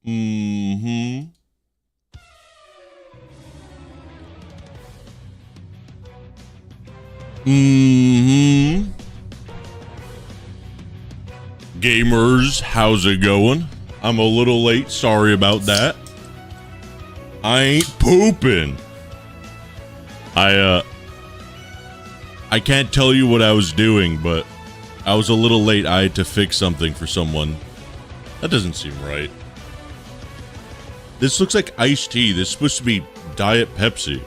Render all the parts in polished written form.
Mm-hmm. Mm-hmm. Gamers, how's it going? I'm a little late, sorry about that. I ain't pooping. I can't tell you what I was doing, but I was a little late. I had to fix something for someone. That doesn't seem right. This looks like iced tea. This is supposed to be Diet Pepsi.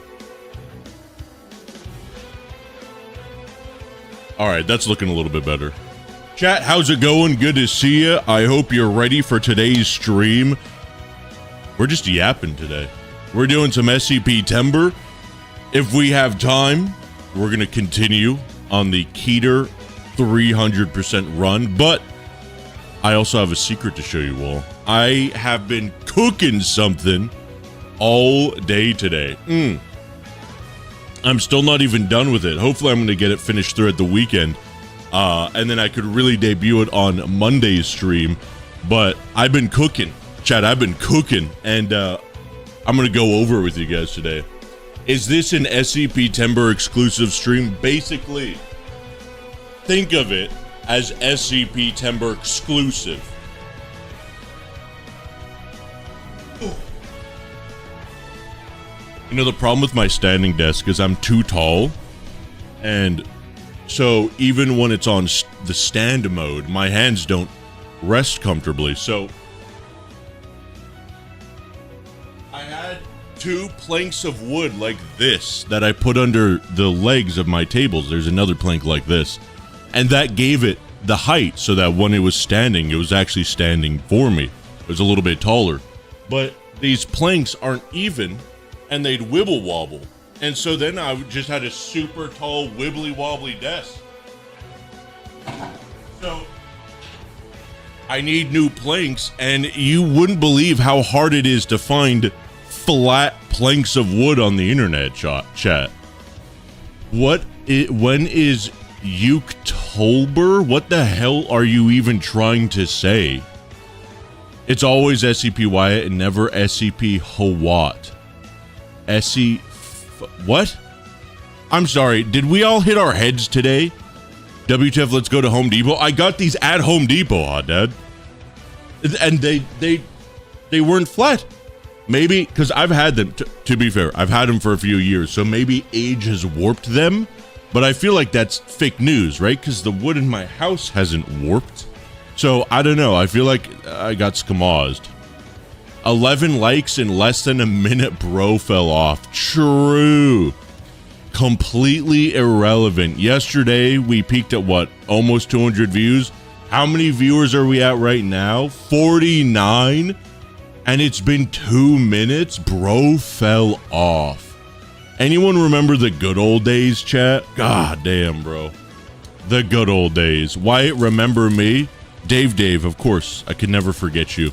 Alright, that's looking a little bit better. Chat, how's it going? Good to see you. I hope you're ready for today's stream. We're just yapping today. We're doing some SCPtember. If we have time, we're going to continue on the Keter 300% run, but I also have a secret to show you all. I have been cooking something all day today. I'm still not even done with it. Hopefully I'm going to get it finished through at the weekend. And then I could really debut it on Monday's stream. But I've been cooking. Chat, I've been cooking. And I'm going to go over it with you guys today. Is this an SCPtember exclusive stream? Basically, think of it as SCPtember exclusive. You know, the problem with my standing desk is I'm too tall. And so even when it's on the stand mode, my hands don't rest comfortably. So I had 2 planks of wood like this that I put under the legs of my tables. There's another plank like this. And that gave it the height so that when it was standing, it was actually standing for me. It was a little bit taller. But these planks aren't even, and they'd wibble wobble. And so then I just had a super tall wibbly wobbly desk. So I need new planks, and you wouldn't believe how hard it is to find flat planks of wood on the internet, chat. When is Uktober? What the hell are you even trying to say? It's always SCP Wyatt and never SCP Hawat. What? I'm sorry, did we all hit our heads today? WTF, let's go to Home Depot. I got these at Home Depot, Hot Dad. And they weren't flat. Maybe, because I've had them, to be fair, I've had them for a few years, so maybe age has warped them, but I feel like that's fake news, right? Because the wood in my house hasn't warped. So, I don't know, I feel like I got skamazed. 11 likes in less than a minute, bro fell off. True. Completely irrelevant. Yesterday, we peaked at what? Almost 200 views. How many viewers are we at right now? 49? And it's been 2 minutes? Bro fell off. Anyone remember the good old days, chat? God damn, bro. The good old days. Wyatt, remember me? Dave, of course. I can never forget you.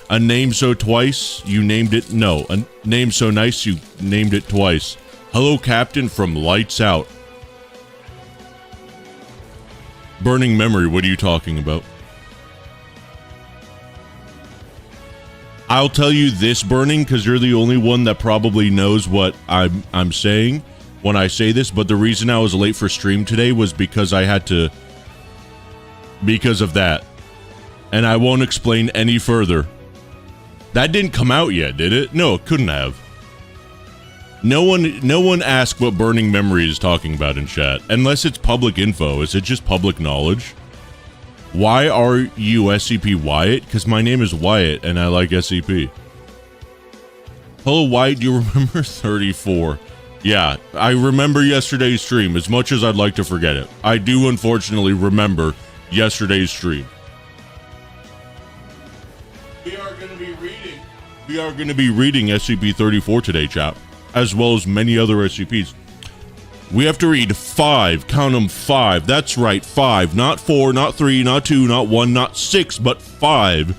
A name so twice, you named it. No, a name so nice, you named it twice. Hello, Captain from Lights Out. Burning memory, what are you talking about? I'll tell you this, Burning, because you're the only one that probably knows what I'm saying when I say this, but the reason I was late for stream today was because I had to... Because of that. And I won't explain any further. That didn't come out yet, did it? No, it couldn't have. No one asked what Burning Memory is talking about in chat. Unless it's public info. Is it just public knowledge? Why are you SCP Wyatt? Because my name is Wyatt and I like SCP. Hello, Wyatt, do you remember 34? Yeah, I remember yesterday's stream as much as I'd like to forget it. I do unfortunately remember yesterday's stream. We are going to be reading SCP-34 today, chat, as well as many other SCPs. We have to read 5, count them 5, that's right, 5, not 4, not 3, not 2, not 1, not 6, but 5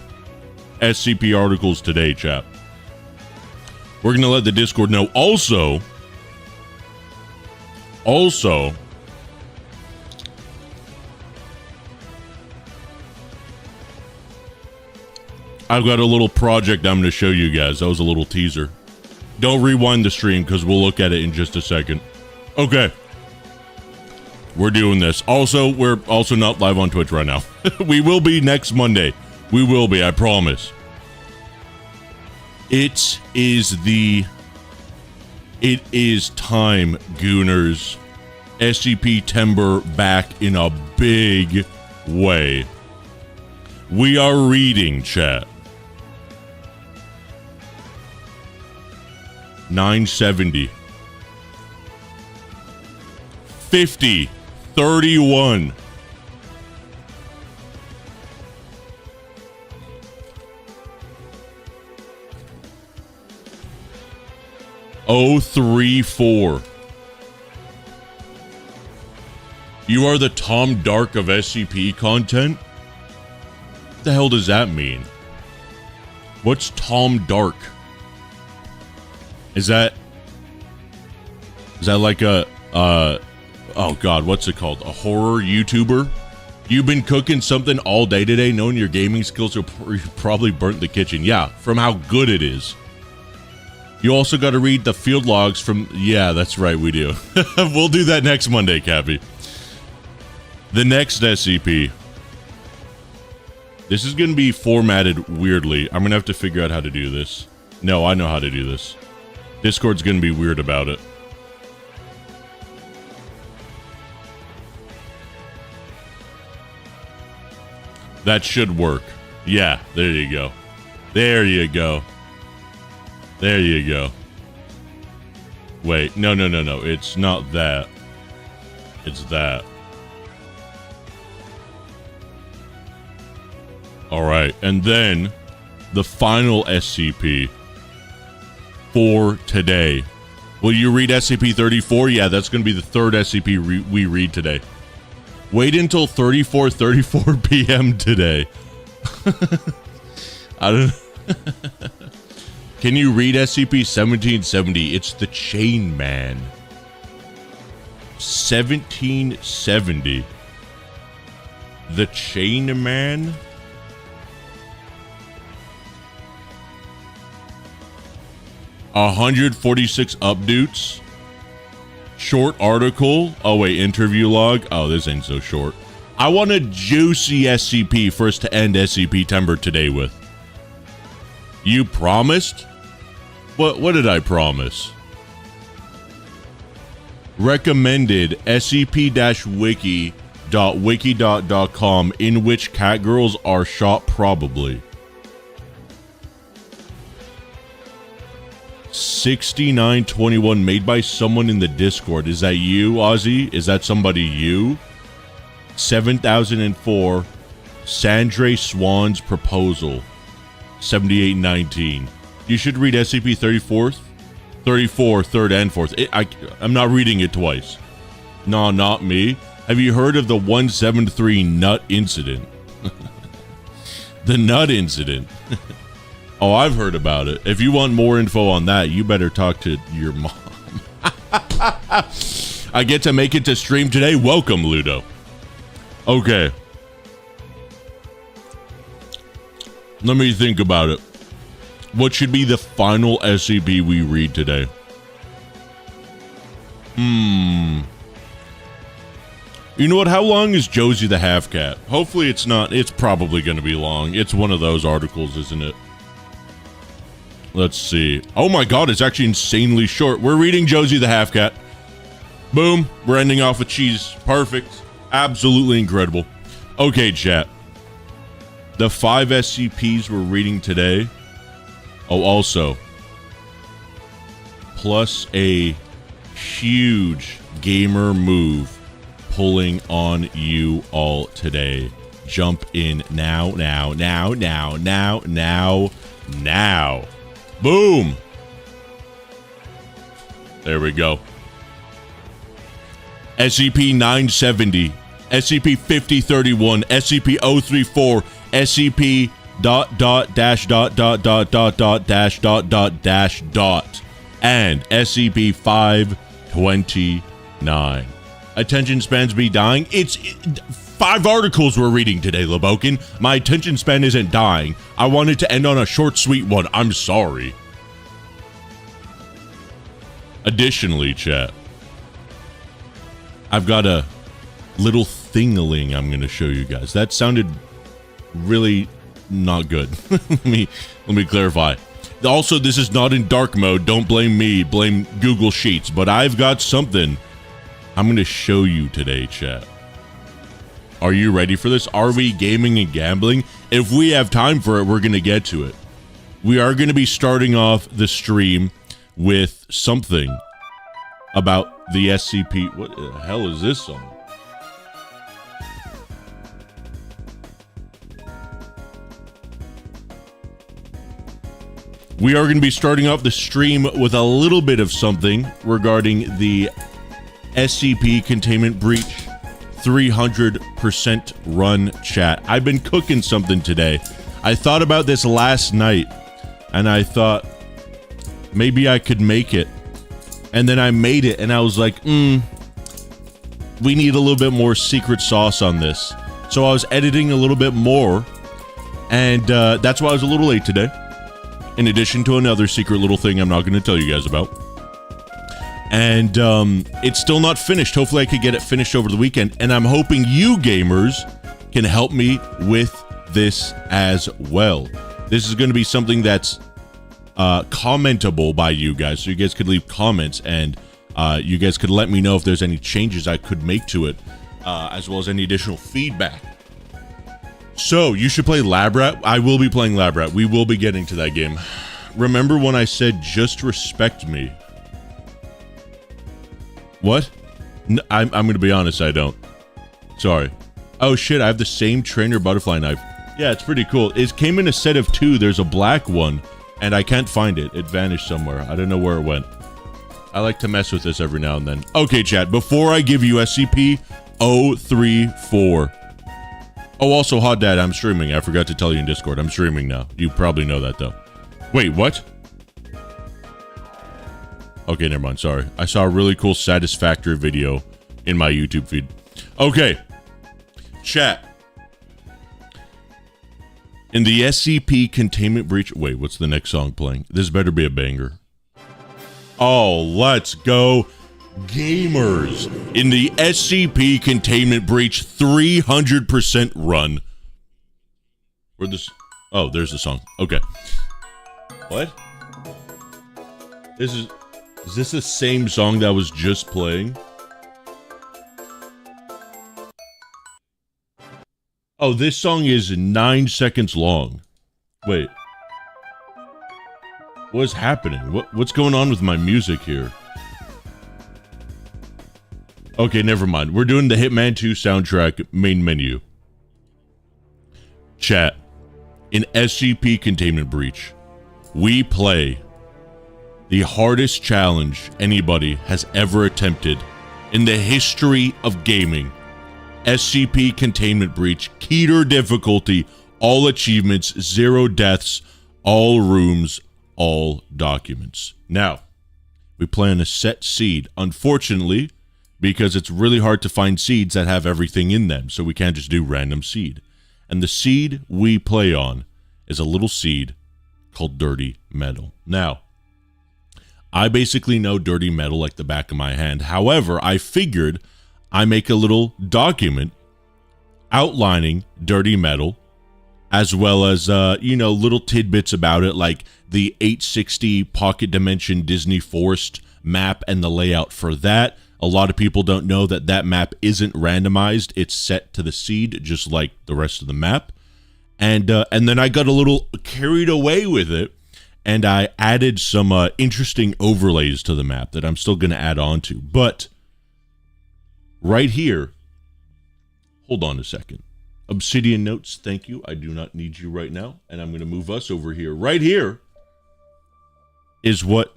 SCP articles today, chat. We're going to let the Discord know. Also, I've got a little project I'm going to show you guys. That was a little teaser. Don't rewind the stream because we'll look at it in just a second. Okay. We're doing this. Also, we're also not live on Twitch right now. We will be next Monday. We will be, I promise. It is time, Gooners. SCPtember back in a big way. We are reading, chat. 970. 50. 31. Oh, 34. You are the Tom Dark of SCP content? What the hell does that mean? What's Tom Dark? Is that like a, oh god, what's it called? A horror YouTuber? You've been cooking something all day today, knowing your gaming skills are probably burnt the kitchen. Yeah, from how good it is. You also got to read the field logs from, yeah, that's right, we do. We'll do that next Monday, Cappy. The next SCP. This is going to be formatted weirdly. I'm going to have to figure out how to do this. No, I know how to do this. Discord's going to be weird about it. That should work. Yeah, there you go. There you go. There you go. Wait, no. It's not that. It's that. Alright, and then the final SCP for today. Will you read SCP-34? Yeah, that's going to be the third SCP we read today. Wait until 34 p.m. today. I don't know. Can you read SCP-1770? It's the Chain Man. 1770. The Chain Man? $146 updates. Short article. Oh wait, interview log. Oh, this ain't so short. I want a juicy SCP for us to end SCPtember today with. You promised? What did I promise? Recommended scp-wiki.wiki.com in which catgirls are shot probably. 6921 made by someone in the Discord. Is that you, Ozzy? Is that somebody you? 7004 Sandre Swan's proposal. 7819. You should read SCP-34, 3rd, and 4th. I'm not reading it twice. No, not me. Have you heard of the 173 Nut Incident? The Nut Incident. Oh, I've heard about it. If you want more info on that, you better talk to your mom. I get to make it to stream today. Welcome, Ludo. Okay. Let me think about it. What should be the final SCP we read today? You know what? How long is Josie the Half-Cat? Hopefully it's not. It's probably going to be long. It's one of those articles, isn't it? Let's see. Oh my god, it's actually insanely short. We're reading Josie the Half-Cat. Boom. We're ending off with cheese. Perfect. Absolutely incredible. Okay, chat. The 5 SCPs we're reading today. Oh, also. Plus a huge gamer move pulling on you all today. Jump in now. Boom! There we go. SCP-970, SCP-5031, SCP-034, SCP and SCP-529. Attention spans be dying. It's 5 articles we're reading today, Labokin. My attention span isn't dying. I wanted to end on a short, sweet one. I'm sorry. Additionally, chat, I've got a little thing-a-ling I'm going to show you guys. That sounded really not good. let me clarify. Also, this is not in dark mode. Don't blame me. Blame Google Sheets. But I've got something I'm going to show you today, chat. Are you ready for this? Are we gaming and gambling? If we have time for it, we're going to get to it. We are going to be starting off the stream with something about the SCP. What the hell is this song? We are going to be starting off the stream with a little bit of something regarding the SCP Containment Breach 300% run, chat. I've been cooking something today. I thought about this last night, and I thought maybe I could make it. And then I made it, and I was like, we need a little bit more secret sauce on this. So I was editing a little bit more, and that's why I was a little late today. In addition to another secret little thing I'm not going to tell you guys about. And it's still not finished. Hopefully I could get it finished over the weekend. And I'm hoping you gamers can help me with this as well. This is going to be something that's commentable by you guys. So you guys could leave comments, and you guys could let me know if there's any changes I could make to it, as well as any additional feedback. So, you should play Lab Rat. I will be playing Lab Rat. We will be getting to that game. Remember when I said, just respect me? What? I'm going to be honest, I don't. Sorry. Oh, shit, I have the same trainer butterfly knife. Yeah, it's pretty cool. It came in a set of 2. There's a black one, and I can't find it. It vanished somewhere. I don't know where it went. I like to mess with this every now and then. Okay, chat, before I give you SCP-034... Oh, also, Hot Dad, I'm streaming. I forgot to tell you in Discord. I'm streaming now. You probably know that, though. Wait, what? Okay, never mind. Sorry. I saw a really cool Satisfactory video in my YouTube feed. Okay. Chat. In the SCP Containment Breach... Wait, what's the next song playing? This better be a banger. Oh, let's go. Gamers, in the SCP Containment Breach 300% run. Where this? Oh, there's the song. Okay. What? Is this the same song that was just playing? Oh, this song is 9 seconds long. Wait. What is happening? What's going on with my music here? Okay, never mind. We're doing the Hitman 2 soundtrack main menu. Chat. In SCP Containment Breach, we play the hardest challenge anybody has ever attempted in the history of gaming. SCP Containment Breach, Keter difficulty, all achievements, 0 deaths, all rooms, all documents. Now, we play on a set seed. Unfortunately, because it's really hard to find seeds that have everything in them, so we can't just do random seed. And the seed we play on is a little seed called Dirty Metal. Now, I basically know Dirty Metal like the back of my hand. However, I figured I make a little document outlining Dirty Metal, as well as, little tidbits about it, like the 860 Pocket Dimension Disney Forest map and the layout for that. A lot of people don't know that that map isn't randomized. It's set to the seed, just like the rest of the map. And then I got a little carried away with it, and I added some interesting overlays to the map that I'm still going to add on to. But right here, hold on a second. Obsidian Notes, thank you. I do not need you right now. And I'm going to move us over here. Right here is what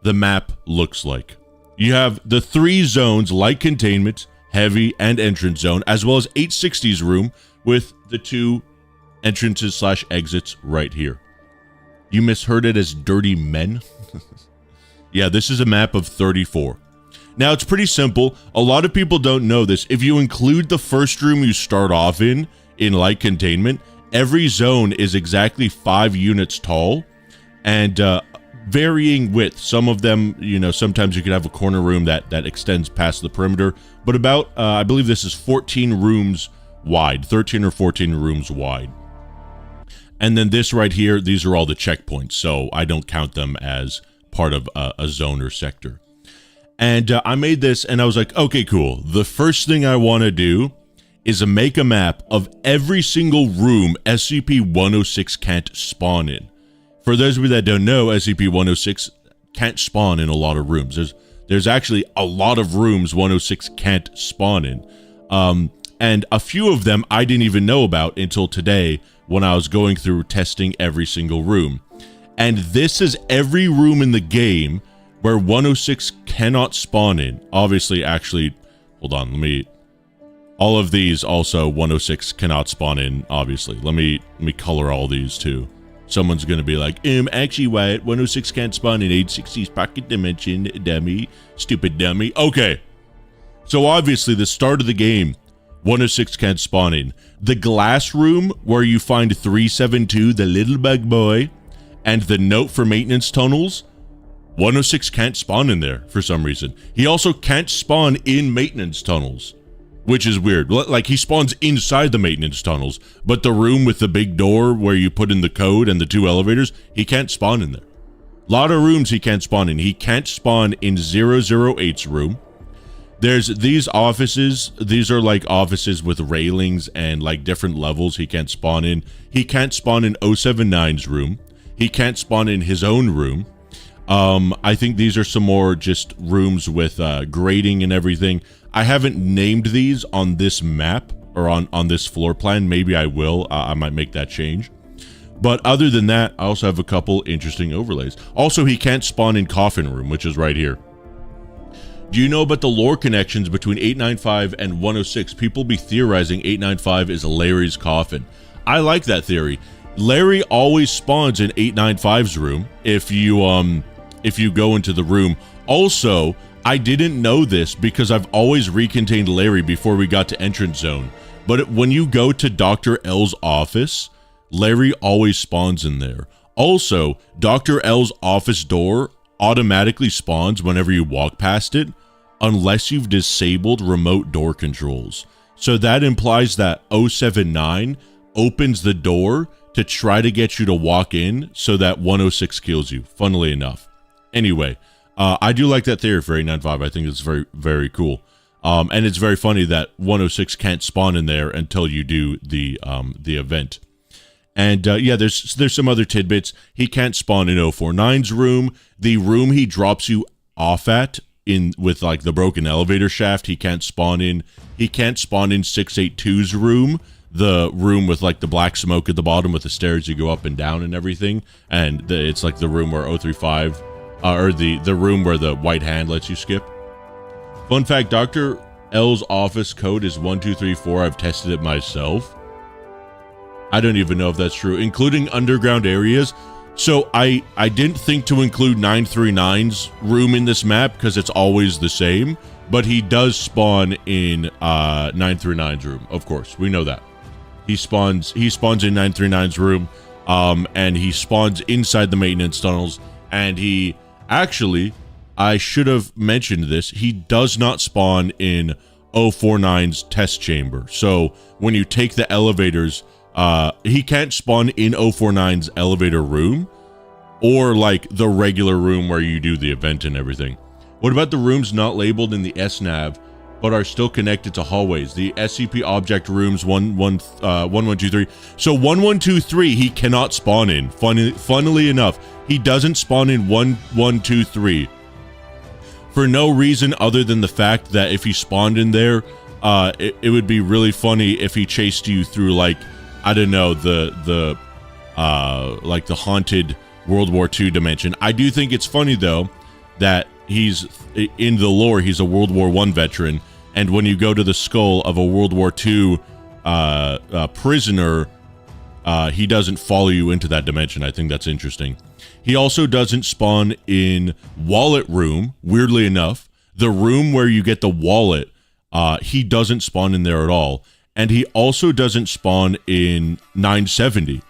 the map looks like. You have the 3 zones, light containment, heavy, and entrance zone, as well as 860's room with the 2 entrances/exits right here. You misheard it as Dirty Men? Yeah, this is a map of 34. Now, it's pretty simple. A lot of people don't know this. If you include the first room you start off in light containment, every zone is exactly 5 units tall and varying width. Some of them, sometimes you could have a corner room that extends past the perimeter, but about, I believe this is 14 rooms wide, 13 or 14 rooms wide. And then this right here, these are all the checkpoints, so I don't count them as part of a zone or sector. And I made this and I was like, okay, cool. The first thing I want to do is make a map of every single room SCP-106 can't spawn in. For those of you that don't know, SCP-106 can't spawn in a lot of rooms. There's actually a lot of rooms 106 can't spawn in. And a few of them I didn't even know about until today when I was going through testing every single room. And this is every room in the game where 106 cannot spawn in. Obviously, actually, hold on, all of these also 106 cannot spawn in, obviously. Let me color all these too. Someone's gonna be like, actually, Wyatt, 106 can't spawn in 860's pocket dimension, dummy, stupid dummy. Okay, so obviously the start of the game, 106 can't spawn in. The glass room where you find 372, the little bug boy, and the note for maintenance tunnels, 106 can't spawn in there for some reason. He also can't spawn in maintenance tunnels, which is weird. Like, he spawns inside the maintenance tunnels, but the room with the big door where you put in the code and the 2 elevators, he can't spawn in there. A lot of rooms he can't spawn in. He can't spawn in 008's room. There's these offices. These are like offices with railings and like different levels he can't spawn in. He can't spawn in 079's room. He can't spawn in his own room. I think these are some more just rooms with grading and everything. I haven't named these on this map or on this floor plan. Maybe I will. I might make that change. But other than that, I also have a couple interesting overlays. Also, he can't spawn in coffin room, which is right here. Do you know about the lore connections between 895 and 106? People be theorizing 895 is Larry's coffin. I like that theory. Larry always spawns in 895's room if you go into the room. Also, I didn't know this because I've always recontained Larry before we got to entrance zone. But when you go to Dr. L's office, Larry always spawns in there. Also, Dr. L's office door automatically spawns whenever you walk past it, unless you've disabled remote door controls. So that implies that 079 opens the door to try to get you to walk in so that 106 kills you, funnily enough. Anyway, I do like that theory for 895. I think it's very, very cool. And it's very funny that 106 can't spawn in there until you do the event. And yeah, there's some other tidbits. He can't spawn in 049's room. The room he drops you off at with like the broken elevator shaft, he can't spawn in. He can't spawn in 682's room, the room with like the black smoke at the bottom with the stairs you go up and down and everything. And it's like the room where 035, or the room where the white hand lets you skip. Fun fact, Dr. L's office code is 1234. I've tested it myself. I don't even know if that's true, including underground areas. So I didn't think to include 939's room in this map because it's always the same, but he does spawn in 939's room. Of course, we know that. He spawns in 939's room, and he spawns inside the maintenance tunnels, and he actually, I should have mentioned this, he does not spawn in 049's test chamber. So when you take the elevators, he can't spawn in 049's elevator room or like the regular room where you do the event and everything. What about the rooms not labeled in the SNAV but are still connected to hallways? The SCP object rooms 1123. So 1123 he cannot spawn in. Funnily enough, he doesn't spawn in 1123 for no reason other than the fact that if he spawned in there, it would be really funny if he chased you through like, I don't know, like the haunted World War II dimension. I do think it's funny though that he's in the lore, he's a World War I veteran, and when you go to the skull of a World War II prisoner, he doesn't follow you into that dimension. I think that's interesting. He also doesn't spawn in Wallet Room, weirdly enough. The room where you get the wallet, he doesn't spawn in there at all. And he also doesn't spawn in 970.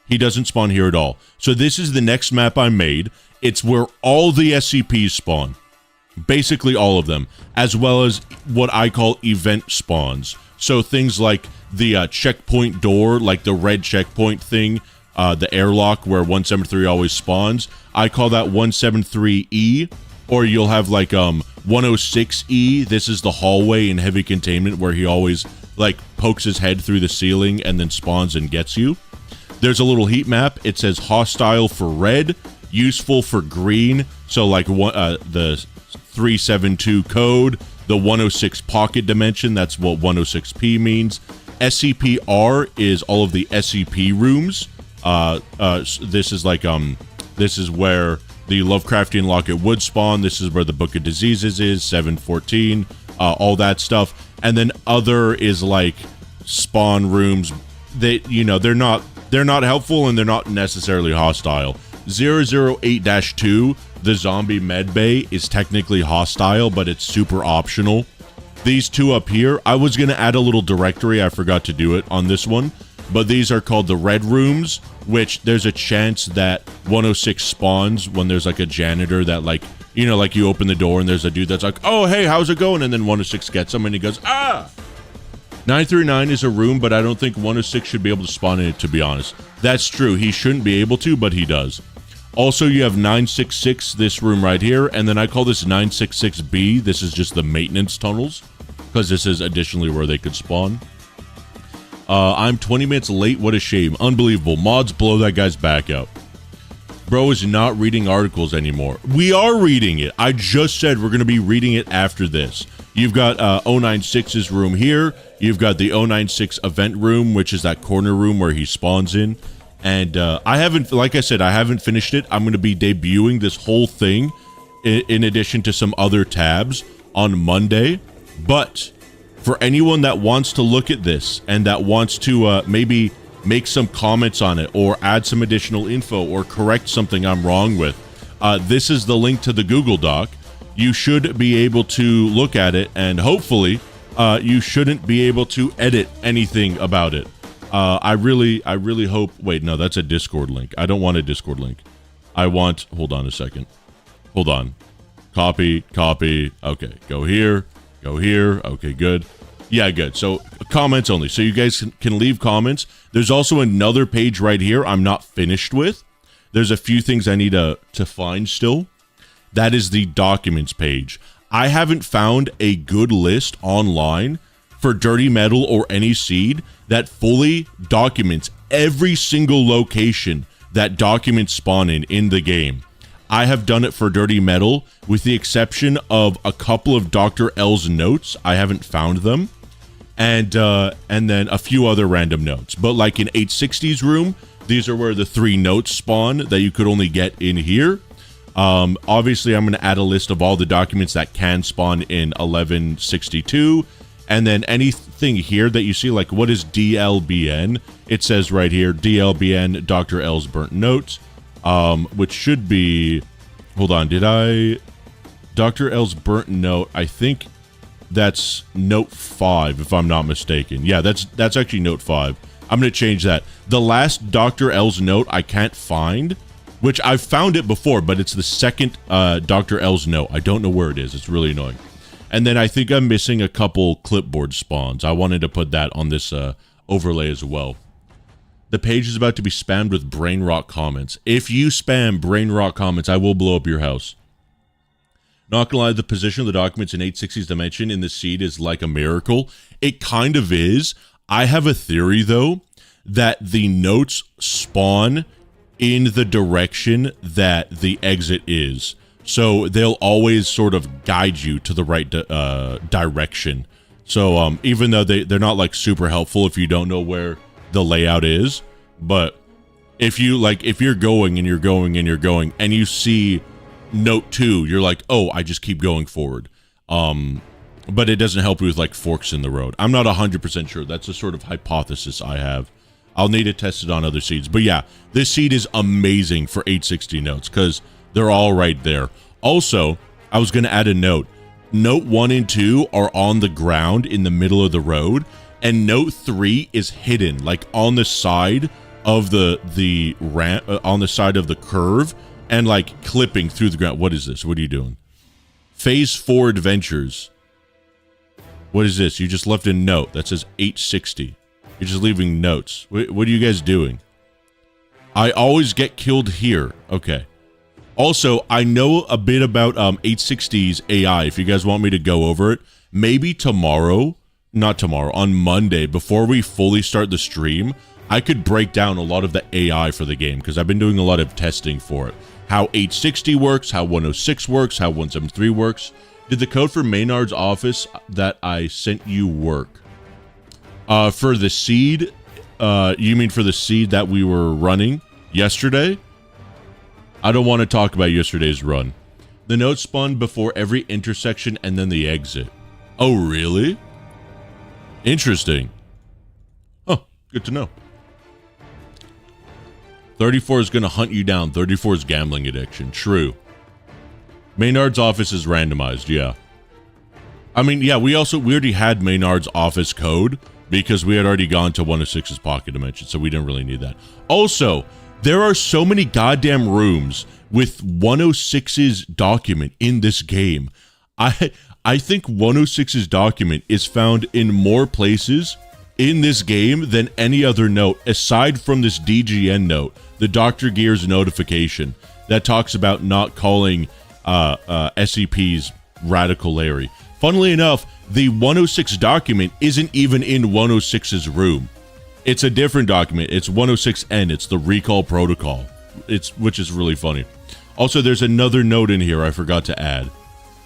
He doesn't spawn here at all. So this is the next map I made. It's where all the SCPs spawn. Basically all of them. As well as what I call event spawns. So things like the checkpoint door, like the red checkpoint thing, the airlock where 173 always spawns. I call that 173E. Or you'll have like 106E. This is the hallway in heavy containment where he always like pokes his head through the ceiling and then spawns and gets you. There's a little heat map. It says hostile for red, useful for green. So like the 372 code, the 106 pocket dimension. That's what 106P means. SCP-R is all of the SCP rooms. This is like this is where the Lovecraftian Locket would spawn. This is where the Book of Diseases is, 714, all that stuff. And then other is like spawn rooms. They, you know, they're not helpful and they're not necessarily hostile. 008-2, the zombie med bay, is technically hostile, but it's super optional. These two up here, I was going to add a little directory. I forgot to do it on this one. But these are called the red rooms, which there's a chance that 106 spawns when there's like a janitor that like, you know, like you open the door and there's a dude that's like, oh, hey, how's it going? And then 106 gets him and he goes, ah! 939 is a room, but I don't think 106 should be able to spawn in it, to be honest. That's true. He shouldn't be able to, but he does. Also, you have 966, this room right here, and then I call this 966B. This is just the maintenance tunnels, because this is additionally where they could spawn. I'm 20 minutes late. What a shame. Unbelievable. Mods, blow that guy's back out. Bro is not reading articles anymore. We are reading it. I just said we're going to be reading it after this. You've got 096's room here. You've got the 096 event room, which is that corner room where he spawns in. And I haven't, like I said, I haven't finished it. I'm going to be debuting this whole thing in addition to some other tabs on Monday. But for anyone that wants to look at this and that wants to maybe make some comments on it or add some additional info or correct something I'm wrong with, this is the link to the Google Doc. You should be able to look at it, and hopefully you shouldn't be able to edit anything about it. I really hope, wait, no, that's a Discord link. I don't want a Discord link. I want, hold on a second. Hold on. Copy. Okay, go here. Okay, good. Yeah, good. So comments only. So you guys can leave comments. There's also another page right here I'm not finished with. There's a few things I need to find still. That is the documents page. I haven't found a good list online for dirty metal or any seed that fully documents every single location that documents spawn in the game. I have done it for dirty metal with the exception of a couple of Dr. L's notes. I haven't found them. And then a few other random notes. But like in 860's room, these are where the 3 notes spawn that you could only get in here. Obviously, I'm going to add a list of all the documents that can spawn in 1162. And then anything here that you see, like what is DLBN? It says right here, DLBN, Dr. L's burnt notes, which should be, hold on, Dr. L's burnt note, I think that's note 5, if I'm not mistaken. Yeah, that's actually note 5. I'm going to change that. The last Dr. L's note I can't find, which I've found it before, but it's the second Dr. L's note. I don't know where it is. It's really annoying. And then I think I'm missing a couple clipboard spawns. I wanted to put that on this overlay as well. The page is about to be spammed with brain rot comments. If you spam brain rot comments, I will blow up your house. Not gonna lie, the position of the documents in 860's dimension in the seed is like a miracle. It kind of is. I have a theory, though, that the notes spawn in the direction that the exit is. So they'll always sort of guide you to the right direction. So even though they're not like super helpful if you don't know where the layout is, but if you're going and you're going and you're going and you see note 2, you're like, oh, I just keep going forward. But it doesn't help you with like forks in the road. I'm not 100% sure. That's a sort of hypothesis I have. I'll need to test it on other seeds. But yeah, this seed is amazing for 860 notes because they're all right there. Also, I was going to add a note. Note 1 and 2 are on the ground in the middle of the road, and note 3 is hidden, like on the side of the ramp, on the side of the curve, and like clipping through the ground. What is this? What are you doing? Phase 4 adventures. What is this? You just left a note that says 860. You're just leaving notes. What are you guys doing? I always get killed here. Okay. Also, I know a bit about 860's AI. If you guys want me to go over it, maybe tomorrow, not tomorrow, on Monday, before we fully start the stream, I could break down a lot of the AI for the game, because I've been doing a lot of testing for it. How 860 works, how 106 works, how 173 works. Did the code for Maynard's office that I sent you work? For the seed, you mean for the seed that we were running yesterday? I don't want to talk about yesterday's run. The note spawned before every intersection and then the exit. Oh, really? Interesting. Oh, good to know. 34 is going to hunt you down. 34 is gambling addiction. True. Maynard's office is randomized, yeah. I mean, yeah, we already had Maynard's office code because we had already gone to 106's pocket dimension, so we didn't really need that. Also, there are so many goddamn rooms with 106's document in this game. I think 106's document is found in more places in this game than any other note, aside from this DGN note, the Dr. Gears notification that talks about not calling SCP's Radical Larry. Funnily enough, the 106 document isn't even in 106's room. It's a different document. It's 106N. It's the recall protocol. Which is really funny. Also, there's another note in here I forgot to add.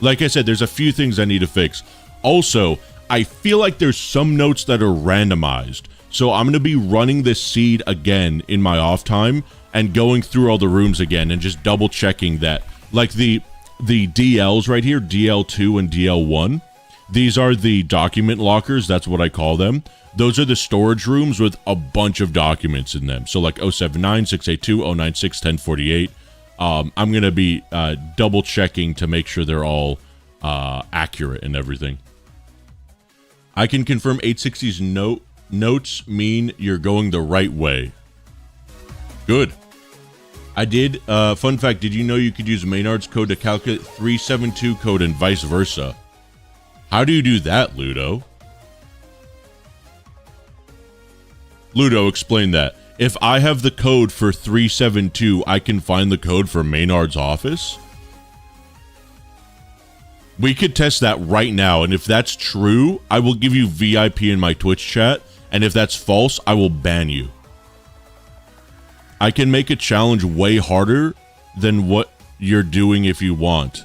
Like I said, there's a few things I need to fix. Also, I feel like there's some notes that are randomized. So I'm going to be running this seed again in my off time and going through all the rooms again and just double checking that. Like the DLs right here, DL2 and DL1. These are the document lockers. That's what I call them. Those are the storage rooms with a bunch of documents in them. So like 079, 682, 096, 1048. I'm going to be double checking to make sure they're all accurate and everything. I can confirm 860's notes mean you're going the right way. Good. I did. Fun fact, did you know you could use Maynard's code to calculate 372 code and vice versa? How do you do that, Ludo? Ludo, explain that. If I have the code for 372, I can find the code for Maynard's office? We could test that right now, and if that's true, I will give you VIP in my Twitch chat, and if that's false, I will ban you. I can make a challenge way harder than what you're doing if you want.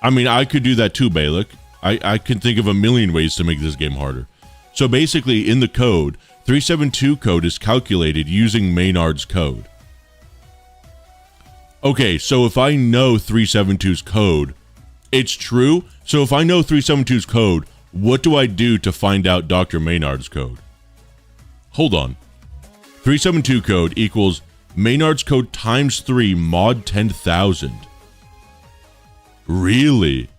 I mean, I could do that too, Balik. I can think of a million ways to make this game harder. So basically, in the code, 372 code is calculated using Maynard's code. Okay, so if I know 372's code, it's true. So if I know 372's code, what do I do to find out Dr. Maynard's code? Hold on. 372 code equals Maynard's code times 3 mod 10,000. Really?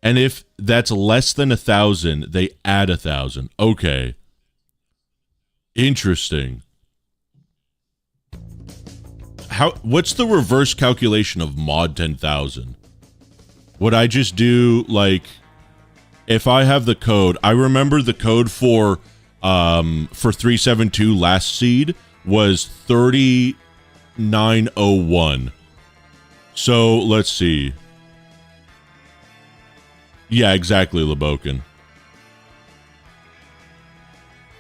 And if that's less than 1,000, they add 1,000. Okay. Interesting. What's the reverse calculation of mod 10,000? Would I just do, like, if I have the code, I remember the code for 372 last seed was 3901. So, let's see. Yeah, exactly, Lebokin.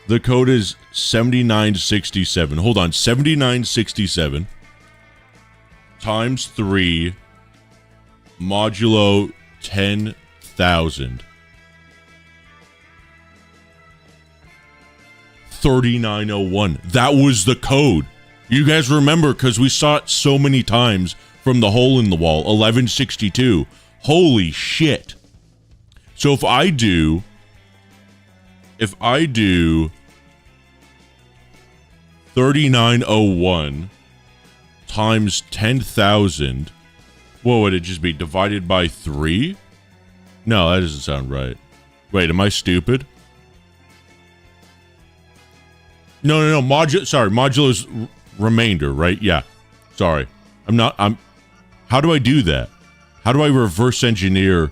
The code is 7967. Hold on, 7967 times 3 modulo 10,000. 3901. That was the code. You guys remember, because we saw it so many times from the hole in the wall. 1162. Holy shit. So if I do 3901 times 10,000. What would it just be? Divided by 3? No, that doesn't sound right. Wait, am I stupid? No. Modulo's remainder, right? Yeah. Sorry. How do I do that? How do I reverse engineer?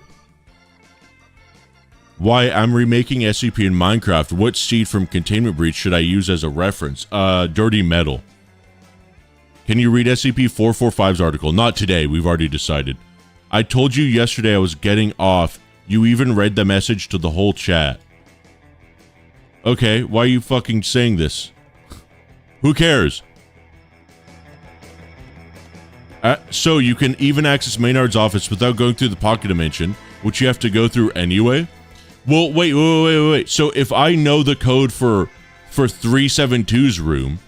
Why, I'm remaking SCP in Minecraft. What seed from Containment Breach should I use as a reference? Dirty Metal. Can you read SCP-445's article? Not today, we've already decided. I told you yesterday I was getting off. You even read the message to the whole chat. Okay, why are you fucking saying this? Who cares? So you can even access Maynard's office without going through the pocket dimension, which you have to go through anyway? Well, wait. So if I know the code for 372's room,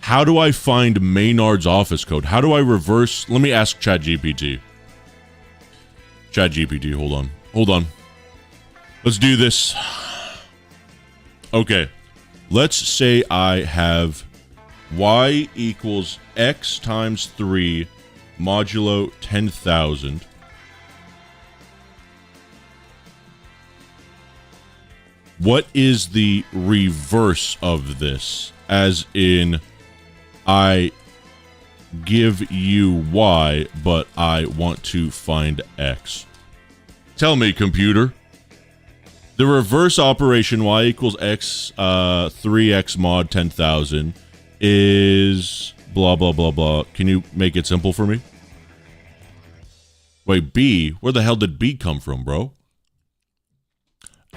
how do I find Maynard's office code? How do I reverse? Let me ask ChatGPT. ChatGPT, hold on. Let's do this. Okay. Let's say I have y equals x times 3 modulo 10,000. What is the reverse of this? As in, I give you y, but I want to find x. Tell me, computer. The reverse operation y equals x 3x mod 10,000 is blah, blah, blah, blah. Can you make it simple for me? Wait, B? Where the hell did B come from, bro?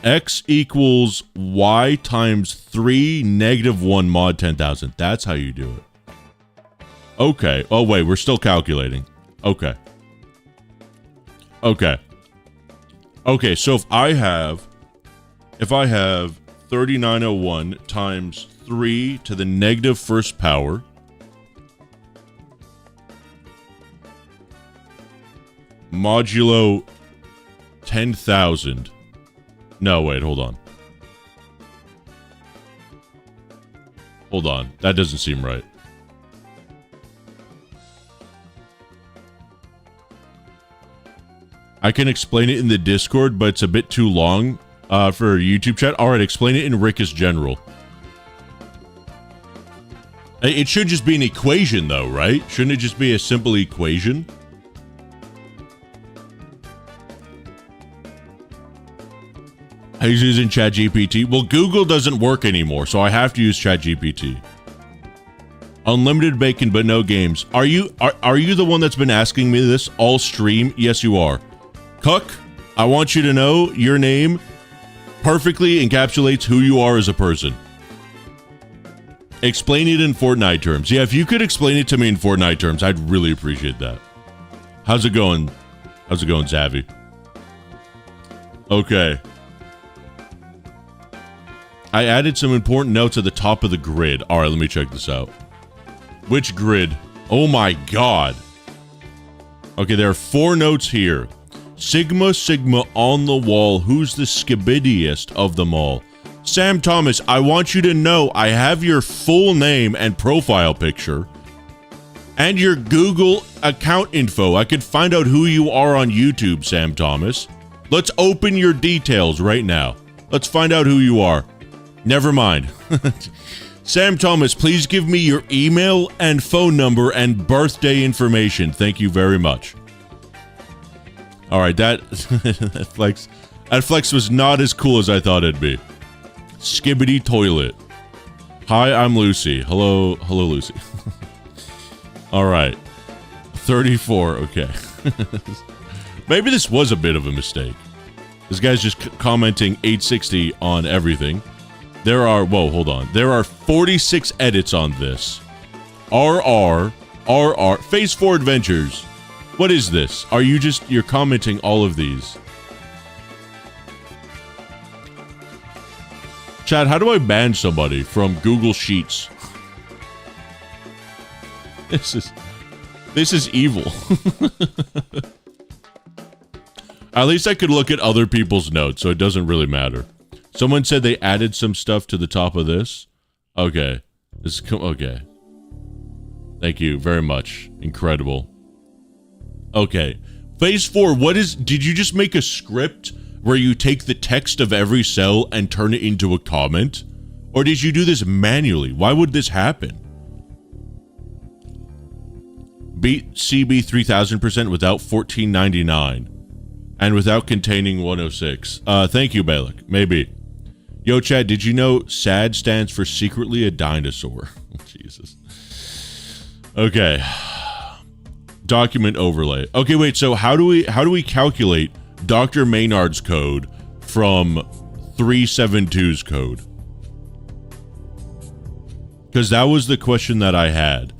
X equals y times 3 negative 1 mod 10,000. That's how you do it. Okay. Oh, wait. We're still calculating. Okay. Okay. Okay, so if I have 3901 times 3 to the negative first power modulo 10,000. No, wait, hold on. Hold on. That doesn't seem right. I can explain it in the Discord, but it's a bit too long for YouTube chat. All right, explain it in Rickus General. It should just be an equation, though, right? Shouldn't it just be a simple equation? He's using ChatGPT. Well, Google doesn't work anymore, so I have to use ChatGPT. Unlimited bacon, but no games. Are you the one that's been asking me this all stream? Yes, you are. Cuck, I want you to know your name perfectly encapsulates who you are as a person. Explain it in Fortnite terms. Yeah, if you could explain it to me in Fortnite terms, I'd really appreciate that. How's it going? How's it going, Zavi? Okay. I added some important notes at the top of the grid. All right, let me check this out. Which grid? Oh my god. Okay, there are 4 notes here. Sigma, Sigma on the wall. Who's the skibbidiest of them all? Sam Thomas, I want you to know I have your full name and profile picture. And your Google account info. I could find out who you are on YouTube, Sam Thomas. Let's open your details right now. Let's find out who you are. Never mind. Sam Thomas, please give me your email and phone number and birthday information. Thank you very much. All right, that flex was not as cool as I thought it'd be. Skibbity toilet. Hi, I'm Lucy. Hello, Lucy. All right. 34, okay. Maybe this was a bit of a mistake. This guy's just commenting 860 on everything. There are, whoa, hold on. There are 46 edits on this. RR, Phase 4 Adventures. What is this? Are you you're commenting all of these? Chad, how do I ban somebody from Google Sheets? This is evil. At least I could look at other people's notes, so it doesn't really matter. Someone said they added some stuff to the top of this. Okay. Okay. Thank you very much. Incredible. Okay. Phase 4, did you just make a script where you take the text of every cell and turn it into a comment? Or did you do this manually? Why would this happen? Beat CB 3000% without 1499 and without containing 106. Thank you, Balak. Maybe. Yo, Chad, did you know SAD stands for secretly a dinosaur? Jesus. Okay. Document overlay. Okay, wait, so how do we calculate Dr. Maynard's code from 372's code? Because that was the question that I had.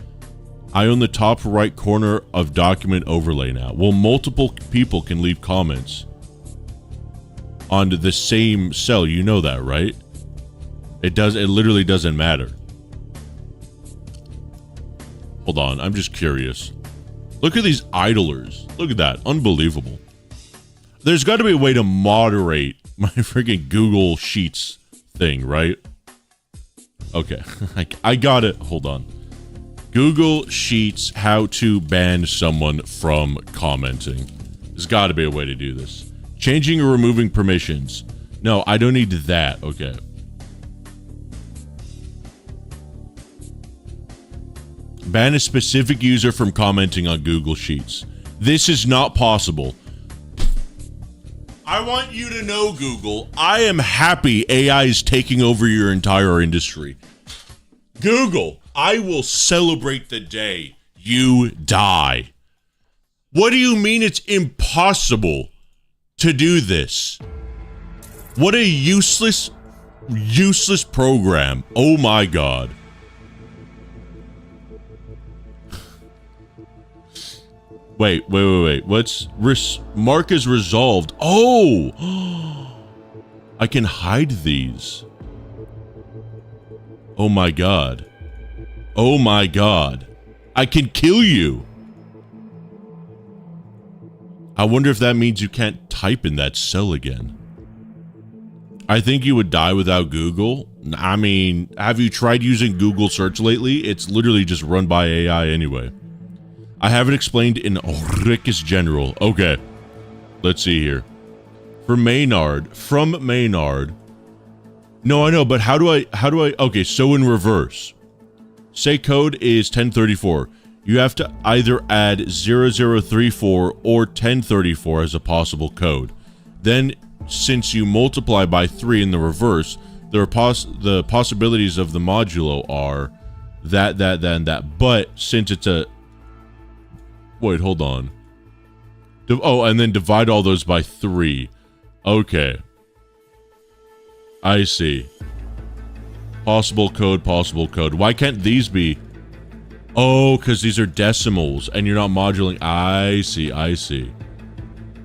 I own the top right corner of document overlay now. Well, multiple people can leave comments onto the same cell. You know that, right? It literally doesn't matter. Hold on, I'm just curious. Look at these idlers. Look at that. Unbelievable. There's got to be a way to moderate my freaking Google Sheets thing, right? Okay. I got it. Hold on. Google Sheets, how to ban someone from commenting. There's got to be a way to do this. Changing or removing permissions. No, I don't need that. Okay. Ban a specific user from commenting on Google Sheets. This is not possible. I want you to know, Google, I am happy AI is taking over your entire industry. Google, I will celebrate the day you die. What do you mean it's impossible to do this? What a useless program. Oh my God. Wait. What's mark is resolved? Oh, I can hide these. Oh my God. Oh my God. I can kill you. I wonder if that means you can't type in that cell again. I think you would die without Google. I mean, have you tried using Google search lately? It's literally just run by AI anyway. I have it explained in Rickus General. Okay. Let's see here. From Maynard. No, I know, but how do I, okay, so in reverse. Say code is 1034. You have to either add 0034 or 1034 as a possible code. Then, since you multiply by 3 in the reverse, the possibilities of the modulo are that, and that. But since it's a... Wait, hold on. Oh, and then divide all those by 3. Okay. I see. Possible code. Why can't these be... Oh, because these are decimals, and you're not modulating. I see.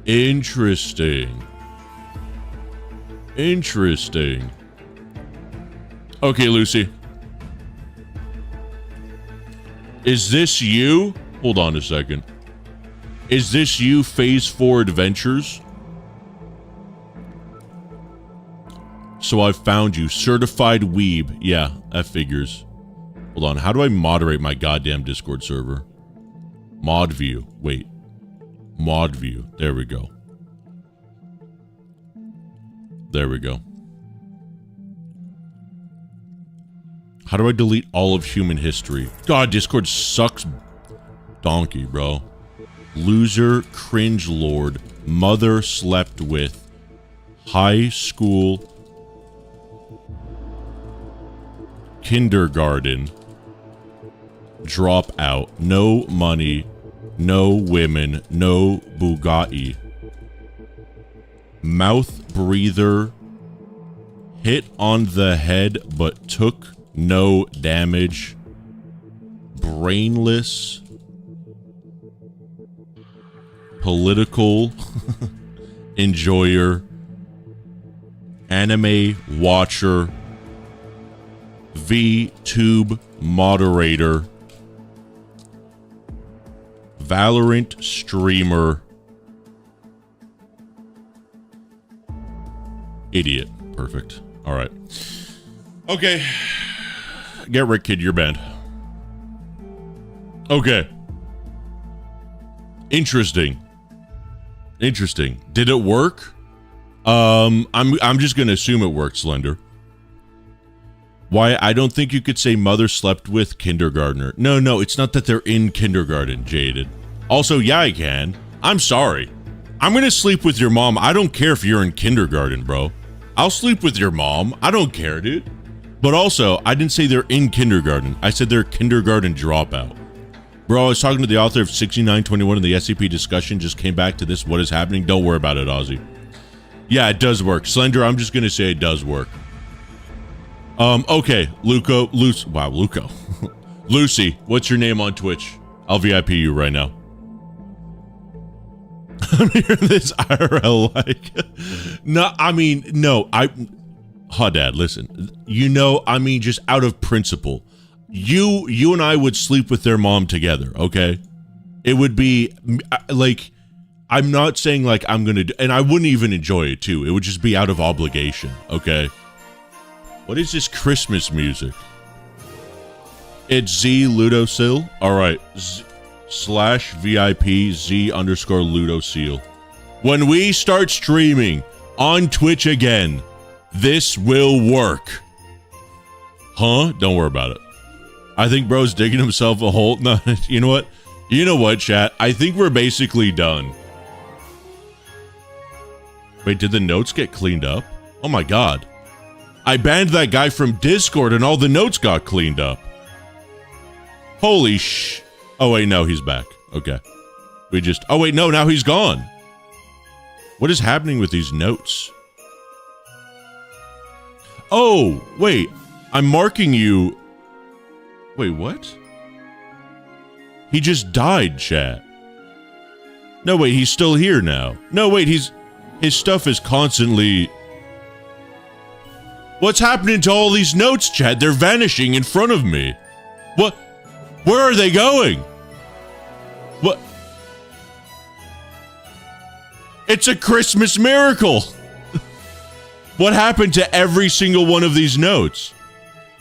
Interesting. Okay, Lucy. Is this you? Hold on a second. Is this you, Phase 4 Adventures? So I found you. Certified weeb. Yeah, that figures. Hold on. How do I moderate my goddamn Discord server? Mod view. Wait. Mod view. There we go. How do I delete all of human history? God, Discord sucks donkey, bro. Loser, cringe lord, mother slept with, high school, kindergarten, drop out, no money, no women, no Bugatti, mouth breather, hit on the head but took no damage, brainless, political enjoyer, anime watcher, VTube moderator, Valorant streamer, idiot. Perfect. All right. Okay. Get Rick, kid, you're banned. Okay. Interesting. Did it work? I'm just gonna assume it worked, Slender. Why, I don't think you could say mother slept with kindergartner. No, it's not that they're in kindergarten, Jaded. Also, yeah, I can. I'm sorry. I'm gonna sleep with your mom. I don't care if you're in kindergarten, bro. I'll sleep with your mom. I don't care, dude. But also, I didn't say they're in kindergarten. I said they're kindergarten dropout. Bro, I was talking to the author of 6921 in the SCP discussion, just came back to this, what is happening? Don't worry about it, Ozzy. Yeah, it does work. Slender, I'm just gonna say it does work. Okay, Luco. Lucy, what's your name on Twitch? I'll VIP you right now. I'm hearing this IRL like... No, Dad, listen. Just out of principle. You and I would sleep with their mom together, okay? It would be, like... I'm not saying, like, I'm gonna do... And I wouldn't even enjoy it, too. It would just be out of obligation, okay? What is this Christmas music? It's Z Ludosil. Alright. /VIP Z_Ludosil. When we start streaming on Twitch again, this will work. Huh? Don't worry about it. I think bro's digging himself a hole. No, you know what? You know what, chat? I think we're basically done. Wait, did the notes get cleaned up? Oh my god. I banned that guy from Discord and all the notes got cleaned up. Holy sh... Oh wait, no, he's back. Okay. Oh wait, no, now he's gone. What is happening with these notes? Oh, wait. I'm marking you... Wait, what? He just died, chat. No, wait, he's still here now. No, wait, his stuff is constantly... What's happening to all these notes, chat? They're vanishing in front of me. What? Where are they going? What? It's a Christmas miracle. What happened to every single one of these notes?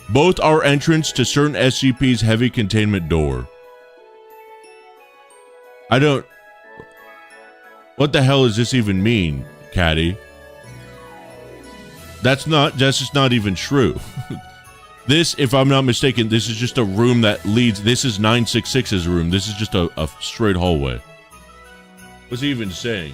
Both are entrance to certain SCP's heavy containment door. I don't... What the hell does this even mean, Caddy? That's just not even true. This, if I'm not mistaken, this is just a room that leads... This is 966's room. This is just a straight hallway. What's he even saying?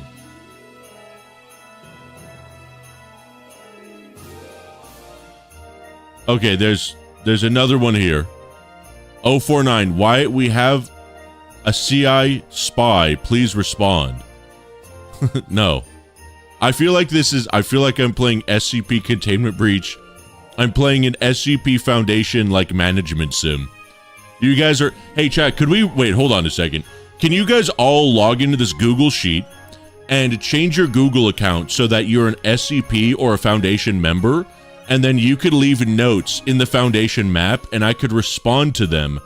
Okay, there's another one here. 049, why we have a CI spy, please respond. No. I feel like I'm playing SCP Containment Breach. I'm playing an SCP Foundation, like, management sim. You guys are... Hey, chat, could we... Wait, hold on a second. Can you guys all log into this Google Sheet and change your Google account so that you're an SCP or a Foundation member, and then you could leave notes in the Foundation map, and I could respond to them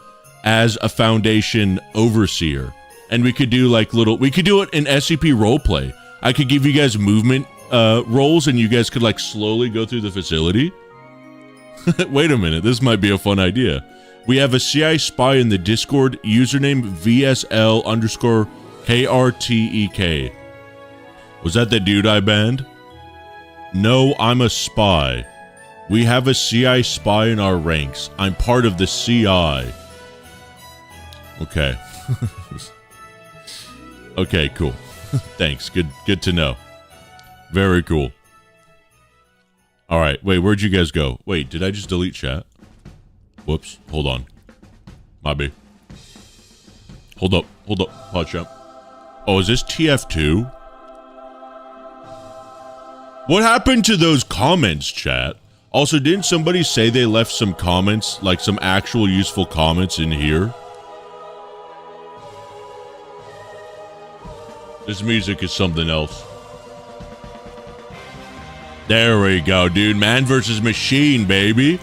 as a Foundation overseer. And we could do, like, we could do it in SCP roleplay. I could give you guys movement roles, and you guys could, like, slowly go through the facility. Wait a minute, this might be a fun idea. We have a CI spy in the Discord, username VSL_KRTEK. Was that the dude I banned? No, I'm a spy. We have a CI spy in our ranks. I'm part of the CI. Okay. Okay, cool. Thanks. Good to know. Very cool. All right. Wait, where'd you guys go? Wait, did I just delete chat? Whoops. Hold on. My bad. Hold up. Hot chat. Oh, is this TF2? What happened to those comments, chat? Also, didn't somebody say they left some comments, like some actual useful comments in here? This music is something else. There we go, dude. Man versus machine, baby.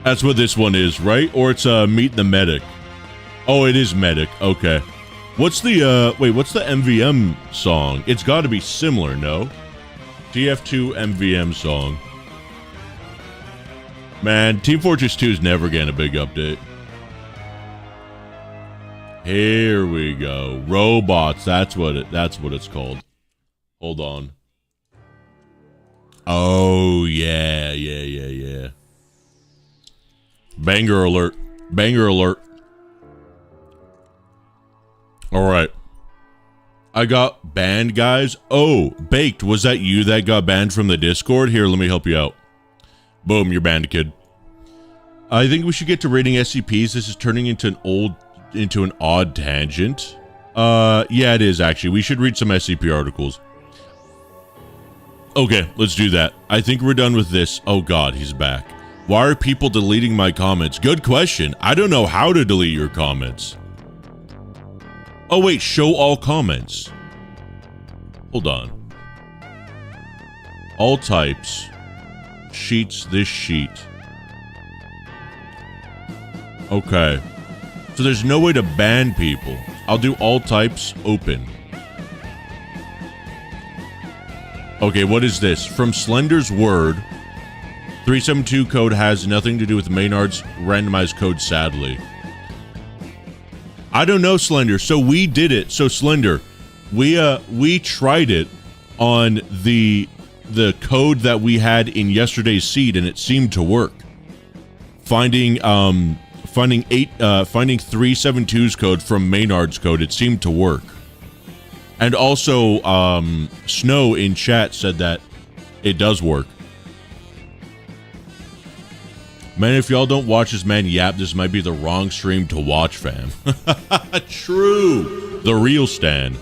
That's what this one is, right? Or it's Meet the Medic. Oh, it is Medic. Okay. What's the what's the MVM song? It's got to be similar, no? TF2 MVM song. Man, Team Fortress 2 is never getting a big update. Here we go. Robots. That's what it's called. Hold on. Oh, yeah. Banger alert. Banger alert. All right. I got banned, guys. Oh, Baked, was that you that got banned from the Discord? Here, let me help you out. Boom, you're banned, kid. I think we should get to rating SCPs. This is turning into an odd tangent. Yeah, it is actually. We should read some SCP articles. Okay, let's do that. I think we're done with this. Oh god, he's back. Why are people deleting my comments? Good question. I don't know how to delete your comments. Oh wait, show all comments. Hold on. All types. Sheets, this sheet. Okay. So there's no way to ban people. I'll do all types, open. Okay, what is this? From Slender's word, 372 code has nothing to do with Maynard's randomized code, sadly. I don't know, Slender. So we did it. So Slender, we tried it on the code that we had in yesterday's seed, and it seemed to work. Finding 372's code from Maynard's code, it seemed to work. And also, Snow in chat said that it does work. Man, if y'all don't watch this man yap, this might be the wrong stream to watch, fam. True. The real Stan.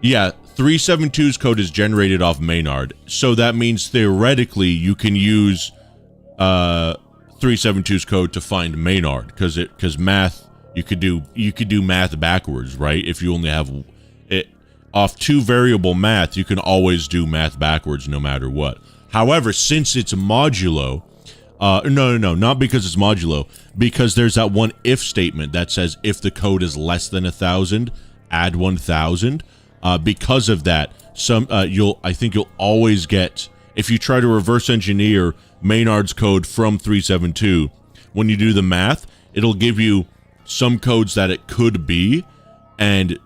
Yeah, 372's code is generated off Maynard. So that means theoretically you can use 372's code to find Maynard, because math, you could do math backwards, right? If you only have it off two variable math, you can always do math backwards no matter what. However, since it's modulo, no, not because it's modulo, because there's that one if statement that says if the code is less than 1,000, add 1,000. Because of that, I think you'll always get, if you try to reverse engineer Maynard's code from 372, when you do the math, it'll give you some codes that it could be, and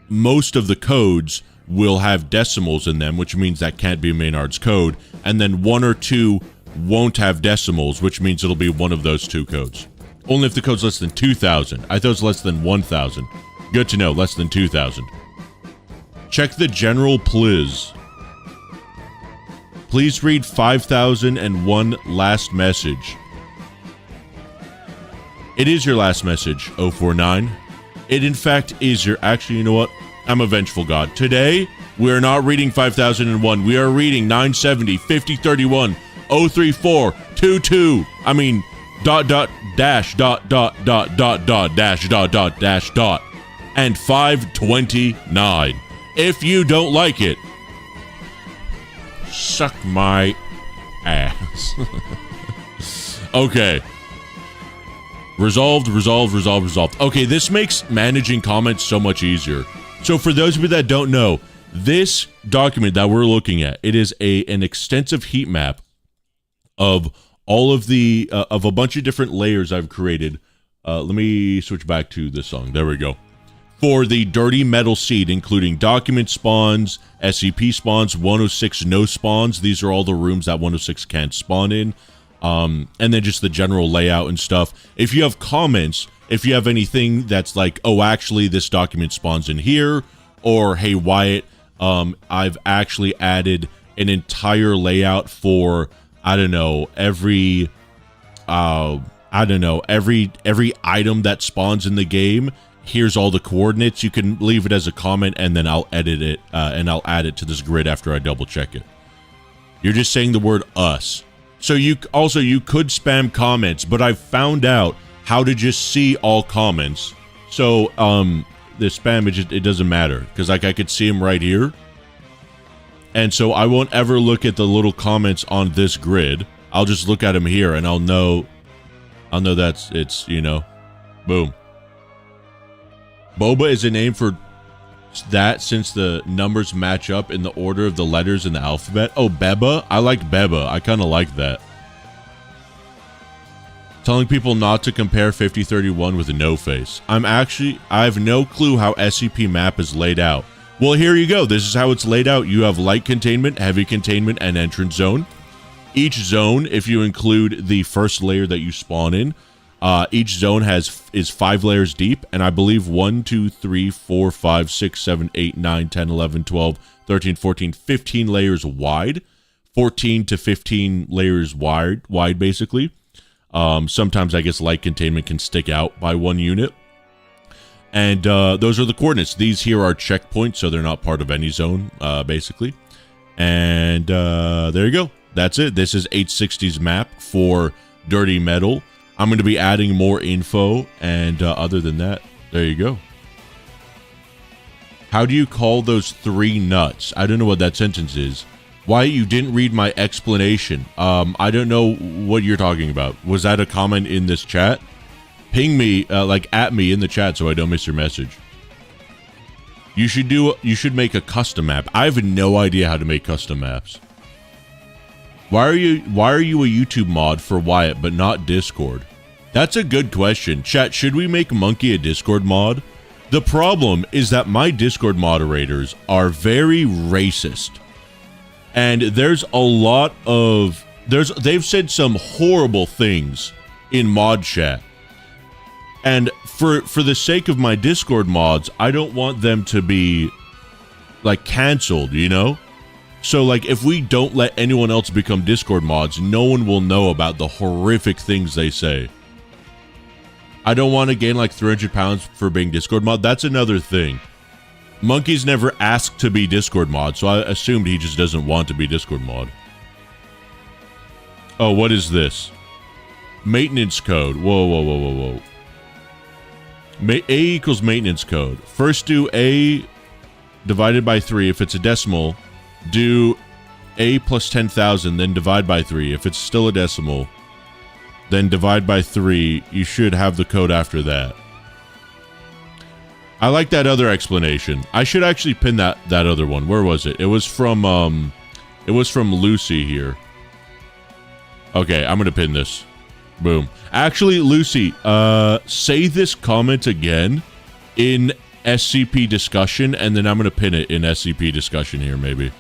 most of the codes will have decimals in them, which means that can't be Maynard's code, and then one or two won't have decimals, which means it'll be one of those two codes. Only if the code's less than 2,000. I thought it was less than 1,000. Good to know, less than 2,000. Check the general please. Please read 5001 last message. It is your last message, 049. It in fact is your, actually, you know what? I'm a vengeful god. Today, we are not reading 5001. We are reading 970, 5031, 034, 22. I mean, dash, dash, and 529. If you don't like it, suck my ass. Okay. Resolved. Okay, this makes managing comments so much easier. So for those of you that don't know, this document that we're looking at, it is an extensive heat map of all of the, of a bunch of different layers I've created. Let me switch back to this song. There we go. For the dirty metal seed, including document spawns, SCP spawns, 106 no spawns. These are all the rooms that 106 can't spawn in. And then just the general layout and stuff. If you have comments, if you have anything that's like, oh, actually this document spawns in here, or hey, Wyatt, I've actually added an entire layout for, I don't know, every item that spawns in the game. Here's all the coordinates. You can leave it as a comment, and then I'll edit it, and I'll add it to this grid after I double check it. You're just saying the word us. So you could spam comments, but I've found out how to just see all comments. So the spam, it doesn't matter, because like I could see them right here. And so I won't ever look at the little comments on this grid. I'll just look at them here, and I'll know it's, you know, boom. Boba is a name for that since the numbers match up in the order of the letters in the alphabet. Oh, Beba? I like Beba. I kind of like that. Telling people not to compare 5031 with a no face. I have no clue how SCP map is laid out. Well, here you go. This is how it's laid out. You have light containment, heavy containment, and entrance zone. Each zone, if you include the first layer that you spawn in, each zone is 5 layers deep, and I believe 1, 2, 3, 4, 5, 6, 7, 8, 9, 10, 11, 12, 13, 14, 15 layers wide. 14 to 15 layers wide basically. Sometimes I guess light containment can stick out by 1 unit. And those are the coordinates. These here are checkpoints, so they're not part of any zone, basically. And there you go. That's it. This is 860's map for Dirty Metal. I'm going to be adding more info, and other than that, there you go. How do you call those 3 nuts? I don't know what that sentence is. Why you didn't read my explanation? I don't know what you're talking about. Was that a comment in this chat? Ping me, at me in the chat so I don't miss your message. You should make a custom map. I have no idea how to make custom maps. Why are you a YouTube mod for Wyatt but not Discord? That's a good question. Chat, should we make Monkey a Discord mod? The problem is that my Discord moderators are very racist. And there's a lot of they've said some horrible things in mod chat. And for the sake of my Discord mods, I don't want them to be like canceled, you know? So like if we don't let anyone else become Discord mods, no one will know about the horrific things they say. I don't want to gain like 300 pounds for being Discord mod. That's another thing. Monkey's never asked to be Discord mod, so I assumed he just doesn't want to be Discord mod. Oh, what is this? Maintenance code. Whoa. A equals maintenance code. First do A divided by 3 if it's a decimal. Do A plus 10,000, then divide by 3. If it's still a decimal, then divide by 3. You should have the code after that. I like that other explanation. I should actually pin that other one. Where was it? It was from Lucy here. Okay, I'm gonna pin this. Boom. Actually, Lucy, say this comment again in SCP discussion, and then I'm gonna pin it in SCP discussion here, maybe.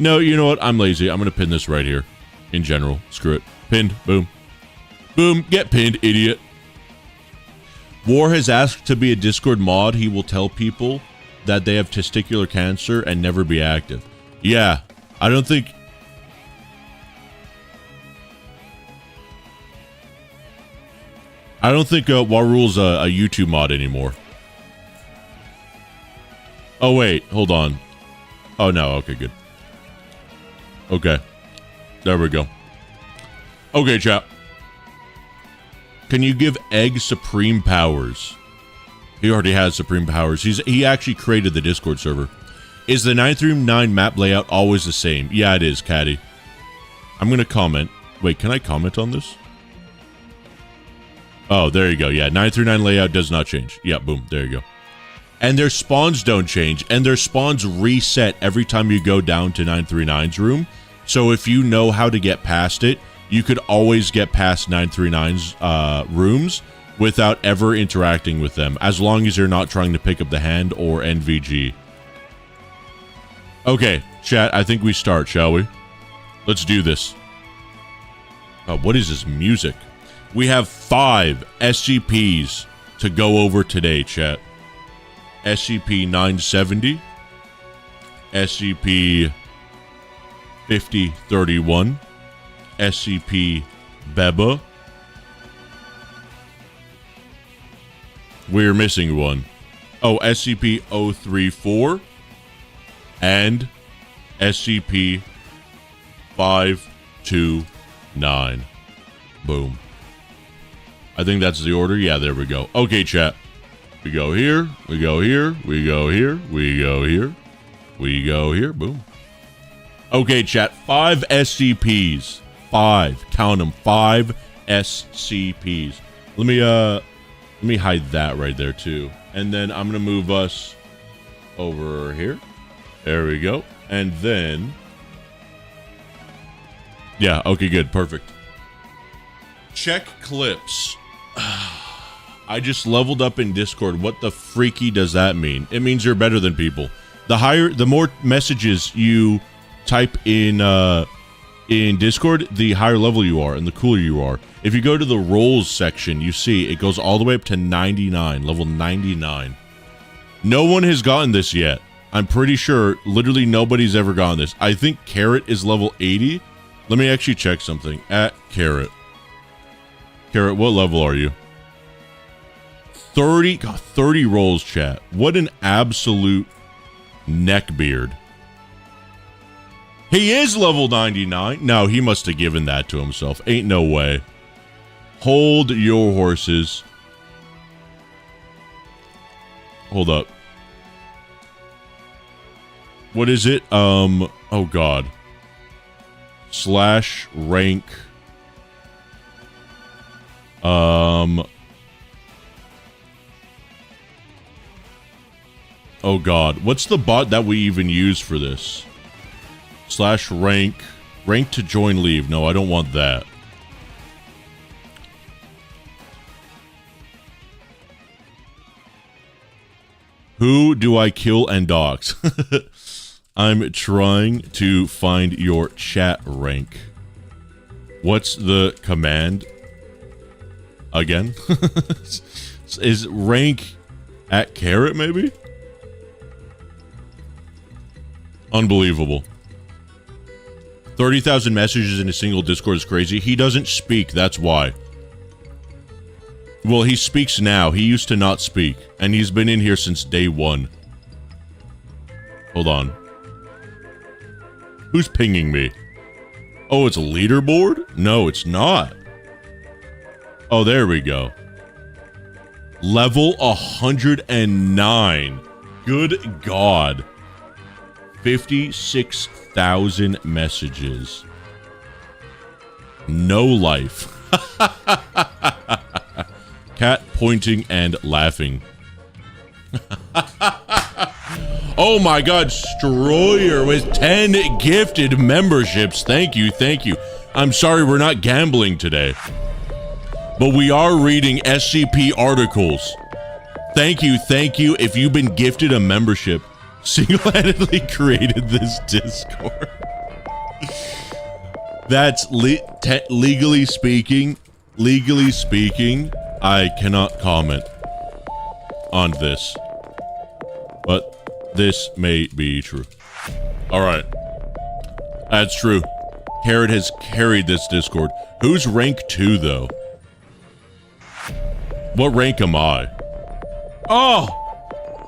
No, you know what? I'm lazy. I'm gonna pin this right here. In general. Screw it. Pinned. Boom. Boom. Get pinned, idiot. War has asked to be a Discord mod. He will tell people that they have testicular cancer and never be active. Yeah, I don't think... Warul's a YouTube mod anymore. Oh, wait. Hold on. Oh, no. Okay, good. Okay. There we go. Okay, chat. Can you give Egg supreme powers? He already has supreme powers. He actually created the Discord server. Is the 939 map layout always the same? Yeah, it is, Caddy. I'm going to comment. Wait, can I comment on this? Oh, there you go. Yeah, 939 layout does not change. Yeah, boom. There you go. And their spawns don't change. And their spawns reset every time you go down to 939's room. So if you know how to get past it, you could always get past 939's rooms without ever interacting with them, as long as you're not trying to pick up the hand or NVG. Okay, chat, I think we start, shall we? Let's do this. Oh, what is this music? We have 5 SCPs to go over today, chat. SCP-970, SCP-5031, SCP-BBA. We're missing one. Oh, SCP-034 and SCP-529. Boom. I think that's the order. Yeah, there we go. Okay, chat. We go here. We go here. We go here. We go here. We go here. Boom. Okay, chat. 5 SCPs. 5. Count them. 5 SCPs. Let me hide that right there too. And then I'm gonna move us over here. There we go. And then, yeah. Okay. Good. Perfect. Check clips. I just leveled up in Discord. What the freaky does that mean? It means you're better than people. The more messages you type in Discord, the higher level you are and the cooler you are. If you go to the roles section, you see it goes all the way up to 99, level 99. No one has gotten this yet. I'm pretty sure literally nobody's ever gotten this. I think Carrot is level 80. Let me actually check something. At Carrot. Carrot, what level are you? 30. God, 30 rolls, chat. What an absolute neckbeard. He is level 99. No, he must have given that to himself. Ain't no way. Hold your horses. Hold up. What is it? Oh god. Slash rank. Oh god. What's the bot that we even use for this? Slash rank. Rank to join leave. No, I don't want that. Who do I kill and dox? I'm trying to find your chat rank. What's the command? Again? Is rank at Carrot, maybe? Unbelievable. 30,000 messages in a single Discord is crazy. He doesn't speak, that's why. Well, he speaks now. He used to not speak. And he's been in here since day one. Hold on. Who's pinging me? Oh, it's a leaderboard? No, it's not. Oh, there we go. Level 109. Good God. 56,000 messages. No life. Cat pointing and laughing. Oh my god, Stroyer with 10 gifted memberships. Thank you, thank you. I'm sorry we're not gambling today. But we are reading SCP articles. Thank you, thank you. If you've been gifted a membership, single-handedly created this Discord. That's legally speaking, I cannot comment on this. But this may be true. Alright. That's true. Carrot has carried this Discord. Who's rank 2, though? What rank am I? Oh!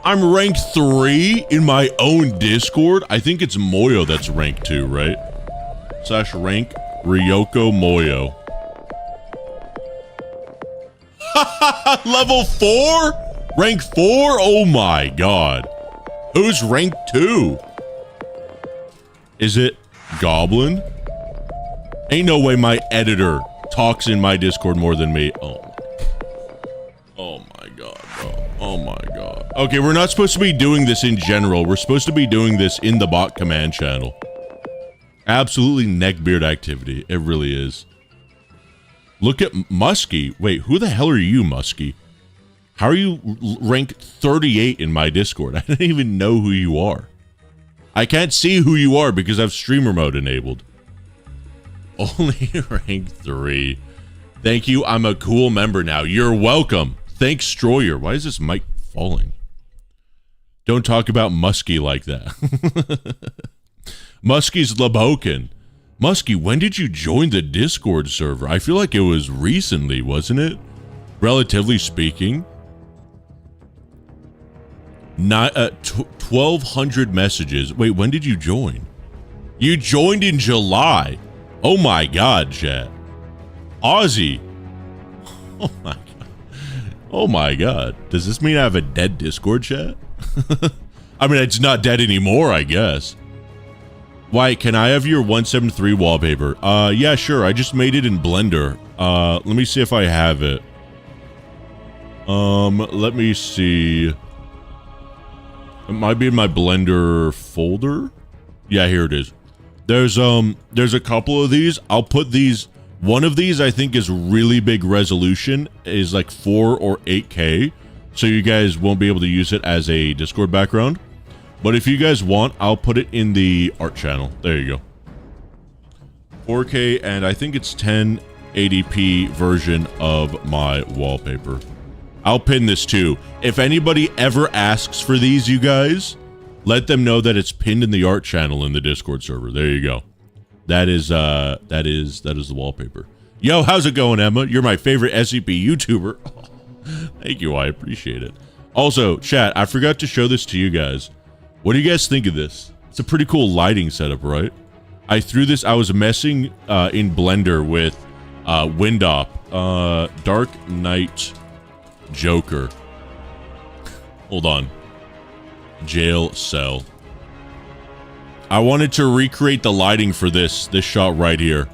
I'm rank 3 in my own Discord? I think it's Moyo that's rank 2, right? Slash rank Ryoko Moyo. Level 4? Rank 4? Oh my god. Who's rank 2? Is it Goblin? Ain't no way my editor talks in my Discord more than me. Oh my god, bro. Oh my god. Okay, we're not supposed to be doing this in general. We're supposed to be doing this in the bot command channel. Absolutely neckbeard activity. It really is. Look at Muskie. Wait, who the hell are you, Muskie? How are you rank 38 in my Discord? I don't even know who you are. I can't see who you are because I have streamer mode enabled. Only rank 3. Thank you. I'm a cool member now. You're welcome. Thanks, Stroyer. Why is this mic falling? Don't talk about Muskie like that. Muskie's Labokin. Muskie, when did you join the Discord server? I feel like it was recently, wasn't it? Relatively speaking. 1,200 messages. Wait, when did you join? You joined in July. Oh my god, chat. Aussie. Oh my god. Oh my god. Does this mean I have a dead Discord chat? I mean, it's not dead anymore, I guess. Why, can I have your 173 wallpaper? Yeah, sure. I just made it in Blender. Let me see if I have it. Let me see. It might be in my Blender folder. Yeah, here it is. There's a couple of these. I'll put these One of these I think is really big resolution, is like 4 or 8K, so you guys won't be able to use it as a Discord background. But if you guys want, I'll put it in the art channel. There you go. 4K, and I think it's 1080p version of my wallpaper. I'll pin this too. If anybody ever asks for these, you guys, let them know that it's pinned in the art channel in the Discord server. There you go. That is the wallpaper. Yo, how's it going, Emma? You're my favorite SCP YouTuber. Thank you, I appreciate it. Also, chat, I forgot to show this to you guys. What do you guys think of this? It's a pretty cool lighting setup, right? I threw this, I was messing in Blender with Windop, Dark Knight Joker. Hold on. Jail cell. I wanted to recreate the lighting for this shot right here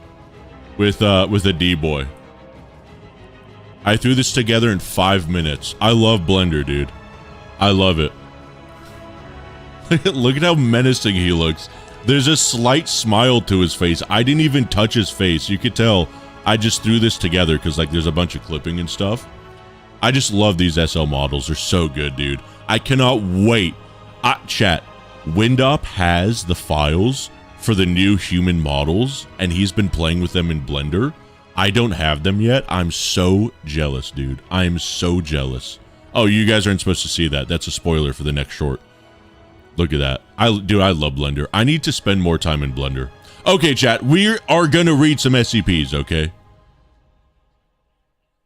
with a D-boy. I threw this together in 5 minutes. I love Blender, dude. I love it. Look at how menacing he looks. There's a slight smile to his face. I didn't even touch his face. You could tell I just threw this together because like there's a bunch of clipping and stuff. I just love these SL models. They're so good, dude. I cannot wait. Chat. Windop has the files for the new human models, and he's been playing with them in Blender. I don't have them yet. I'm so jealous, dude. I am so jealous. Oh, you guys aren't supposed to see that. That's a spoiler for the next short. Look at that. I love Blender. I need to spend more time in Blender. Okay, chat. We are gonna read some SCPs, okay?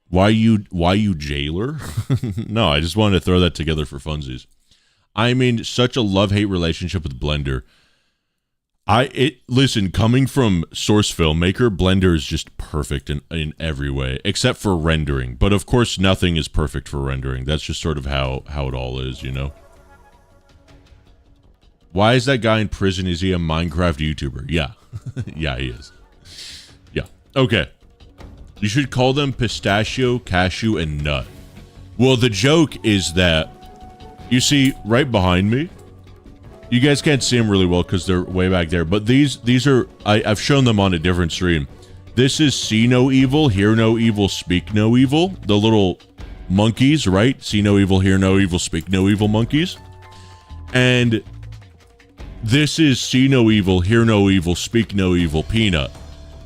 Why you jailer? No, I just wanted to throw that together for funsies. I'm in such a love-hate relationship with Blender. Listen, coming from Source Filmmaker, Blender is just perfect in every way, except for rendering. But of course, nothing is perfect for rendering. That's just sort of how it all is, you know? Why is that guy in prison? Is he a Minecraft YouTuber? Yeah. Yeah, he is. Yeah. Okay. You should call them pistachio, cashew, and nut. Well, the joke is that, you see, right behind me, you guys can't see them really well because they're way back there, but these are, I've shown them on a different stream. This is see no evil, hear no evil, speak no evil. The little monkeys, right? See no evil, hear no evil, speak no evil monkeys. And this is see no evil, hear no evil, speak no evil, Peanut.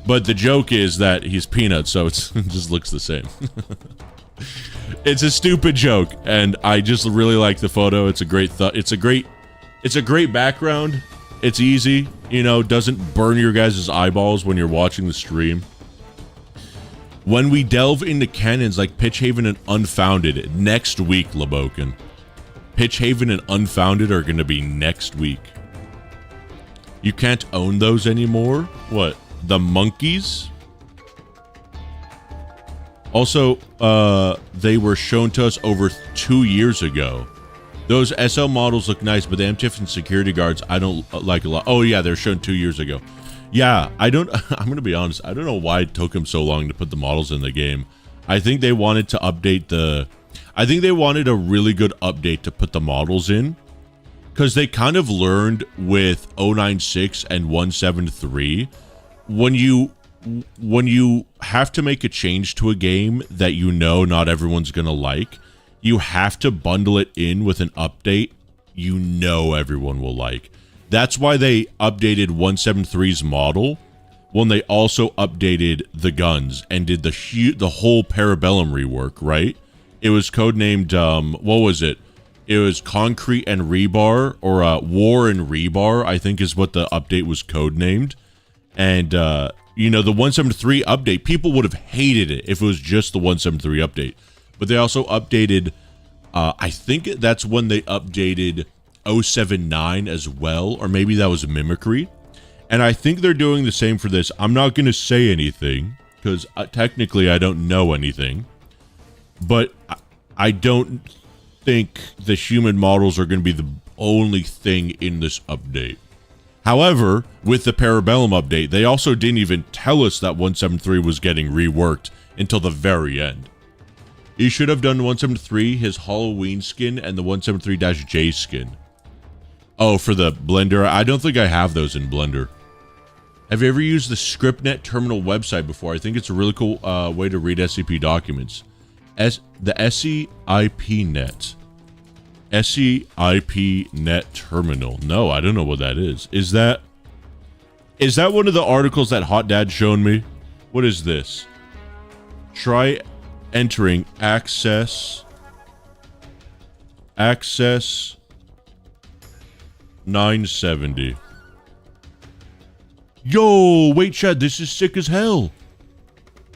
But the joke is that he's Peanut, so it just looks the same. It's a stupid joke, and I just really like the photo. It's a great it's a great background. It's easy, you know, doesn't burn your guys' eyeballs when you're watching the stream. When we delve into canons like Pitchhaven and Unfounded next week, Labokin. Pitchhaven and Unfounded are going to be next week. You can't own those anymore? What? The monkeys? Also, they were shown to us over 2 years ago. Those SL models look nice, but the MTF and security guards, I don't like a lot. Oh, yeah, they're shown 2 years ago. Yeah, I'm going to be honest. I don't know why it took them so long to put the models in the game. I think they wanted to update I think they wanted a really good update to put the models in. Because they kind of learned with 096 and 173, when you have to make a change to a game that you know not everyone's going to like, you have to bundle it in with an update you know everyone will like. That's why they updated 173's model when they also updated the guns and did the whole Parabellum rework, right? It was codenamed, what was it? It was Concrete and Rebar, or War and Rebar, I think is what the update was codenamed. And, you know, the 173 update, people would have hated it if it was just the 173 update. But they also updated, I think that's when they updated 079 as well, or maybe that was Mimicry. And I think they're doing the same for this. I'm not going to say anything, because technically I don't know anything. But I don't think the human models are going to be the only thing in this update. However, with the Parabellum update, they also didn't even tell us that 173 was getting reworked until the very end. He should have done 173, his Halloween skin, and the 173-J skin. Oh, for the Blender? I don't think I have those in Blender. Have you ever used the ScriptNet terminal website before? I think it's a really cool way to read SCP documents. The SCIPnet. SCIPnet terminal. No, I don't know what that is. Is that one of the articles that Hot Dad shown me? What is this? Try entering access 970. Yo, wait, Chad, this is sick as hell.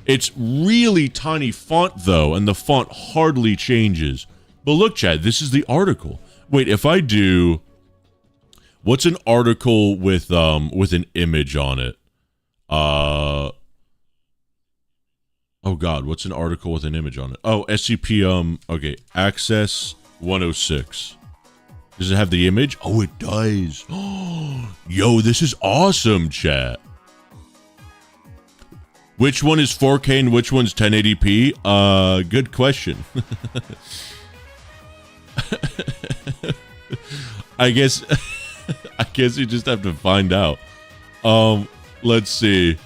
It's really tiny font, though, and the font hardly changes. But look, Chad, this is the article. Wait, if I do... What's an article with an image on it? Oh, God, what's an article with an image on it? Oh, SCP, okay, Access 106. Does it have the image? Oh, it does. Yo, this is awesome, chat. Which one is 4K and which one's 1080p? Good question. I guess you just have to find out. Let's see.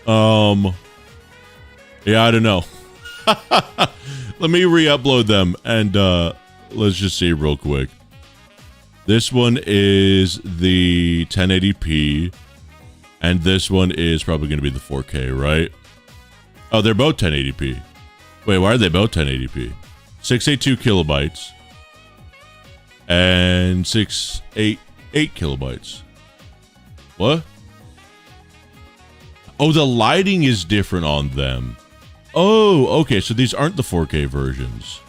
Yeah, I don't know. Let me re-upload them and let's just see real quick. This one is the 1080p, and this one is probably going to be the 4K, right? Oh, they're both 1080p. Wait, why are they both 1080p? 682 kilobytes and 688 kilobytes. What? Oh, the lighting is different on them. Oh, okay, so these aren't the 4K versions.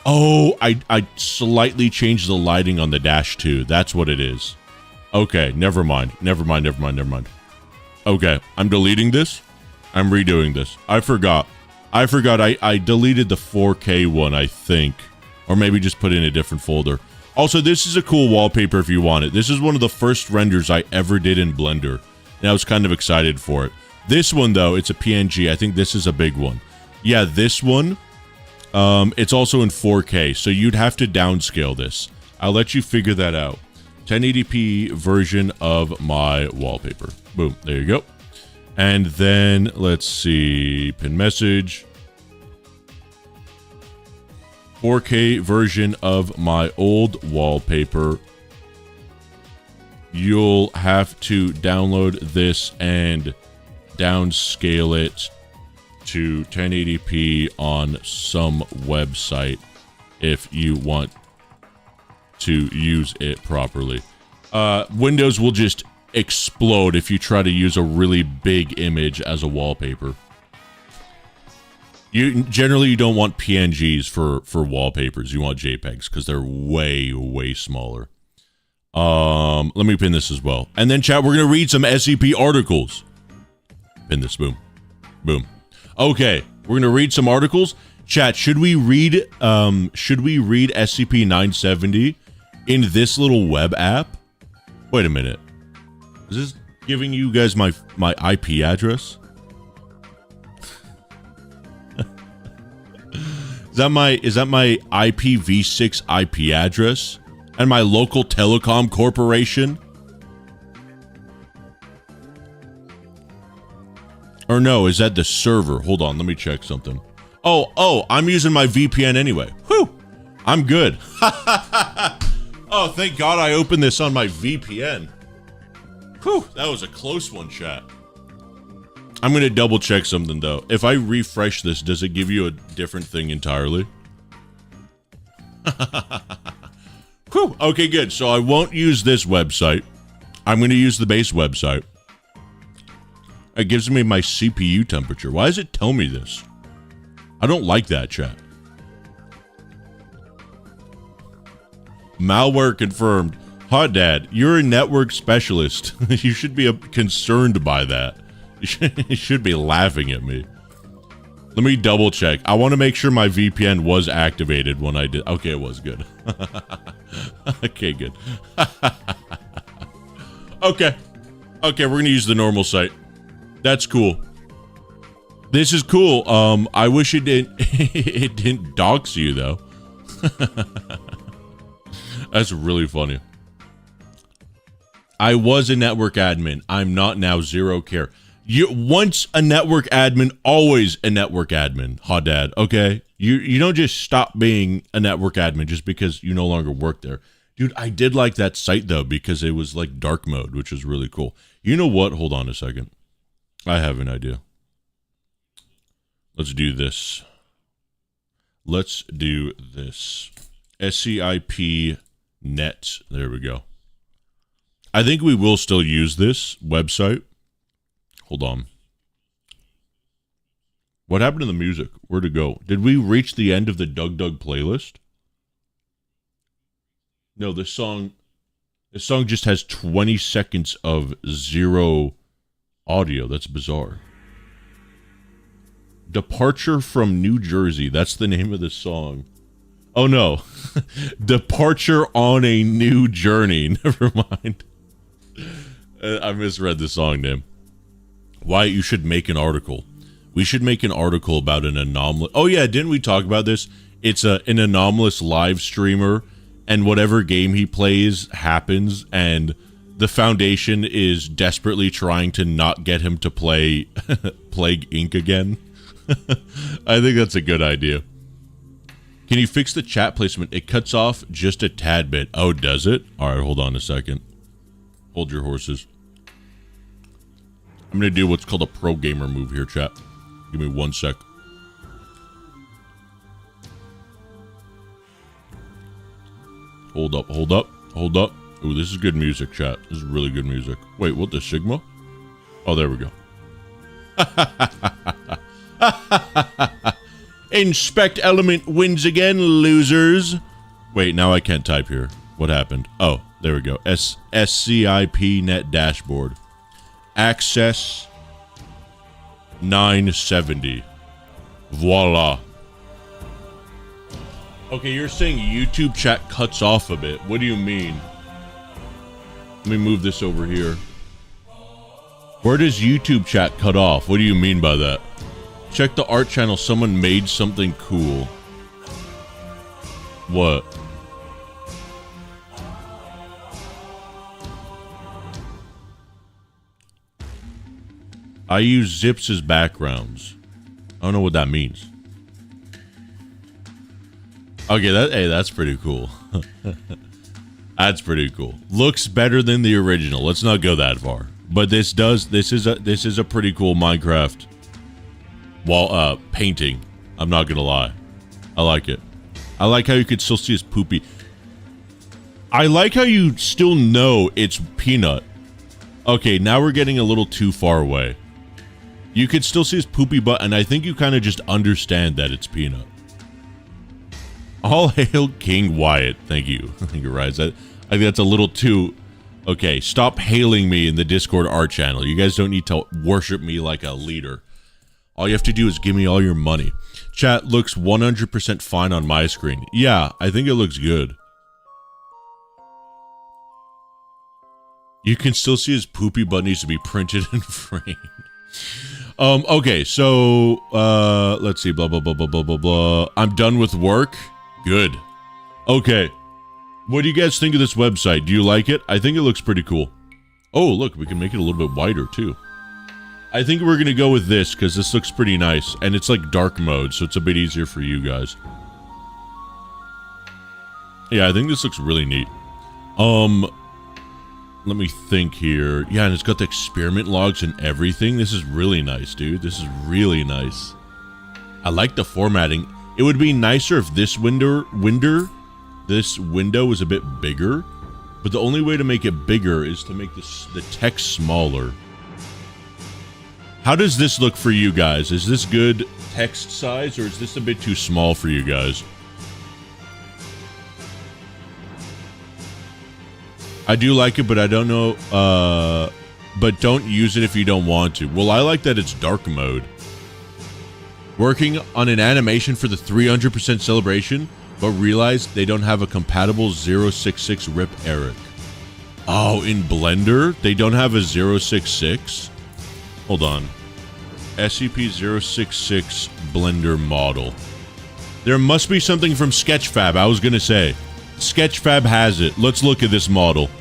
Oh, I slightly changed the lighting on the Dash 2. That's what it is. Okay, never mind. Okay, I'm deleting this. I'm redoing this. I forgot. I deleted the 4K one, I think. Or maybe just put it in a different folder. Also, this is a cool wallpaper if you want it. This is one of the first renders I ever did in Blender. And I was kind of excited for it. This one, though, it's a PNG. I think this is a big one. Yeah, this one... it's also in 4K, so you'd have to downscale this. I'll let you figure that out. 1080p version of my wallpaper. Boom, there you go. And then, let's see, pin message. 4K version of my old wallpaper. You'll have to download this and downscale it to 1080p on some website if you want to use it properly. Windows will just explode if you try to use a really big image as a wallpaper. You don't want PNGs for wallpapers. You want JPEGs because they're way smaller. Let me pin this as well. And then, chat, we're gonna read some SCP articles. Pin this, boom. Okay, we're gonna read some articles. Chat, should we read SCP-970 in this little web app? Wait a minute. Is this giving you guys my IP address? Is that my IPv6 IP address? And my local telecom corporation? Or no, is that the server? Hold on, let me check something. Oh, I'm using my VPN anyway. Whew, I'm good. Oh, thank God I opened this on my VPN. Whew, that was a close one, chat. I'm gonna double check something though. If I refresh this, does it give you a different thing entirely? Whew, okay, good. So I won't use this website. I'm gonna use the base website. It gives me my CPU temperature. Why does it tell me this? I don't like that, chat. Malware confirmed. Hot Dad, you're a network specialist. You should be concerned by that. You should be laughing at me. Let me double check. I want to make sure my VPN was activated when I did. Okay, it was good. Okay, good. Okay, we're going to use the normal site. That's cool. This is cool. I wish it didn't dox you though. That's really funny. I was a network admin. I'm not now. Zero care. You once a network admin, always a network admin. Hot dad. Okay. You don't just stop being a network admin just because you no longer work there. Dude, I did like that site though because it was like dark mode, which was really cool. You know what? Hold on a second. I have an idea. Let's do this. Let's do this. SCP net. There we go. I think we will still use this website. Hold on. What happened to the music? Where'd it go? Did we reach the end of the Doug playlist? No, this song just has 20 seconds of zero audio. That's bizarre. Departure from New Jersey. That's the name of the song. Oh no. Departure on a New Journey. Never mind. I misread the song name. Why you should make an article. We should make an article about an anomalous... Oh yeah, didn't we talk about this? It's an anomalous live streamer, and whatever game he plays happens, and the Foundation is desperately trying to not get him to play Plague Inc. again. I think that's a good idea. Can you fix the chat placement? It cuts off just a tad bit. Oh, does it? Alright, hold on a second. Hold your horses. I'm going to do what's called a pro gamer move here, chat. Give me 1 sec. Hold up, hold up, hold up. Ooh, this is good music, chat. This is really good music. Wait, what, the Sigma? Oh, there we go. Inspect element wins again, losers. Wait, now I can't type here. What happened? Oh, there we go. SCP net dashboard. Access 970. Voila. Okay, you're saying YouTube chat cuts off a bit. What do you mean? Let me move this over here. Where does YouTube chat cut off? What do you mean by that? Check the art channel. Someone made something cool. What? I use zips as backgrounds. I don't know what that means. Okay, that's pretty cool. That's pretty cool. Looks better than the original. Let's not go that far. But this is a pretty cool Minecraft wall painting. I'm not gonna lie. I like it. I like how you could still see his poopy. I like how you still know it's Peanut. Okay, now we're getting a little too far away. You could still see his poopy butt, and I think you kind of just understand that it's Peanut. All hail King Wyatt. Thank you. Thank you, Rise. I think that's a little too... Okay, stop hailing me in the Discord art channel. You guys don't need to worship me like a leader. All you have to do is give me all your money. Chat looks 100% fine on my screen. Yeah, I think it looks good. You can still see his poopy butt needs to be printed and framed. Okay, so, let's see, blah, blah, blah, blah, blah, blah, blah. I'm done with work. Good. Okay. What do you guys think of this website? Do you like it? I think it looks pretty cool. Oh, look, we can make it a little bit wider, too. I think we're gonna go with this, because this looks pretty nice. And it's like dark mode, so it's a bit easier for you guys. Yeah, I think this looks really neat. Let me think here. Yeah, and it's got the experiment logs and everything. This is really nice, dude. This is really nice. I like the formatting. It would be nicer if this window was a bit bigger, but the only way to make it bigger is to make the text smaller. How does this look for you guys? Is this good text size, or is this a bit too small for you guys? I do like it, but I don't know, but don't use it if you don't want to. Well, I like that it's dark mode. Working on an animation for the 300% celebration, but realized they don't have a compatible 066 RIP Eric. Oh, in Blender, they don't have a 066? Hold on. SCP-066 Blender model. There must be something from Sketchfab, I was gonna say. Sketchfab has it. Let's look at this model.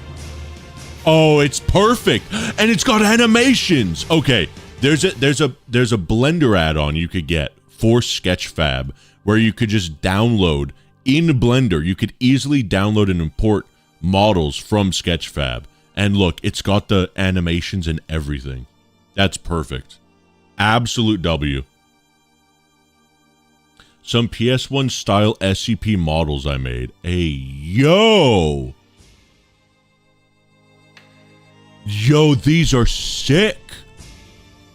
Oh, it's perfect. And it's got animations. Okay, there's a Blender add-on you could get for Sketchfab where you could just download in Blender. You could easily download and import models from Sketchfab. And look, it's got the animations and everything. That's perfect. Absolute W. Some PS1 style SCP models I made. Hey, yo! Yo, these are sick!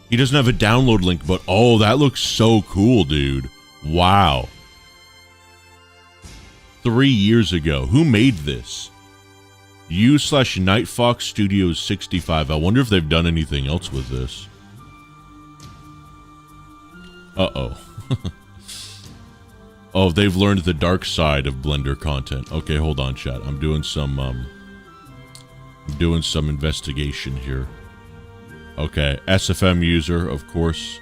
He doesn't have a download link, but oh, that looks so cool, dude. Wow. 3 years ago. Who made this? U/Nightfox Studios 65. I wonder if they've done anything else with this. Uh-oh. Oh, they've learned the dark side of Blender content. Okay, hold on, chat. I'm doing some investigation here. Okay, SFM user, of course.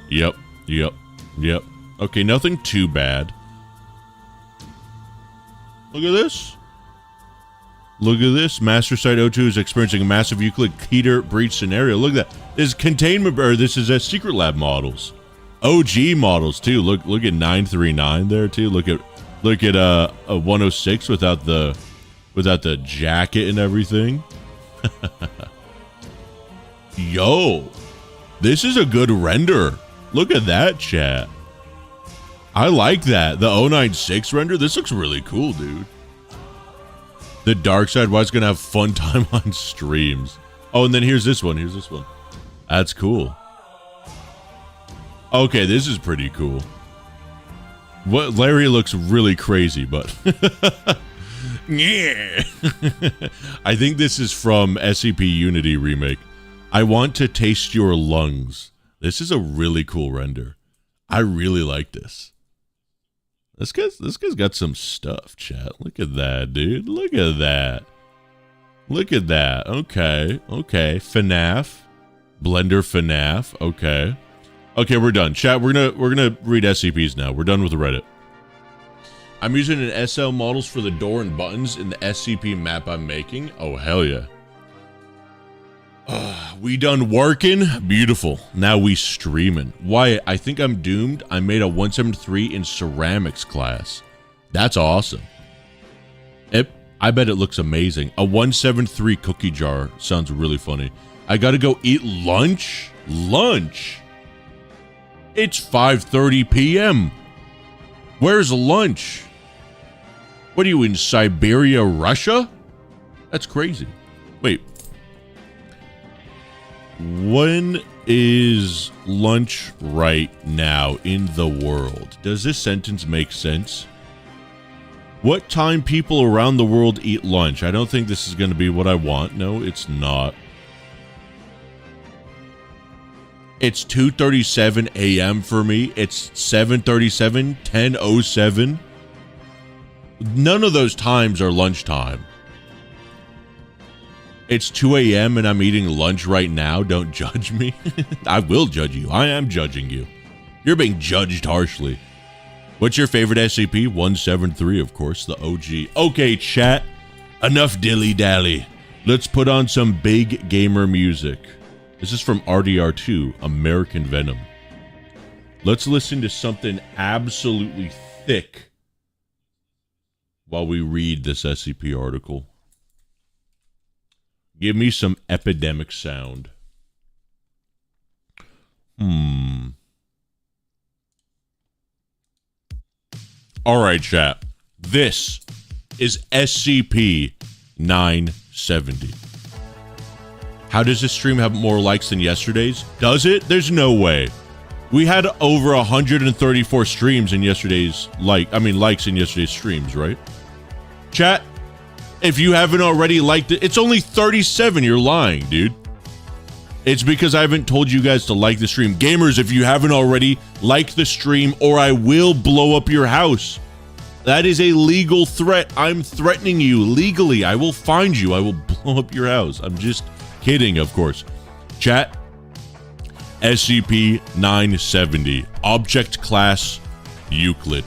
Yep. Okay, nothing too bad. Look at this. Look at this. Master Site O2 is experiencing a massive Euclid Keter breach scenario. Look at that. This is containment, or this is a secret lab models. OG models too. Look at 939 there too. Look at a 106 without the jacket and everything. Yo, this is a good render. Look at that, chat. I like that. The 096 render. This looks really cool, dude. The dark side. Why it's gonna have fun time on streams. Oh, and then here's this one. That's cool. Okay, this is pretty cool. What Larry looks really crazy, but yeah. I think this is from SCP Unity Remake. I want to taste your lungs. This is a really cool render. I really like this. This guy's got some stuff, chat. Look at that, dude. Look at that. Look at that. Okay. FNAF. Blender FNAF. Okay. Okay, we're done. Chat, we're gonna read SCPs now. We're done with the Reddit. I'm using an SL models for the door and buttons in the SCP map I'm making. Oh, hell yeah. We done working? Beautiful. Now we streaming. Why, I think I'm doomed. I made a 173 in ceramics class. That's awesome. I bet it looks amazing. A 173 cookie jar sounds really funny. I gotta go eat lunch? Lunch? It's 5:30 p.m. Where's lunch? What are you, in Siberia, Russia? That's crazy. Wait. When is lunch right now in the world? Does this sentence make sense? What time people around the world eat lunch? I don't think this is going to be what I want. No, it's not. It's 2:37 a.m. for me. It's 7:37, 10:07. None of those times are lunchtime. It's 2 a.m. and I'm eating lunch right now. Don't judge me. I will judge you. I am judging you. You're being judged harshly. What's your favorite SCP? 173, of course, the OG. Okay, chat. Enough dilly-dally. Let's put on some big gamer music. This is from RDR2, American Venom. Let's listen to something absolutely thick while we read this SCP article. Give me some epidemic sound. Alright, chat. This is SCP-970. How does this stream have more likes than yesterday's? Does it? There's no way. We had over 134 streams in yesterday's likes in yesterday's streams, right? Chat, if you haven't already liked it, it's only 37. You're lying, dude. It's because I haven't told you guys to like the stream. Gamers, if you haven't already, like the stream or I will blow up your house. That is a legal threat. I'm threatening you legally. I will find you. I will blow up your house. I'm just kidding, of course. Chat, SCP-970, Object Class Euclid.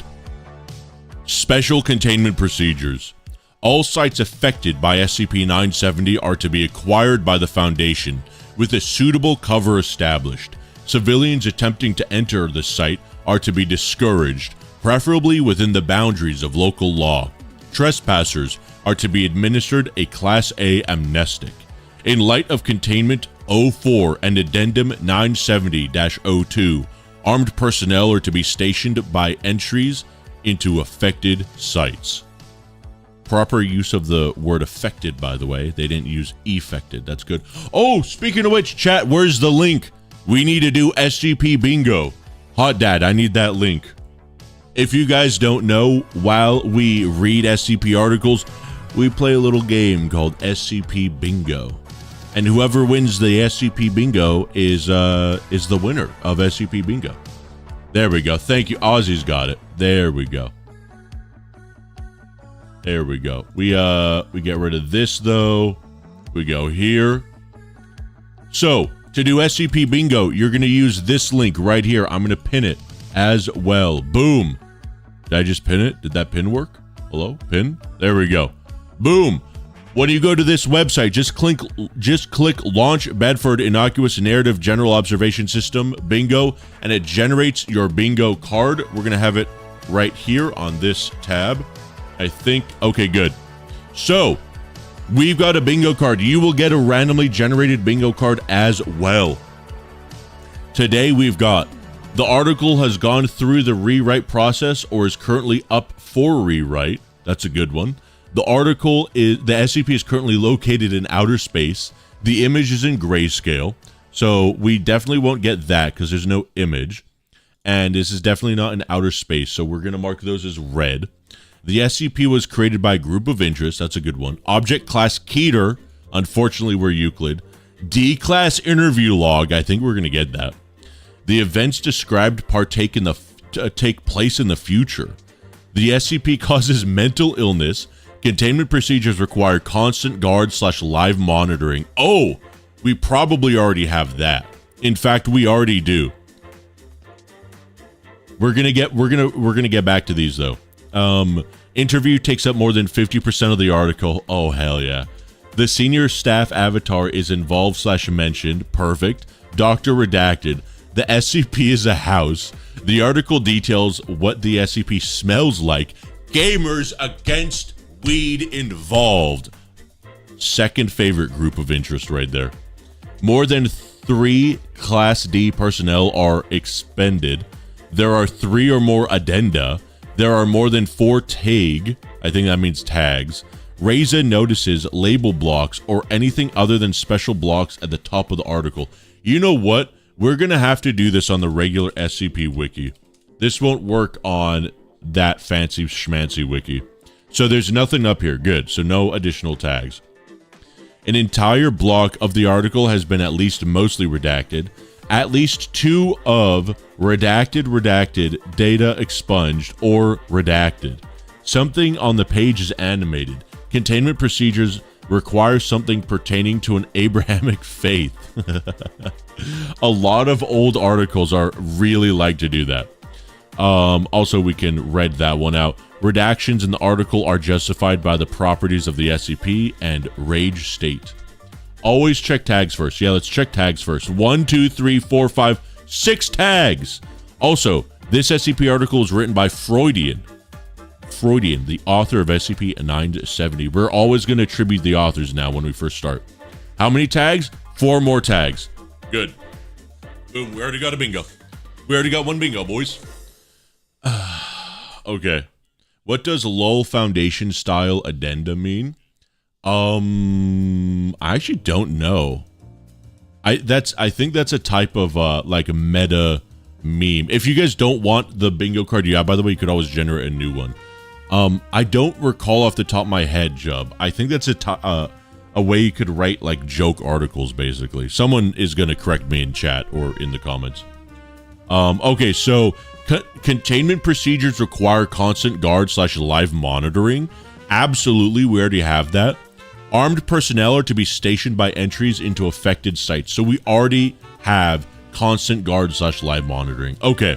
Special Containment Procedures. All sites affected by SCP-970 are to be acquired by the Foundation, with a suitable cover established. Civilians attempting to enter the site are to be discouraged, preferably within the boundaries of local law. Trespassers are to be administered a Class A amnestic. In light of Containment 04 and Addendum 970-02, armed personnel are to be stationed by entries into affected sites. Proper use of the word affected, by the way. They didn't use effected. That's good. Oh, speaking of which, chat, where's the link? We need to do SCP Bingo. Hot Dad, I need that link. If you guys don't know, while we read SCP articles, we play a little game called SCP Bingo. And whoever wins the SCP Bingo is the winner of SCP Bingo. There we go. Thank you. Ozzy's got it. There we go. There we go. We get rid of this though. We go here. So, to do SCP Bingo, you're going to use this link right here. I'm going to pin it as well. Boom. Did I just pin it? Did that pin work? Hello? Pin? There we go. Boom. When you go to this website, just click Launch Bedford Innocuous Narrative General Observation System Bingo, and it generates your bingo card. We're going to have it right here on this tab. I think, okay, good. So, we've got a bingo card. You will get a randomly generated bingo card as well. Today, we've got the article has gone through the rewrite process or is currently up for rewrite. That's a good one. The article is, the SCP is currently located in outer space. The image is in grayscale. So we definitely won't get that because there's no image. And this is definitely not in outer space. So we're going to mark those as red. The SCP was created by a group of interest. That's a good one. Object class Keter. Unfortunately, we're Euclid. D class interview log. I think we're going to get that. The events described take place in the future. The SCP causes mental illness. Containment procedures require constant guard/live monitoring. Oh, we probably already have that. In fact, we already do. We're gonna get back to these though. Interview takes up more than 50% of the article. Oh, hell yeah. The senior staff avatar is involved/mentioned. Perfect. Doctor redacted. The SCP is a house. The article details what the SCP smells like. Gamers against weed involved. Second favorite group of interest right there. More than 3 Class D personnel are expended. There are 3 or more addenda. There are more than 4 tag. I think that means tags. Reza notices label blocks or anything other than special blocks at the top of the article. You know what? We're going to have to do this on the regular SCP wiki. This won't work on that fancy schmancy wiki. So there's nothing up here. Good. So no additional tags. An entire block of the article has been at least mostly redacted. At least 2 of redacted data expunged or redacted. Something on the page is animated. Containment procedures require something pertaining to an Abrahamic faith. A lot of old articles are really like to do that. Also, we can read that one out. Redactions in the article are justified by the properties of the SCP and rage state. Always check tags first. Yeah, let's check tags first. 1, 2, 3, 4, 5, 6 tags. Also, this SCP article is written by Freudian, the author of SCP-970. We're always going to attribute the authors now when we first start. How many tags? 4 more tags. Good. Boom, we already got a bingo. We already got 1 bingo, boys. Okay. What does LOL Foundation style addenda mean? I actually don't know. I think that's a type of like a meta meme. If you guys don't want the bingo card, yeah, by the way, you could always generate a new one. I don't recall off the top of my head, Jub. I think that's a way you could write like joke articles, basically. Someone is going to correct me in chat or in the comments. Okay, so containment procedures require constant guard/live monitoring. Absolutely, we already have that. Armed personnel are to be stationed by entries into affected sites. So we already have constant guard/live monitoring. Okay.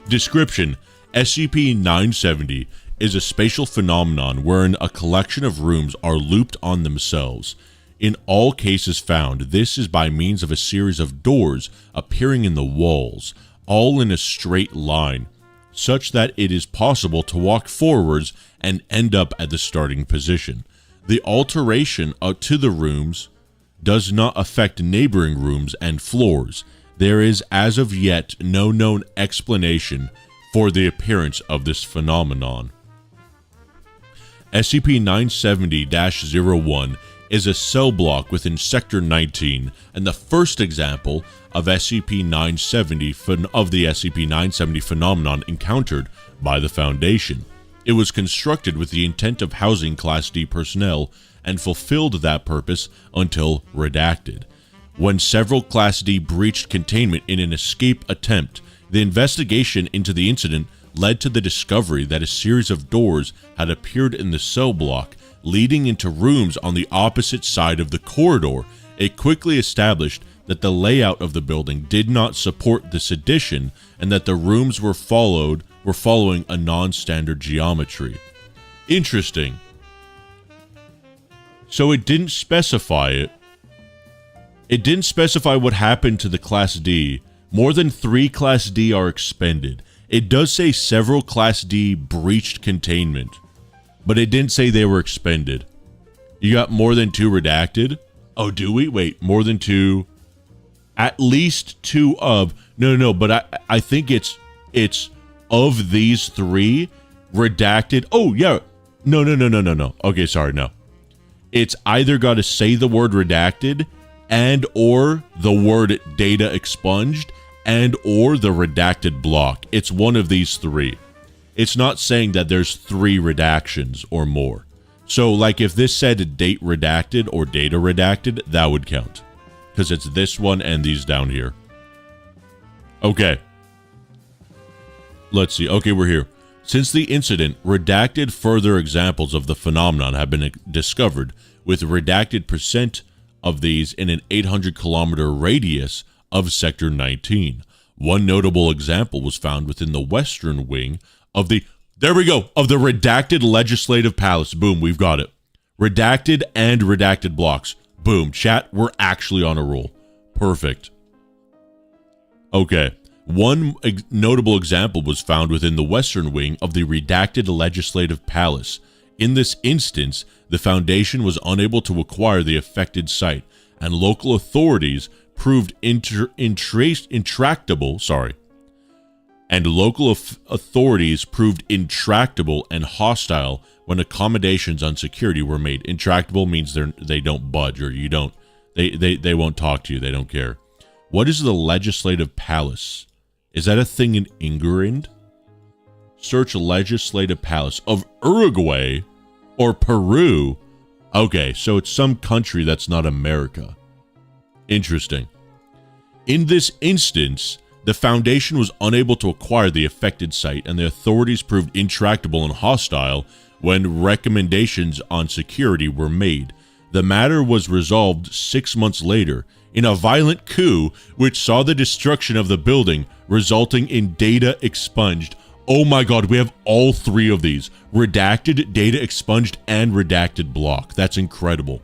Description: SCP-970 is a spatial phenomenon wherein a collection of rooms are looped on themselves. In all cases found, this is by means of a series of doors appearing in the walls, all in a straight line, such that it is possible to walk forwards and end up at the starting position. The alteration to the rooms does not affect neighboring rooms and floors. There is as of yet no known explanation for the appearance of this phenomenon. SCP-970-01 is a cell block within Sector 19 and the first example of SCP-970 of the SCP-970 phenomenon encountered by the Foundation. It was constructed with the intent of housing Class D personnel and fulfilled that purpose until redacted. When several Class D breached containment in an escape attempt, the investigation into the incident led to the discovery that a series of doors had appeared in the cell block, leading into rooms on the opposite side of the corridor. It quickly established that the layout of the building did not support this addition and that the rooms were following a non-standard geometry. Interesting. So it didn't specify it. It didn't specify what happened to the Class D. More than 3 Class D are expended. It does say several Class D breached containment, but it didn't say they were expended. You got more than 2 redacted? Oh, do we? Wait, more than 2? At least 2 of... No, but I think it's of these 3 redacted. Oh, yeah. No. Okay, sorry, no. It's either got to say the word redacted and or the word data expunged and or the redacted block. It's one of these 3. It's not saying that there's 3 redactions or more. So, like, if this said date redacted or data redacted, that would count. Because it's this one and these down here. Okay. Let's see. Okay, we're here. Since the incident, redacted further examples of the phenomenon have been discovered, with redacted percent of these in an 800-kilometer radius of Sector 19. One notable example was found within the western wing of the... There we go! Of the redacted Legislative Palace. Boom, we've got it. Redacted and redacted blocks. Boom, chat, we're actually on a roll. Perfect. Okay. One notable example was found within the western wing of the redacted Legislative Palace. In this instance, the Foundation was unable to acquire the affected site, and local authorities proved intractable and hostile when accommodations on security were made. Intractable means they don't budge, or they won't talk to you, they don't care. What is the Legislative Palace? Is that a thing in England? Search Legislative Palace of Uruguay or Peru. Okay, so it's some country that's not America. Interesting. In this instance, the Foundation was unable to acquire the affected site, and the authorities proved intractable and hostile when recommendations on security were made. The matter was resolved 6 months later in a violent coup which saw the destruction of the building, resulting in data expunged. Oh my god, we have all 3 of these. Redacted, data expunged, and redacted block. That's incredible.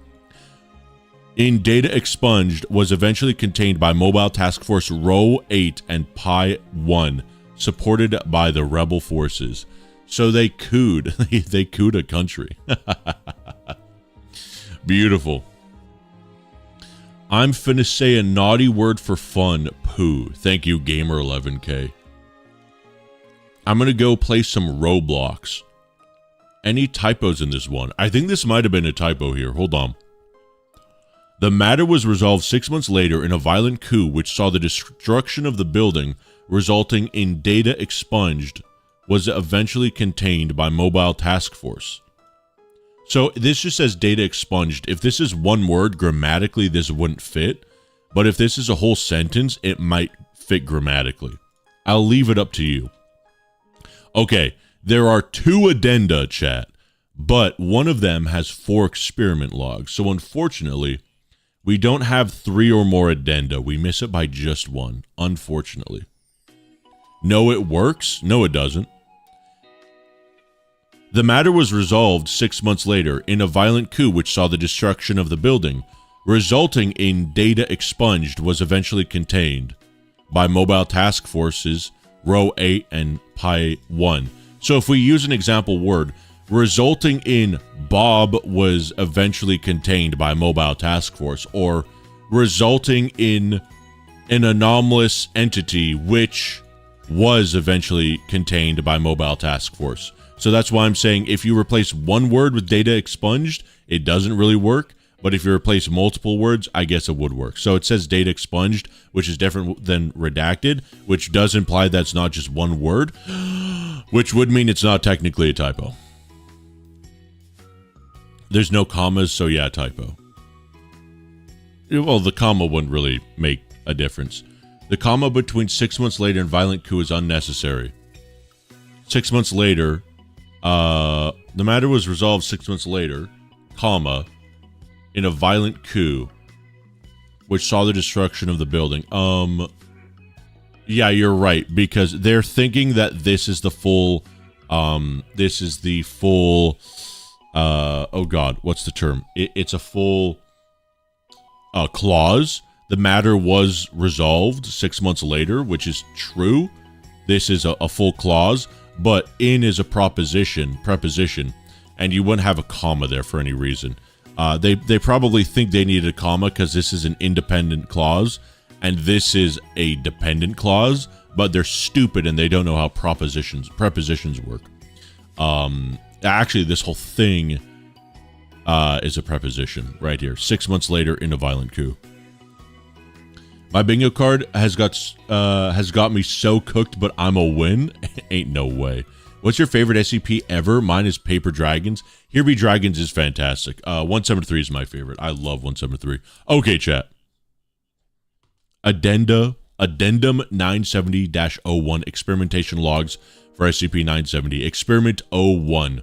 In data expunged was eventually contained by Mobile Task Force Rho 8 and Pi 1, supported by the rebel forces. So they cooed. They cooed a country. Beautiful. I'm finna say a naughty word for fun. Poo. Thank you, Gamer11K. I'm gonna go play some Roblox. Any typos in this one? I think this might have been a typo here. Hold on. The matter was resolved 6 months later in a violent coup which saw the destruction of the building, resulting in data expunged, was eventually contained by Mobile Task Force. So this just says data expunged. If this is one word, grammatically this wouldn't fit. But if this is a whole sentence, it might fit grammatically. I'll leave it up to you. Okay, there are 2 addenda, chat, but one of them has 4 experiment logs. So unfortunately, we don't have 3 or more addenda. We miss it by just 1, unfortunately. No, it works. No, it doesn't. The matter was resolved 6 months later in a violent coup which saw the destruction of the building, resulting in data expunged was eventually contained by Mobile Task Forces Row 8 and Pi 1. So if we use an example word, resulting in Bob was eventually contained by Mobile Task Force, or resulting in an anomalous entity which was eventually contained by Mobile Task Force. So that's why I'm saying if you replace one word with data expunged, it doesn't really work. But if you replace multiple words, I guess it would work. So it says data expunged, which is different than redacted, which does imply that's not just one word, which would mean it's not technically a typo. There's no commas, so yeah, typo. Well, the comma wouldn't really make a difference. The comma between 6 months later and violent coup is unnecessary. 6 months later, the matter was resolved 6 months later, comma, in a violent coup, which saw the destruction of the building. Yeah, you're right, because they're thinking that this is the full, oh god, what's the term? It's a full, clause. The matter was resolved 6 months later, which is true. This is a full clause, but in is a preposition, and you wouldn't have a comma there for any reason. They probably think they needed a comma because this is an independent clause, and this is a dependent clause, but they're stupid and they don't know how prepositions work. Actually, this whole thing is a preposition right here. 6 months later in a violent coup. My bingo card has got me so cooked, but I'm a win. Ain't no way. What's your favorite SCP ever? Mine is Paper Dragons. Here Be Dragons is fantastic. 173 is my favorite. I love 173. Okay, chat. Addendum 970-01 experimentation logs for SCP-970. Experiment 01.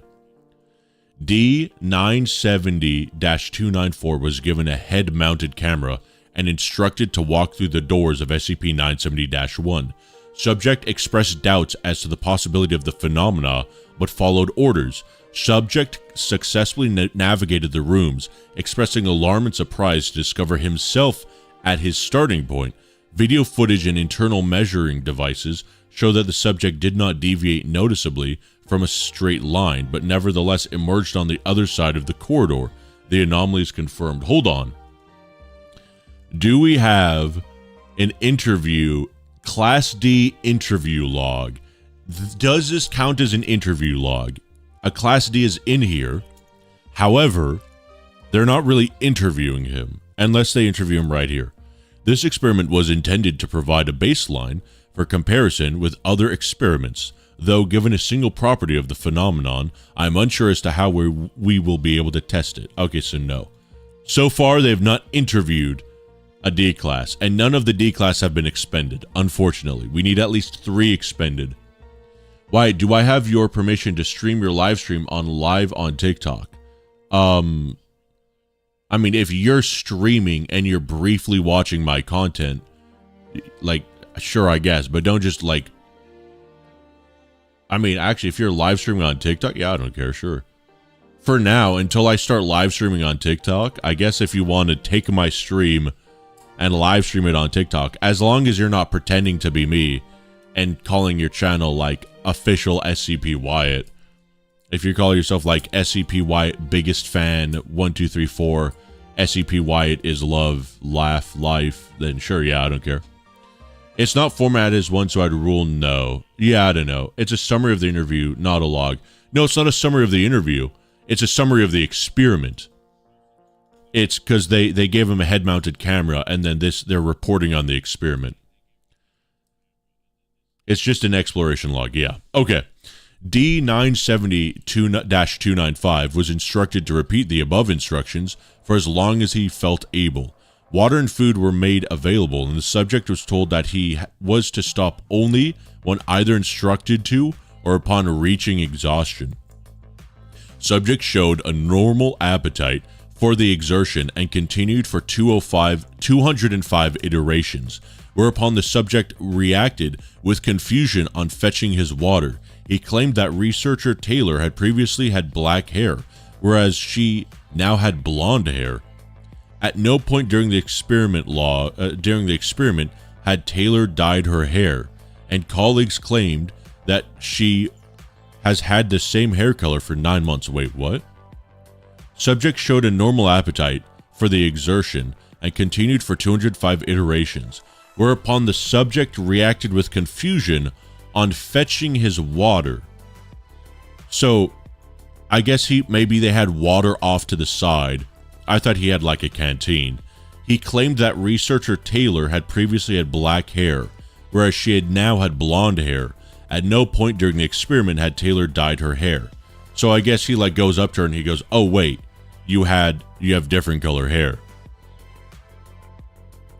D-970-294 was given a head-mounted camera and instructed to walk through the doors of SCP-970-1. Subject expressed doubts as to the possibility of the phenomena, but followed orders. Subject successfully navigated the rooms, expressing alarm and surprise to discover himself at his starting point. Video footage and internal measuring devices show that the subject did not deviate noticeably from a straight line, but nevertheless emerged on the other side of the corridor. The anomaly is confirmed. Hold on. Do we have an interview, Class D interview log? Does this count as an interview log? A Class D is in here. However, they're not really interviewing him, unless they interview him right here. This experiment was intended to provide a baseline for comparison with other experiments, though given a single property of the phenomenon, I'm unsure as to how we will be able to test it. Okay, so no. So far, they've not interviewed a D-class, and none of the D-class have been expended, unfortunately. We need at least 3 expended. Why, do I have your permission to stream your live stream live on TikTok? I mean, if you're streaming and you're briefly watching my content, like, sure, I guess, but don't just, like... I mean, actually, if you're live streaming on TikTok, yeah, I don't care, sure. For now, until I start live streaming on TikTok, I guess if you want to take my stream and live stream it on TikTok, as long as you're not pretending to be me and calling your channel like official SCP Wyatt. If you call yourself like SCP Wyatt biggest fan 1234, SCP Wyatt is love, laugh, life, then sure, yeah, I don't care. It's not formatted as one, so I'd rule no. Yeah, I don't know. It's a summary of the interview, not a log. No, it's not a summary of the interview. It's a summary of the experiment. It's because they gave him a head-mounted camera, and then they're reporting on the experiment. It's just an exploration log, yeah. Okay. D-970-295 was instructed to repeat the above instructions for as long as he felt able. Water and food were made available, and the subject was told that he was to stop only when either instructed to or upon reaching exhaustion. Subject showed a normal appetite for the exertion and continued for 205 iterations, whereupon the subject reacted with confusion on fetching his water. He claimed that researcher Taylor had previously had black hair, whereas she now had blonde hair. At no point during the experiment had Taylor dyed her hair, and colleagues claimed that she has had the same hair color for 9 months. Wait, what? Subject showed a normal appetite for the exertion and continued for 205 iterations, whereupon the subject reacted with confusion on fetching his water. So, I guess maybe they had water off to the side. I thought he had like a canteen. He claimed that researcher Taylor had previously had black hair, whereas she had now had blonde hair. At no point during the experiment had Taylor dyed her hair. So I guess he like goes up to her and he goes, "Oh wait, you have different color hair."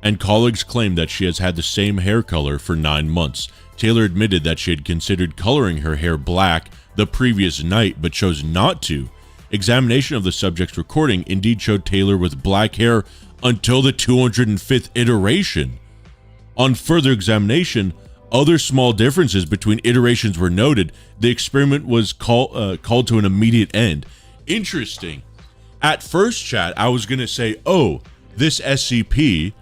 And colleagues claim that she has had the same hair color for 9 months. Taylor admitted that she had considered coloring her hair black the previous night, but chose not to. Examination of the subject's recording indeed showed Taylor with black hair until the 205th iteration. On further examination, other small differences between iterations were noted. The experiment was called to an immediate end. Interesting. At first, chat, I was going to say, oh, this SCP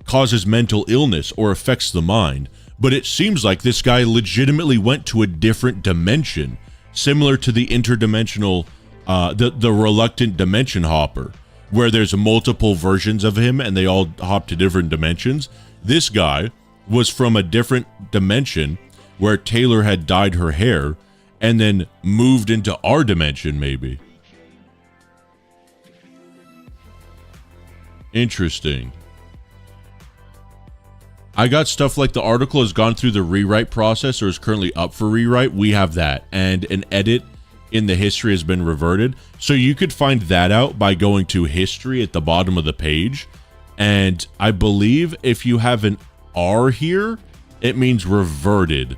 causes mental illness or affects the mind, but it seems like this guy legitimately went to a different dimension, similar to the interdimensional, the reluctant dimension hopper, where there's multiple versions of him and they all hop to different dimensions. This guy was from a different dimension where Taylor had dyed her hair and then moved into our dimension, maybe. Interesting. I got stuff like the article has gone through the rewrite process or is currently up for rewrite. We have that. And an edit in the history has been reverted. So you could find that out by going to history at the bottom of the page. And I believe if you have an R here, it means reverted.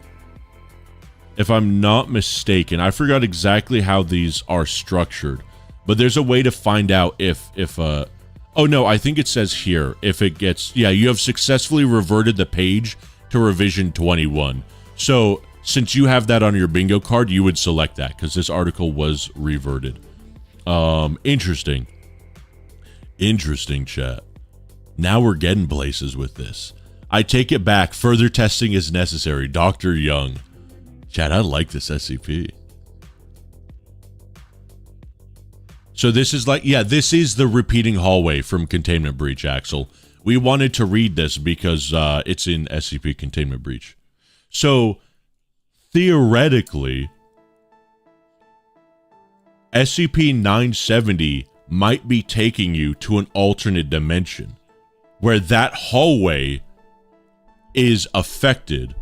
If I'm not mistaken, I forgot exactly how these are structured, but there's a way to find out if oh no, I think it says here, if it gets, yeah, you have successfully reverted the page to revision 21. So since you have that on your bingo card, you would select that because this article was reverted. Interesting. Interesting, chat. Now we're getting places with this. I take it back. Further testing is necessary. Dr. Young. Chat, I like this SCP. So this is like, yeah, this is the repeating hallway from Containment Breach, Axel. We wanted to read this because it's in SCP Containment Breach. So theoretically, SCP-970 might be taking you to an alternate dimension where that hallway is affected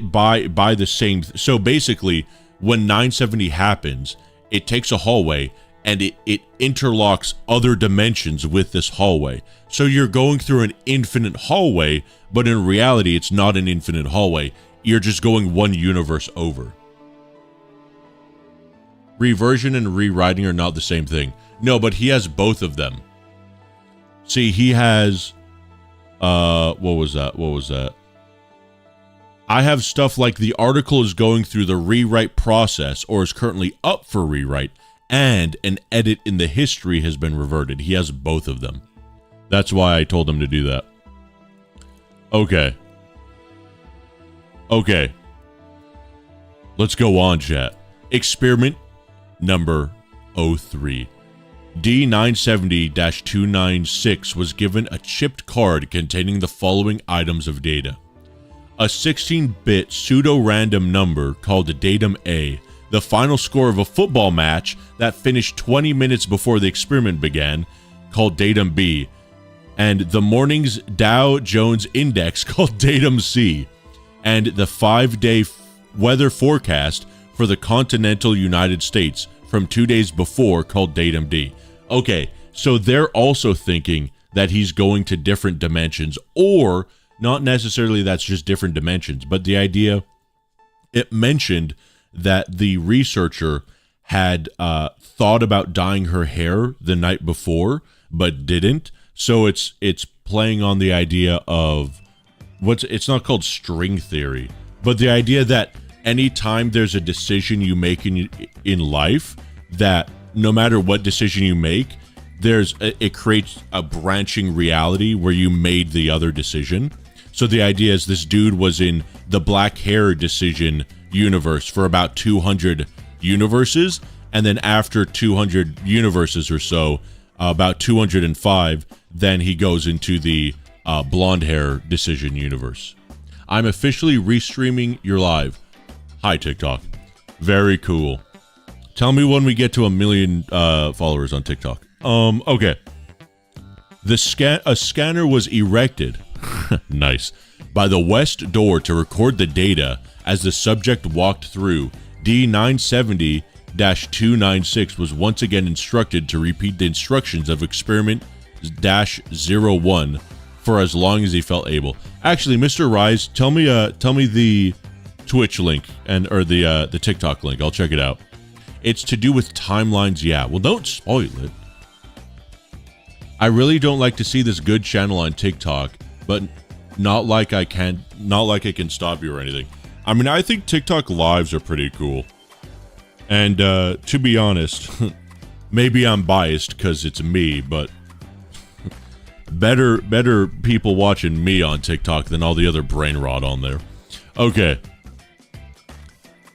by the same. So basically, when 970 happens, it takes a hallway and it interlocks other dimensions with this hallway. So you're going through an infinite hallway, but in reality, it's not an infinite hallway. You're just going one universe over. Reversion and rewriting are not the same thing. No, but he has both of them. See, he has, what was that? I have stuff like the article is going through the rewrite process or is currently up for rewrite, and an edit in the history has been reverted. He has both of them. That's why I told him to do that. Okay. Okay. Let's go on, chat. Experiment number 03. D970-296 was given a chipped card containing the following items of data. A 16-bit pseudo-random number called Datum A, the final score of a football match that finished 20 minutes before the experiment began, called Datum B, and the morning's Dow Jones Index called Datum C, and the 5-day weather forecast for the continental United States from 2 days before called Datum D. Okay, so they're also thinking that he's going to different dimensions, or not necessarily that's just different dimensions, but the idea, it mentioned that the researcher had thought about dyeing her hair the night before, but didn't. So it's playing on the idea of it's not called string theory, but the idea that anytime there's a decision you make in life, that no matter what decision you make, it creates a branching reality where you made the other decision. So the idea is this dude was in the black hair decision universe for about 200 universes, and then after 200 universes or so, about 205, then he goes into the blonde hair decision universe. I'm officially restreaming your live. Hi, TikTok. Very cool. Tell me when we get to 1 million followers on TikTok. Okay. A scanner was erected, nice, by the west door to record the data as the subject walked through. D970-296 was once again instructed to repeat the instructions of experiment-01 for as long as he felt able. Actually, Mr. Rise, tell me the Twitch link or the TikTok link. I'll check it out. It's to do with timelines. Yeah. Well, don't spoil it. I really don't like to see this good channel on TikTok, but not like I can stop you or anything. I mean, I think TikTok lives are pretty cool. And to be honest, maybe I'm biased because it's me, but better people watching me on TikTok than all the other brain rot on there. Okay.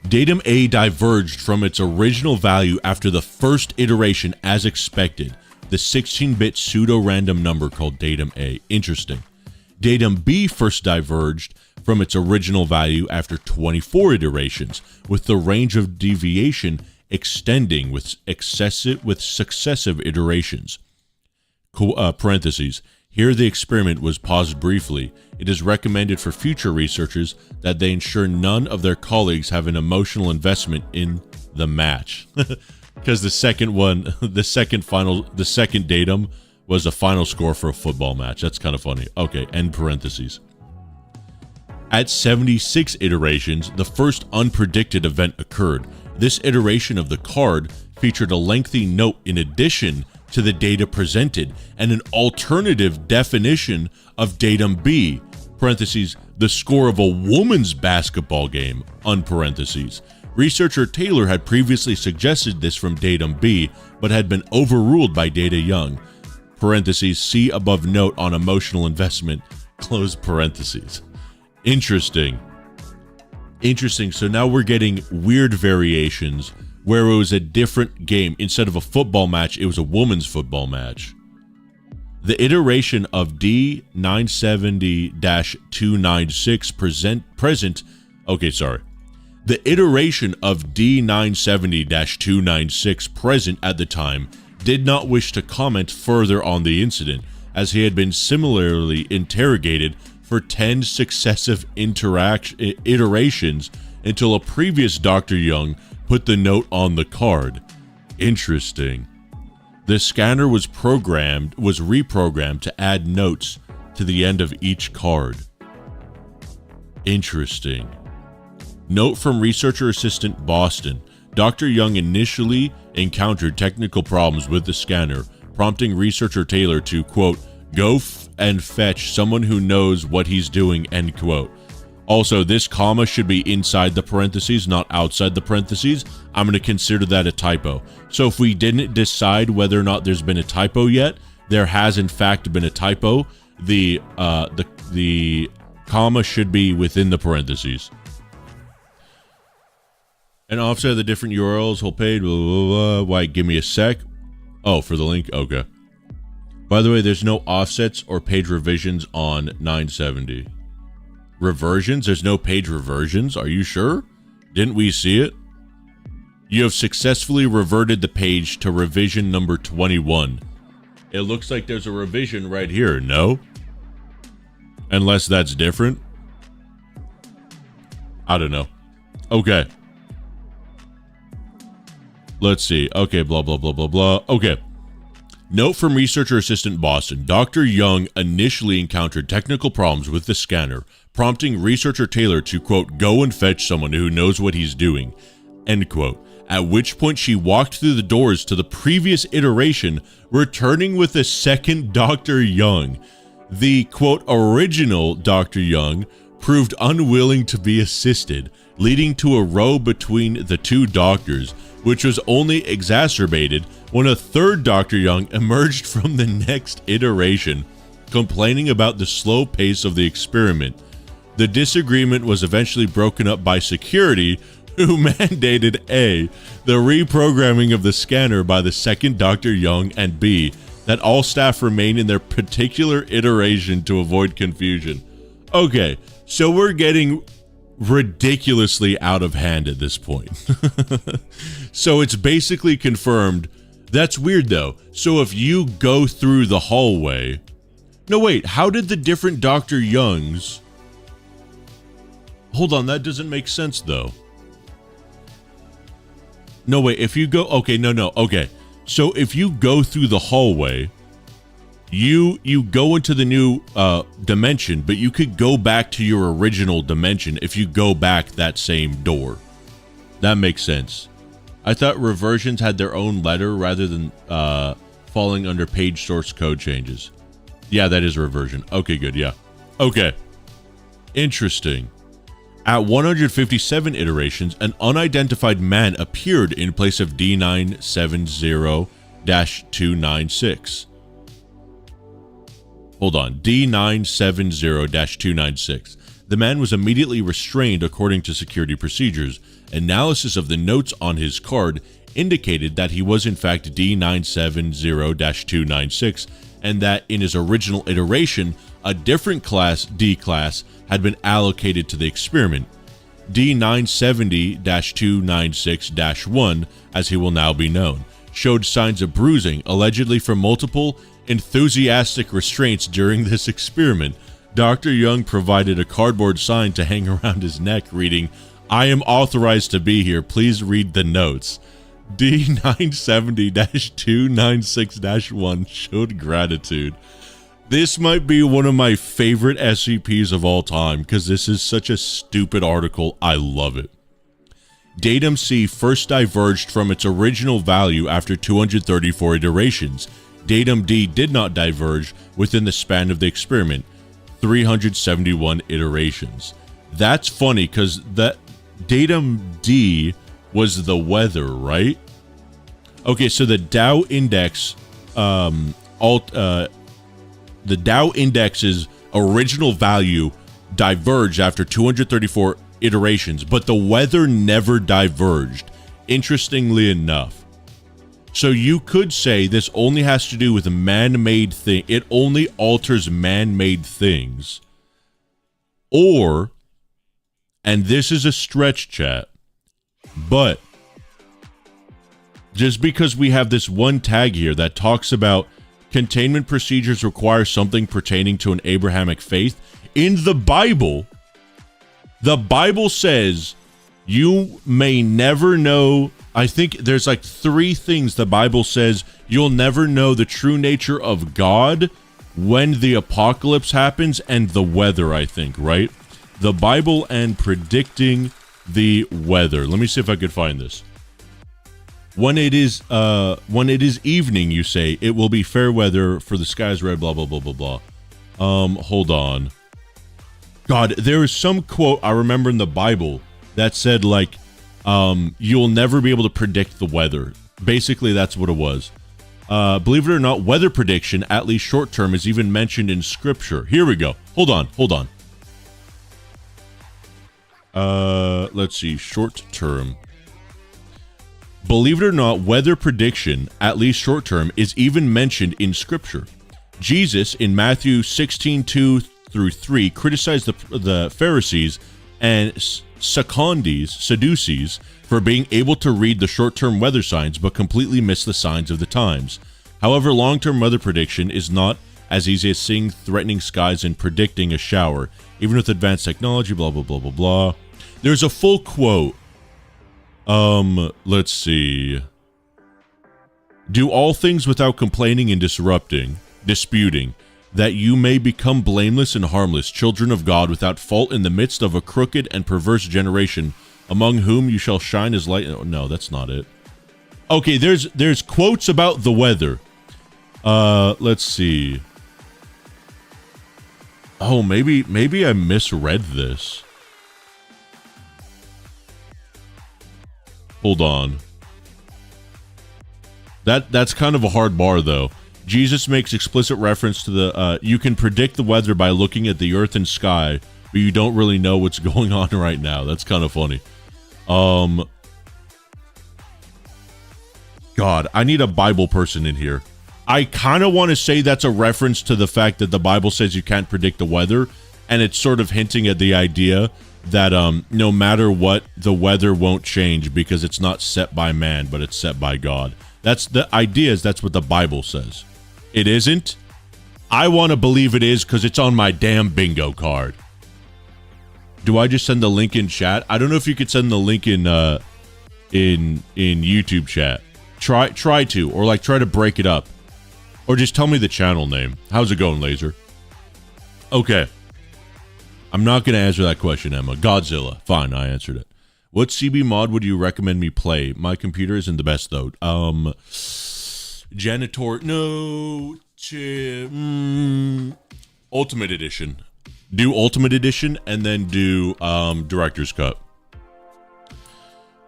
Datum A diverged from its original value after the first iteration as expected. The 16-bit pseudo-random number called Datum A. Interesting. Datum B first diverged from its original value after 24 iterations, with the range of deviation extending with successive iterations. Parentheses. Here the experiment was paused briefly. It is recommended for future researchers that they ensure none of their colleagues have an emotional investment in the match. Because the second datum was a final score for a football match. That's kind of funny. Okay, end parentheses. At 76 iterations, the first unpredicted event occurred. This iteration of the card featured a lengthy note in addition to the data presented and an alternative definition of datum B, parentheses, the score of a woman's basketball game, unparentheses. Researcher Taylor had previously suggested this from datum B, but had been overruled by data Young, parentheses, see above note on emotional investment, close parentheses. Interesting. So now we're getting weird variations where it was a different game. Instead of a football match, it was a woman's football match. The iteration of D970-296 The iteration of D970-296 present at the time did not wish to comment further on the incident, as he had been similarly interrogated for 10 successive iterations until a previous Dr. Young put the note on the card. Interesting. The scanner was reprogrammed to add notes to the end of each card. Interesting. Note from Researcher Assistant Boston. Dr. Young initially encountered technical problems with the scanner, prompting Researcher Taylor to, quote, go and fetch someone who knows what he's doing, end quote. Also, this comma should be inside the parentheses, not outside the parentheses. I'm going to consider that a typo. So if we didn't decide whether or not there's been a typo yet, there has in fact been a typo. The comma should be within the parentheses. And offset of the different URLs, whole page, blah, blah, blah. Why, give me a sec. Oh, for the link? Okay. By the way, there's no offsets or page revisions on 970. Reversions? There's no page reversions? Are you sure? Didn't we see it? You have successfully reverted the page to revision number 21. It looks like there's a revision right here, no? Unless that's different? I don't know. Okay. Let's see. Okay, blah, blah, blah, blah, blah. Okay. Note from Researcher Assistant Boston. Dr. Young initially encountered technical problems with the scanner, prompting Researcher Taylor to, quote, go and fetch someone who knows what he's doing, end quote. At which point she walked through the doors to the previous iteration, returning with a second Dr. Young. The, quote, original Dr. Young proved unwilling to be assisted, leading to a row between the two doctors, which was only exacerbated when a third Dr. Young emerged from the next iteration, complaining about the slow pace of the experiment. The disagreement was eventually broken up by security, who mandated A, the reprogramming of the scanner by the second Dr. Young, and B, that all staff remain in their particular iteration to avoid confusion. Okay, so we're getting ridiculously out of hand at this point. So it's basically confirmed. That's weird though. So if you go through the hallway... No, wait, how did the different Dr. Youngs... Hold on, that doesn't make sense though. No, wait, if you go... Okay, no, okay. So if you go through the hallway, you go into the new dimension, but you could go back to your original dimension if you go back that same door. That makes sense. I thought reversions had their own letter rather than falling under page source code changes. Yeah, that is a reversion. Okay, good, yeah. Okay. Interesting. At 157 iterations, an unidentified man appeared in place of D970-296. Hold on, D970-296. The man was immediately restrained according to security procedures. Analysis of the notes on his card indicated that he was in fact D970-296, and that in his original iteration, a different class, D class, had been allocated to the experiment. D970-296-1, as he will now be known, showed signs of bruising, allegedly from multiple enthusiastic restraints during this experiment. Dr. Young provided a cardboard sign to hang around his neck reading, "I am authorized to be here. Please read the notes." D970-296-1 showed gratitude. This might be one of my favorite SCPs of all time because this is such a stupid article. I love it. Datum C first diverged from its original value after 234 iterations. Datum D did not diverge within the span of the experiment, 371 iterations. That's funny because that Datum D was the weather, right? Okay, so the Dow index, the Dow index's original value diverged after 234 iterations, but the weather never diverged, interestingly enough. So you could say this only has to do with a man-made thing. It only alters man-made things. Or, and this is a stretch, chat, but just because we have this one tag here that talks about containment procedures require something pertaining to an Abrahamic faith, in the Bible says you may never know. I think there's like 3 things the Bible says you'll never know the true nature of God when the apocalypse happens, and the weather, I think, right? The Bible and predicting the weather. Let me see if I could find this. When it is evening, you say, it will be fair weather, for the sky's red, blah, blah, blah, blah, blah. Hold on. God, there is some quote I remember in the Bible that said, like, you'll never be able to predict the weather. Basically, that's what it was. Believe it or not, weather prediction, at least short term, is even mentioned in Scripture. Here we go. Hold on. Let's see, short term. Believe it or not, weather prediction, at least short term, is even mentioned in Scripture. Jesus, in Matthew 16:2-3, criticized the Pharisees and Sadducees for being able to read the short-term weather signs but completely miss the signs of the times. However, long-term weather prediction is not as easy as seeing threatening skies and predicting a shower, even with advanced technology, blah, blah, blah, blah, blah. There's a full quote. Let's see. Do all things without complaining and disputing, that you may become blameless and harmless, children of God without fault in the midst of a crooked and perverse generation, among whom you shall shine as light. Oh, no, that's not it. Okay, there's quotes about the weather. Let's see. Oh, maybe I misread this. Hold on. That's kind of a hard bar, though. Jesus makes explicit reference to the, you can predict the weather by looking at the earth and sky, but you don't really know what's going on right now. That's kind of funny. God, I need a Bible person in here. I kind of want to say that's a reference to the fact that the Bible says you can't predict the weather, and it's sort of hinting at the idea that no matter what, the weather won't change because it's not set by man, but it's set by God. That's the idea, is that's what the Bible says. It isn't. I want to believe it is because it's on my damn bingo card. Do I just send the link in chat? I don't know if you could send the link in YouTube chat. Try to, or like try to break it up. Or just tell me the channel name. How's it going, Laser? Okay. I'm not going to answer that question, Emma. Godzilla. Fine, I answered it. What CB mod would you recommend me play? My computer isn't the best, though. Janitor. No. Ultimate Edition. Do Ultimate Edition and then do Director's Cut.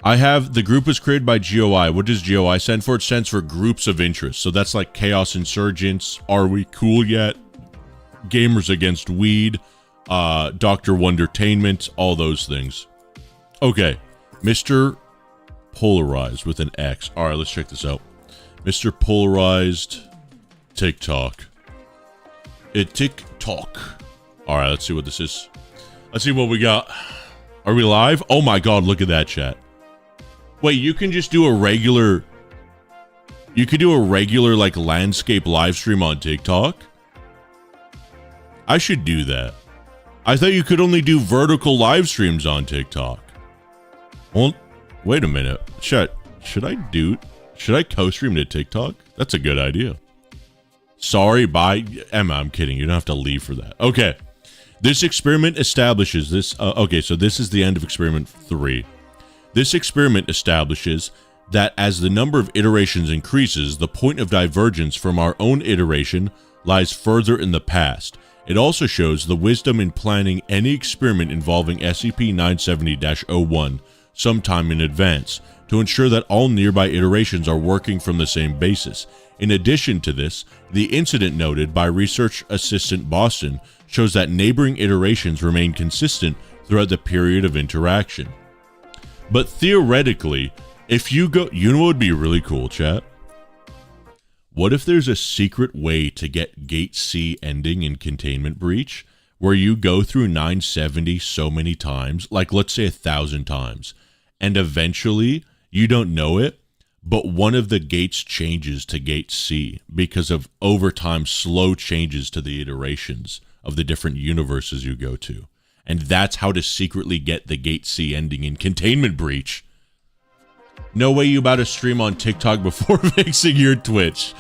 I have, the group was created by GOI. What does GOI stand for? It stands for Groups of Interest. So that's like Chaos Insurgents, Are We Cool Yet? Gamers Against Weed, Dr. Wondertainment, all those things. Okay, Mr. Polarized with an X. All right, let's check this out. Mr. Polarized TikTok. TikTok. All right, let's see what this is. Let's see what we got. Are we live? Oh my God, look at that chat. Wait, you can just do a regular... You could do a regular, like, landscape live stream on TikTok? I should do that. I thought you could only do vertical live streams on TikTok. Well, wait a minute. Should I co-stream to TikTok? That's a good idea. Sorry, bye. Emma, I'm kidding. You don't have to leave for that. Okay. This experiment establishes this... okay, so this is the end of experiment 3. This experiment establishes that as the number of iterations increases, the point of divergence from our own iteration lies further in the past. It also shows the wisdom in planning any experiment involving SCP-970-01 sometime in advance, to ensure that all nearby iterations are working from the same basis. In addition to this, the incident noted by Research Assistant Boston shows that neighboring iterations remain consistent throughout the period of interaction. But theoretically, if you go... You know what would be really cool, chat? What if there's a secret way to get Gate C ending in Containment Breach, where you go through 970 so many times, like let's say 1,000 times, and eventually, you don't know it, but one of the gates changes to Gate C because of over time slow changes to the iterations of the different universes you go to. And that's how to secretly get the Gate C ending in Containment Breach. No way you about to stream on TikTok before fixing your Twitch.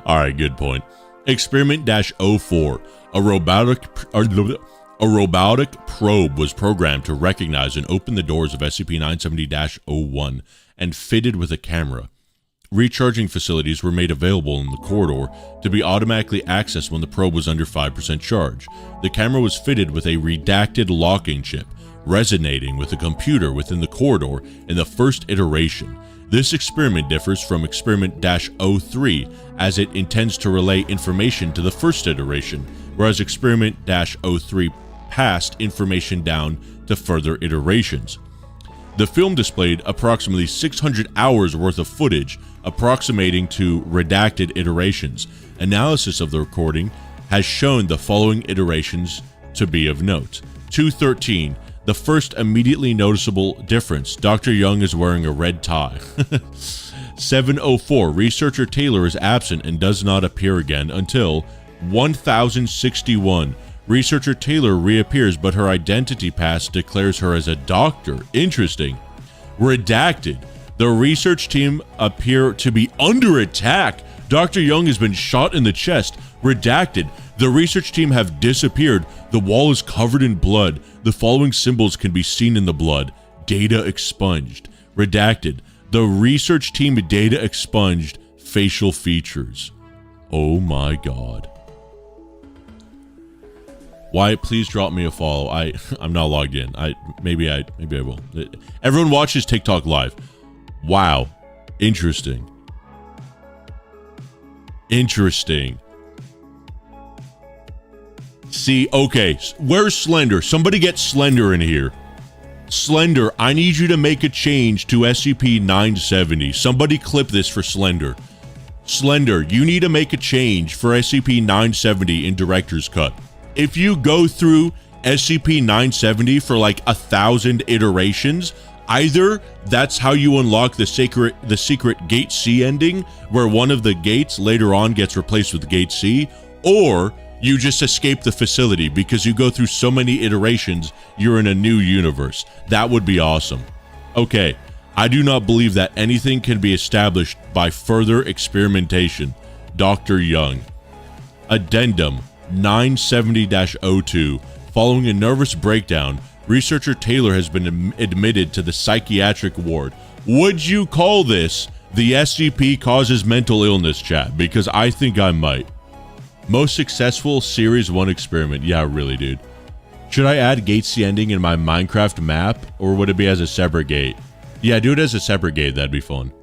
Alright, good point. Experiment-04. A robotic probe was programmed to recognize and open the doors of SCP-970-01 and fitted with a camera. Recharging facilities were made available in the corridor to be automatically accessed when the probe was under 5% charge. The camera was fitted with a redacted locking chip, resonating with a computer within the corridor in the first iteration. This experiment differs from Experiment-03 as it intends to relay information to the first iteration, whereas Experiment-03 passed information down to further iterations. The film displayed approximately 600 hours worth of footage, approximating to redacted iterations. Analysis of the recording has shown the following iterations to be of note. 213. The first immediately noticeable difference. Dr. Young is wearing a red tie. 704. Researcher Taylor is absent and does not appear again until 1061. Researcher Taylor reappears, but her identity pass declares her as a doctor. Interesting. Redacted. The research team appear to be under attack. Dr. Young has been shot in the chest. Redacted. The research team have disappeared. The wall is covered in blood. The following symbols can be seen in the blood. Data expunged. Redacted. The research team data expunged. Facial features. Oh my God. Wyatt, please drop me a follow. I'm not logged in. Maybe I will. Everyone watches TikTok live. Wow. Interesting. Interesting. See, okay. Where's Slender? Somebody get Slender in here. Slender, I need you to make a change to SCP-970. Somebody clip this for Slender. Slender, you need to make a change for SCP-970 in Director's Cut. If you go through SCP-970 for like 1,000 iterations, either that's how you unlock the secret Gate C ending, where one of the gates later on gets replaced with Gate C, or you just escape the facility because you go through so many iterations, you're in a new universe. That would be awesome. Okay, I do not believe that anything can be established by further experimentation. Dr. Young. Addendum 970-02. Following a nervous breakdown, researcher Taylor has been admitted to the psychiatric ward. Would you call this the SCP causes mental illness, chat? Because I think I might. Most successful Series 1 experiment. Yeah, really, dude. Should I add Gate C ending in my Minecraft map, or would it be as a separate gate? Yeah, do it as a separate gate. That'd be fun.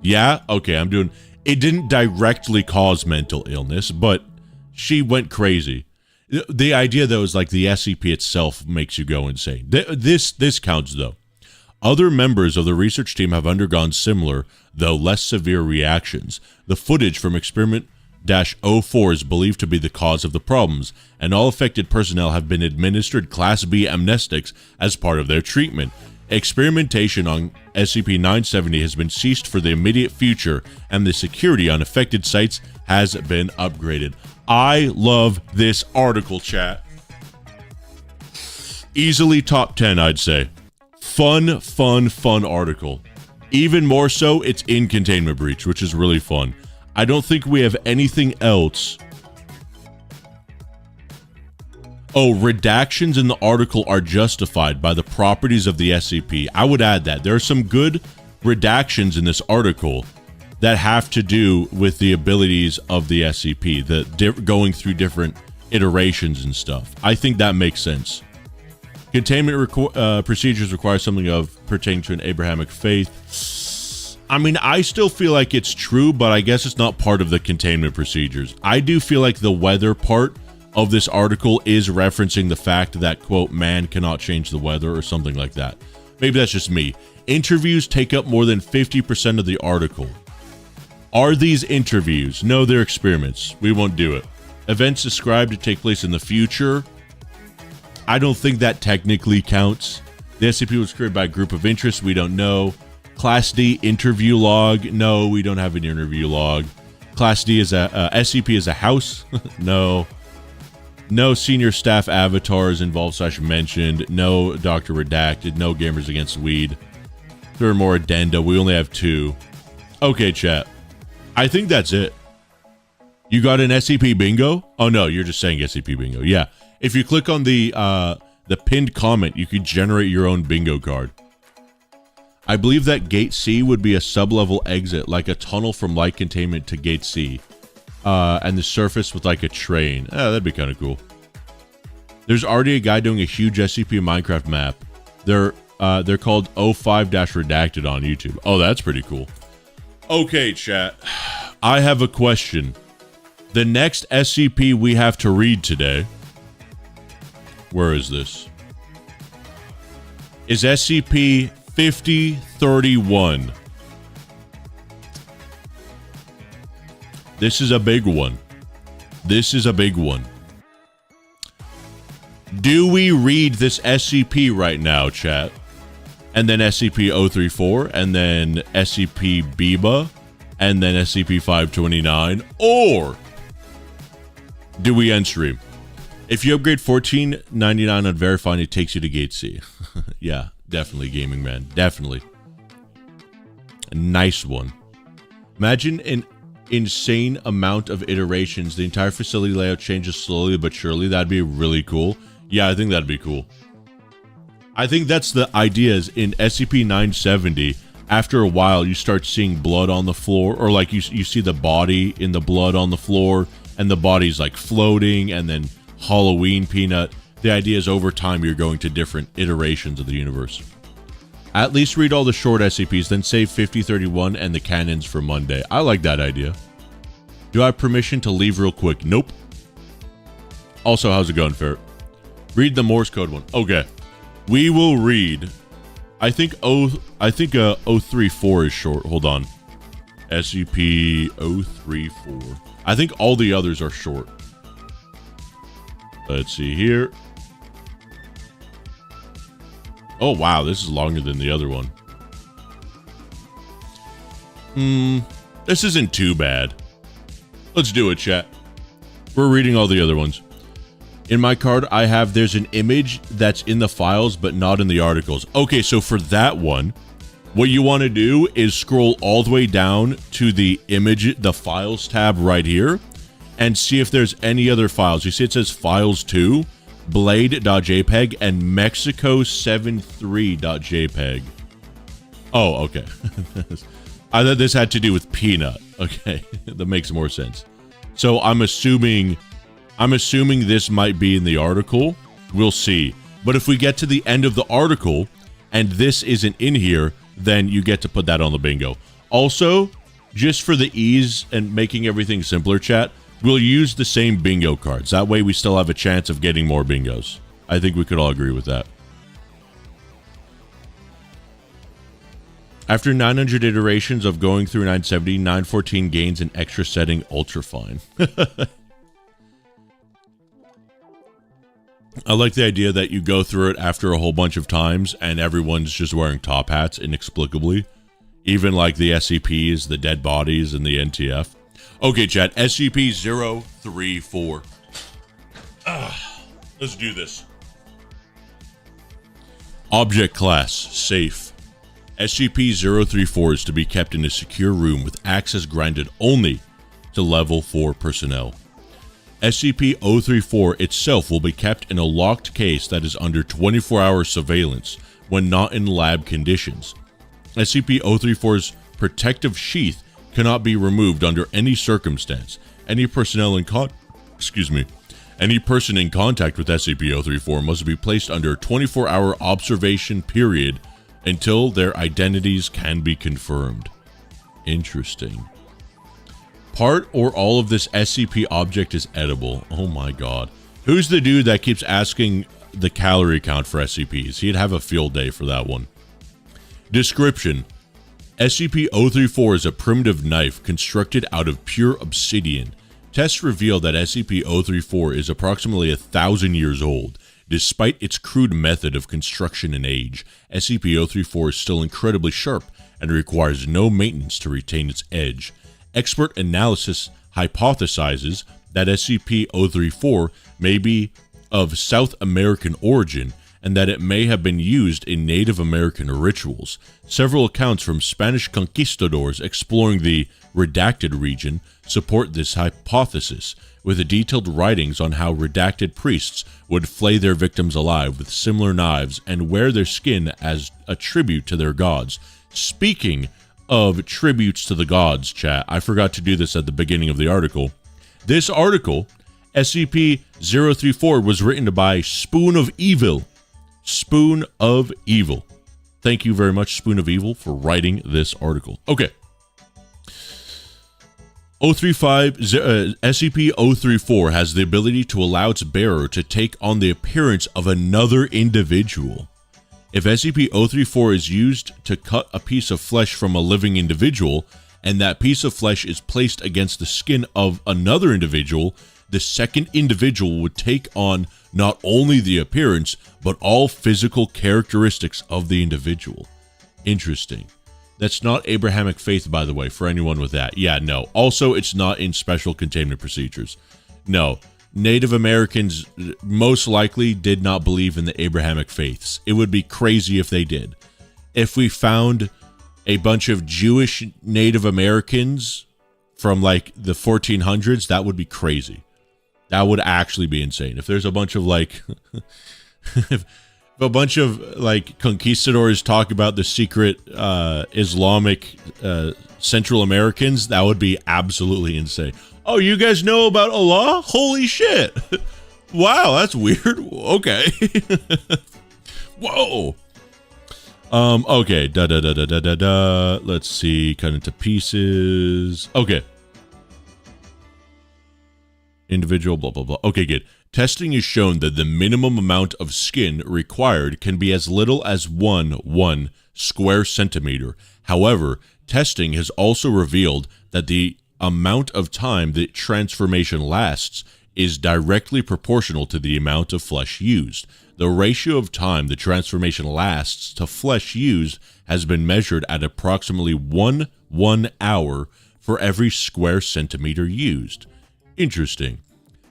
Yeah? Okay, I'm doing... It didn't directly cause mental illness, but she went crazy. The idea, though, is like the SCP itself makes you go insane. This counts, though. Other members of the research team have undergone similar, though less severe reactions. The footage from Experiment-04 is believed to be the cause of the problems, and all affected personnel have been administered Class B amnestics as part of their treatment. Experimentation on SCP-970 has been ceased for the immediate future, and the security on affected sites has been upgraded. I love this article, chat. Easily top 10, I'd say. Fun article. Even more so, it's in Containment Breach, which is really fun. I don't think we have anything else. Oh, redactions in the article are justified by the properties of the SCP. I would add that. There are some good redactions in this article that have to do with the abilities of the SCP, going through different iterations and stuff. I think that makes sense. Containment procedures require something of pertaining to an Abrahamic faith. I mean, I still feel like it's true, but I guess it's not part of the containment procedures. I do feel like the weather part of this article is referencing the fact that, quote, man cannot change the weather or something like that. Maybe that's just me. Interviews take up more than 50% of the article. Are these interviews? No, they're experiments. We won't do it. Events described to take place in the future. I don't think that technically counts. The SCP was created by a group of interest. We don't know. Class D interview log. No, we don't have an interview log. Class D is SCP is a house. No. No senior staff avatars involved / mentioned. No Dr. Redacted. No Gamers Against Weed. There are more addenda. We only have 2. Okay, chat. I think that's it. You got an SCP bingo? Oh, no, you're just saying SCP bingo. Yeah. If you click on the pinned comment, you can generate your own bingo card. I believe that Gate C would be a sub-level exit, like a tunnel from light containment to Gate C. And the surface with like a train. That'd be kind of cool. There's already a guy doing a huge SCP Minecraft map. They're called 05-redacted on YouTube. Oh, that's pretty cool. Okay, chat. I have a question. The next SCP we have to read today. Where is this? Is SCP-5031. This is a big one. This is a big one. Do we read this SCP right now, chat? And then SCP-034, and then SCP-BBA, and then SCP-529, or do we end stream? If you upgrade $14.99 on Verifying, it takes you to Gate C. Yeah, definitely, Gaming Man. Definitely. A nice one. Imagine an insane amount of iterations. The entire facility layout changes slowly but surely. That'd be really cool. Yeah, I think that'd be cool. I think that's the idea is in SCP-970, after a while, you start seeing blood on the floor, or like you see the body in the blood on the floor, and the body's like floating, and then Halloween Peanut. The idea is over time you're going to different iterations of the universe. At least read all the short SCPs, then save 5031 and the canons for Monday. I like that idea. Do I have permission to leave real quick? Nope. Also, how's it going, Ferret? Read the Morse code one. Okay. We will read. I think 034 is short. Hold on. SCP-034. I think all the others are short. Let's see here. Oh, wow. This is longer than the other one. This isn't too bad. Let's do it, chat. We're reading all the other ones. In my card, I have, there's an image that's in the files, but not in the articles. Okay, so for that one, what you want to do is scroll all the way down to the image, the files tab right here, and see if there's any other files. You see it says files 2, blade.jpg, and mexico73.jpg. Oh, okay. I thought this had to do with Peanut. Okay, that makes more sense. So I'm assuming this might be in the article. We'll see. But if we get to the end of the article and this isn't in here, then you get to put that on the bingo. Also, just for the ease and making everything simpler, chat, we'll use the same bingo cards. That way we still have a chance of getting more bingos. I think we could all agree with that. After 900 iterations of going through 970, 914 gains an extra setting ultrafine. I like the idea that you go through it after a whole bunch of times and everyone's just wearing top hats inexplicably. Even like the SCPs, the dead bodies, and the NTF. Okay, chat, SCP-034. Let's do this. Object class, safe. SCP-034 is to be kept in a secure room with access granted only to level 4 personnel. SCP-034 itself will be kept in a locked case that is under 24-hour surveillance when not in lab conditions. SCP-034's protective sheath cannot be removed under any circumstance. Any personnel in any person in contact with SCP-034 must be placed under a 24-hour observation period until their identities can be confirmed. Interesting. Part or all of this SCP object is edible. Oh my god. Who's the dude that keeps asking the calorie count for SCPs? He'd have a field day for that one. Description. SCP-034 is a primitive knife constructed out of pure obsidian. Tests reveal that SCP-034 is approximately 1,000 years old. Despite its crude method of construction and age, SCP-034 is still incredibly sharp and requires no maintenance to retain its edge. Expert analysis hypothesizes that SCP-034 may be of South American origin and that it may have been used in Native American rituals. Several accounts from Spanish conquistadors exploring the redacted region support this hypothesis, with detailed writings on how redacted priests would flay their victims alive with similar knives and wear their skin as a tribute to their gods. Speaking of tributes to the gods, chat, I forgot to do this at the beginning of the article. This article, SCP-034, was written by Spoon of Evil. Spoon of Evil. Thank you very much, Spoon of Evil, for writing this article. Okay. SCP-034 has the ability to allow its bearer to take on the appearance of another individual. If SCP-034 is used to cut a piece of flesh from a living individual, and that piece of flesh is placed against the skin of another individual, the second individual would take on not only the appearance, but all physical characteristics of the individual. Interesting. That's not Abrahamic faith, by the way, for anyone with that. Yeah, no. Also, it's not in special containment procedures. No. Native Americans most likely did not believe in the Abrahamic faiths. It would be crazy if they did. If we found a bunch of Jewish Native Americans from like the 1400s, that would be crazy. That would actually be insane. If there's a bunch of like if a bunch of like conquistadors talk about the secret Islamic Central Americans, that would be absolutely insane. Oh, you guys know about Allah? Holy shit. Wow, that's weird. Okay. Whoa. Okay. Let's see. Cut into pieces. Okay. Individual, blah, blah, blah. Okay, good. Testing has shown that the minimum amount of skin required can be as little as 1 square centimeter. However, testing has also revealed that the amount of time that transformation lasts is directly proportional to the amount of flesh used. The ratio of time the transformation lasts to flesh used has been measured at approximately 1 hour for every square centimeter used. Interesting.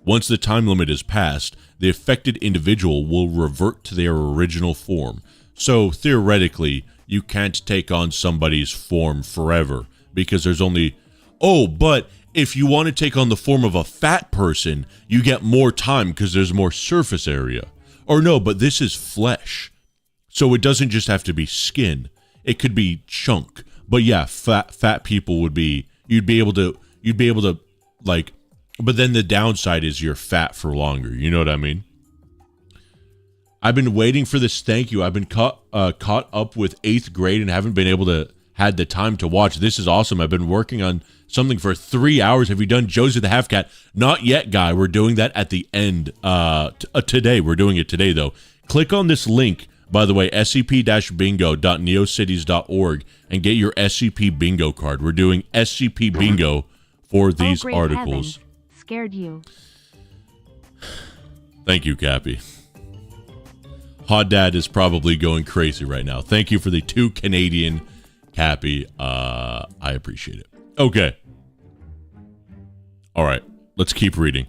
Once the time limit is passed, the affected individual will revert to their original form. So, theoretically, you can't take on somebody's form forever, because there's only... Oh, but if you want to take on the form of a fat person, you get more time because there's more surface area. Or no, but this is flesh. So it doesn't just have to be skin. It could be chunk. But yeah, fat people would be... You'd be able to, like... But then the downside is you're fat for longer. You know what I mean? I've been waiting for this. Thank you. I've been caught up with 8th grade and haven't been able to had the time to watch. This is awesome. I've been working on something for 3 hours. Have you done Josie the Half Cat? Not yet, guy. We're doing that at the end today. We're doing it today, though. Click on this link, by the way, scp-bingo.neocities.org, and get your SCP Bingo card. We're doing SCP Bingo for these articles. Heaven. Scared you. Thank you, Cappy. Hot Dad is probably going crazy right now. Thank you for the 2 Canadian, Cappy. I appreciate it. Okay. All right. Let's keep reading.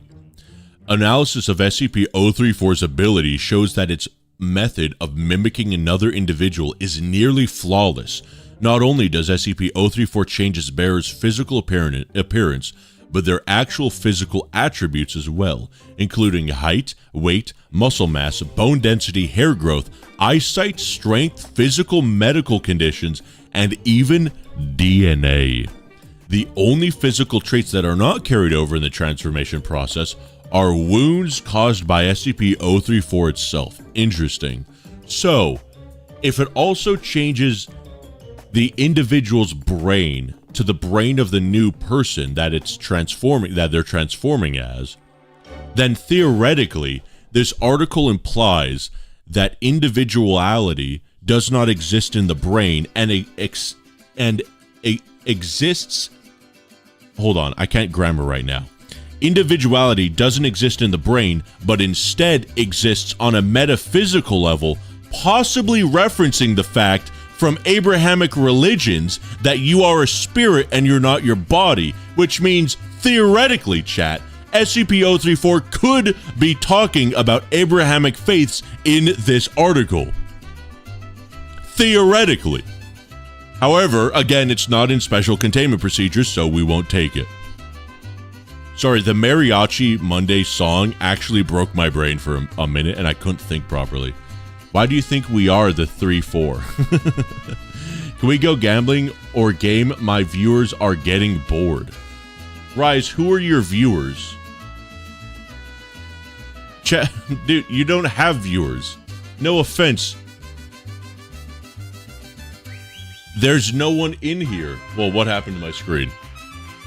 Analysis of SCP-034's ability shows that its method of mimicking another individual is nearly flawless. Not only does SCP-034 change its bearer's physical appearance, but their actual physical attributes as well, including height, weight, muscle mass, bone density, hair growth, eyesight, strength, physical medical conditions, and even DNA. The only physical traits that are not carried over in the transformation process are wounds caused by SCP-034 itself. Interesting. So, if it also changes the individual's brain to the brain of the new person that they're transforming as, then theoretically, this article implies that individuality does not exist in the brain and exists. Hold on, I can't grammar right now. Individuality doesn't exist in the brain, but instead exists on a metaphysical level, possibly referencing the fact from Abrahamic religions that you are a spirit and you're not your body, which means, theoretically, chat, SCP-034 could be talking about Abrahamic faiths in this article. Theoretically. However, again, it's not in special containment procedures, so we won't take it. Sorry, the Mariachi Monday song actually broke my brain for a minute and I couldn't think properly. Why do you think we are the 3-4? Can we go gambling or game? My viewers are getting bored. Rise, who are your viewers? Dude, you don't have viewers. No offense. There's no one in here. Well, what happened to my screen?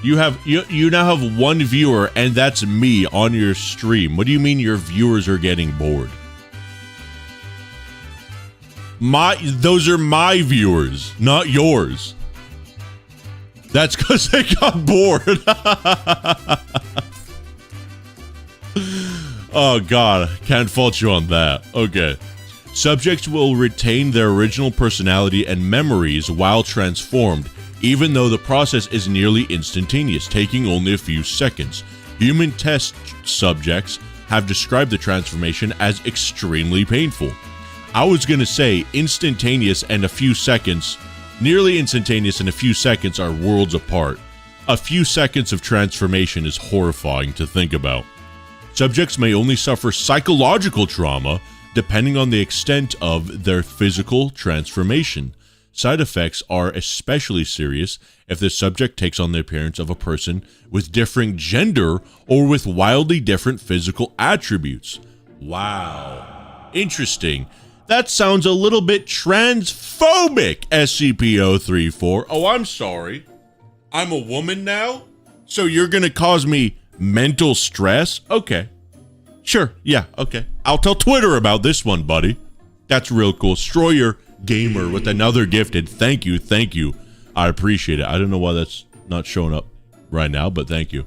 You now have one viewer, and that's me on your stream. What do you mean your viewers are getting bored? Those are my viewers, not yours. That's because they got bored. Oh God, can't fault you on that. Okay. Subjects will retain their original personality and memories while transformed, even though the process is nearly instantaneous, taking only a few seconds. Human test subjects have described the transformation as extremely painful. I was going to say instantaneous and a few seconds, nearly instantaneous and a few seconds are worlds apart. A few seconds of transformation is horrifying to think about. Subjects may only suffer psychological trauma depending on the extent of their physical transformation. Side effects are especially serious if the subject takes on the appearance of a person with differing gender or with wildly different physical attributes. Wow. Interesting. That sounds a little bit transphobic, SCP-034. Oh, I'm sorry. I'm a woman now? So you're gonna cause me mental stress? Okay. Sure, yeah, okay. I'll tell Twitter about this one, buddy. That's real cool. Stroyer Gamer with another gifted. Thank you, thank you. I appreciate it. I don't know why that's not showing up right now, but thank you.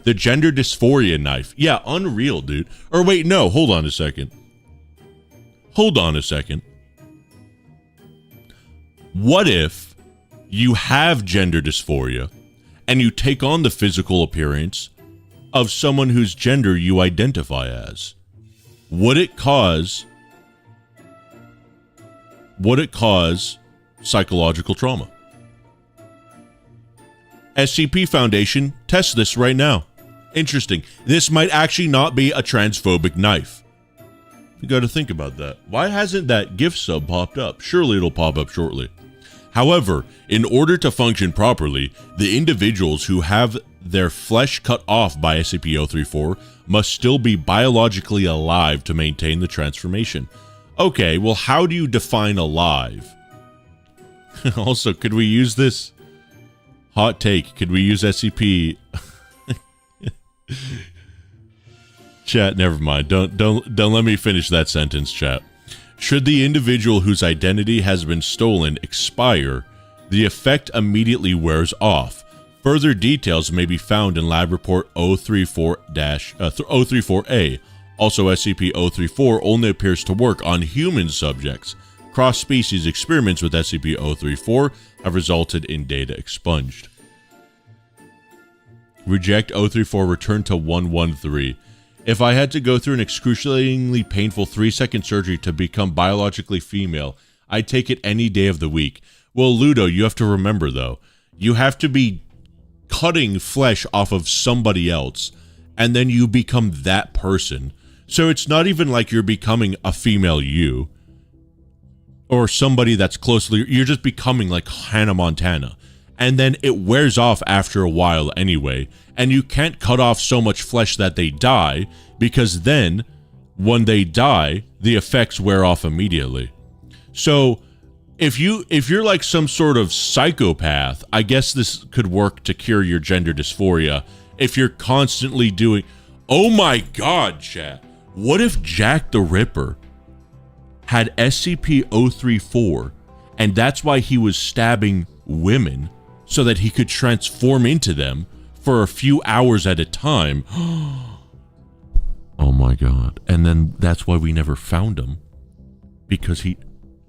The gender dysphoria knife. Yeah, unreal, dude. Or wait, no, hold on a second. Hold on a second. What if you have gender dysphoria and you take on the physical appearance of someone whose gender you identify as? Would it cause psychological trauma? SCP Foundation, test this right now. Interesting. This might actually not be a transphobic knife. You got to think about that. Why hasn't that gift sub popped up? Surely it'll pop up shortly. However, in order to function properly, the individuals who have their flesh cut off by SCP-034 must still be biologically alive to maintain the transformation. Okay, well, how do you define alive? Also, could we use this? Hot take. Could we use SCP? Chat, never mind. Don't let me finish that sentence, chat. Should the individual whose identity has been stolen expire, the effect immediately wears off. Further details may be found in Lab Report 034-034A. Also, SCP-034 only appears to work on human subjects. Cross-species experiments with SCP-034 have resulted in data expunged. Reject 034, return to 113. If I had to go through an excruciatingly painful 3-second surgery to become biologically female, I'd take it any day of the week. Well, Ludo, you have to remember, though, you have to be cutting flesh off of somebody else, and then you become that person. So it's not even like you're becoming a female you, or somebody that's closely, you're just becoming like Hannah Montana. And then it wears off after a while anyway, and you can't cut off so much flesh that they die, because then, when they die, the effects wear off immediately. So, if you're like some sort of psychopath, I guess this could work to cure your gender dysphoria. If you're constantly doing... Oh my god, chat. What if Jack the Ripper had SCP-034, and that's why he was stabbing women, so that he could transform into them for a few hours at a time? Oh my god. And then that's why we never found him. Because he...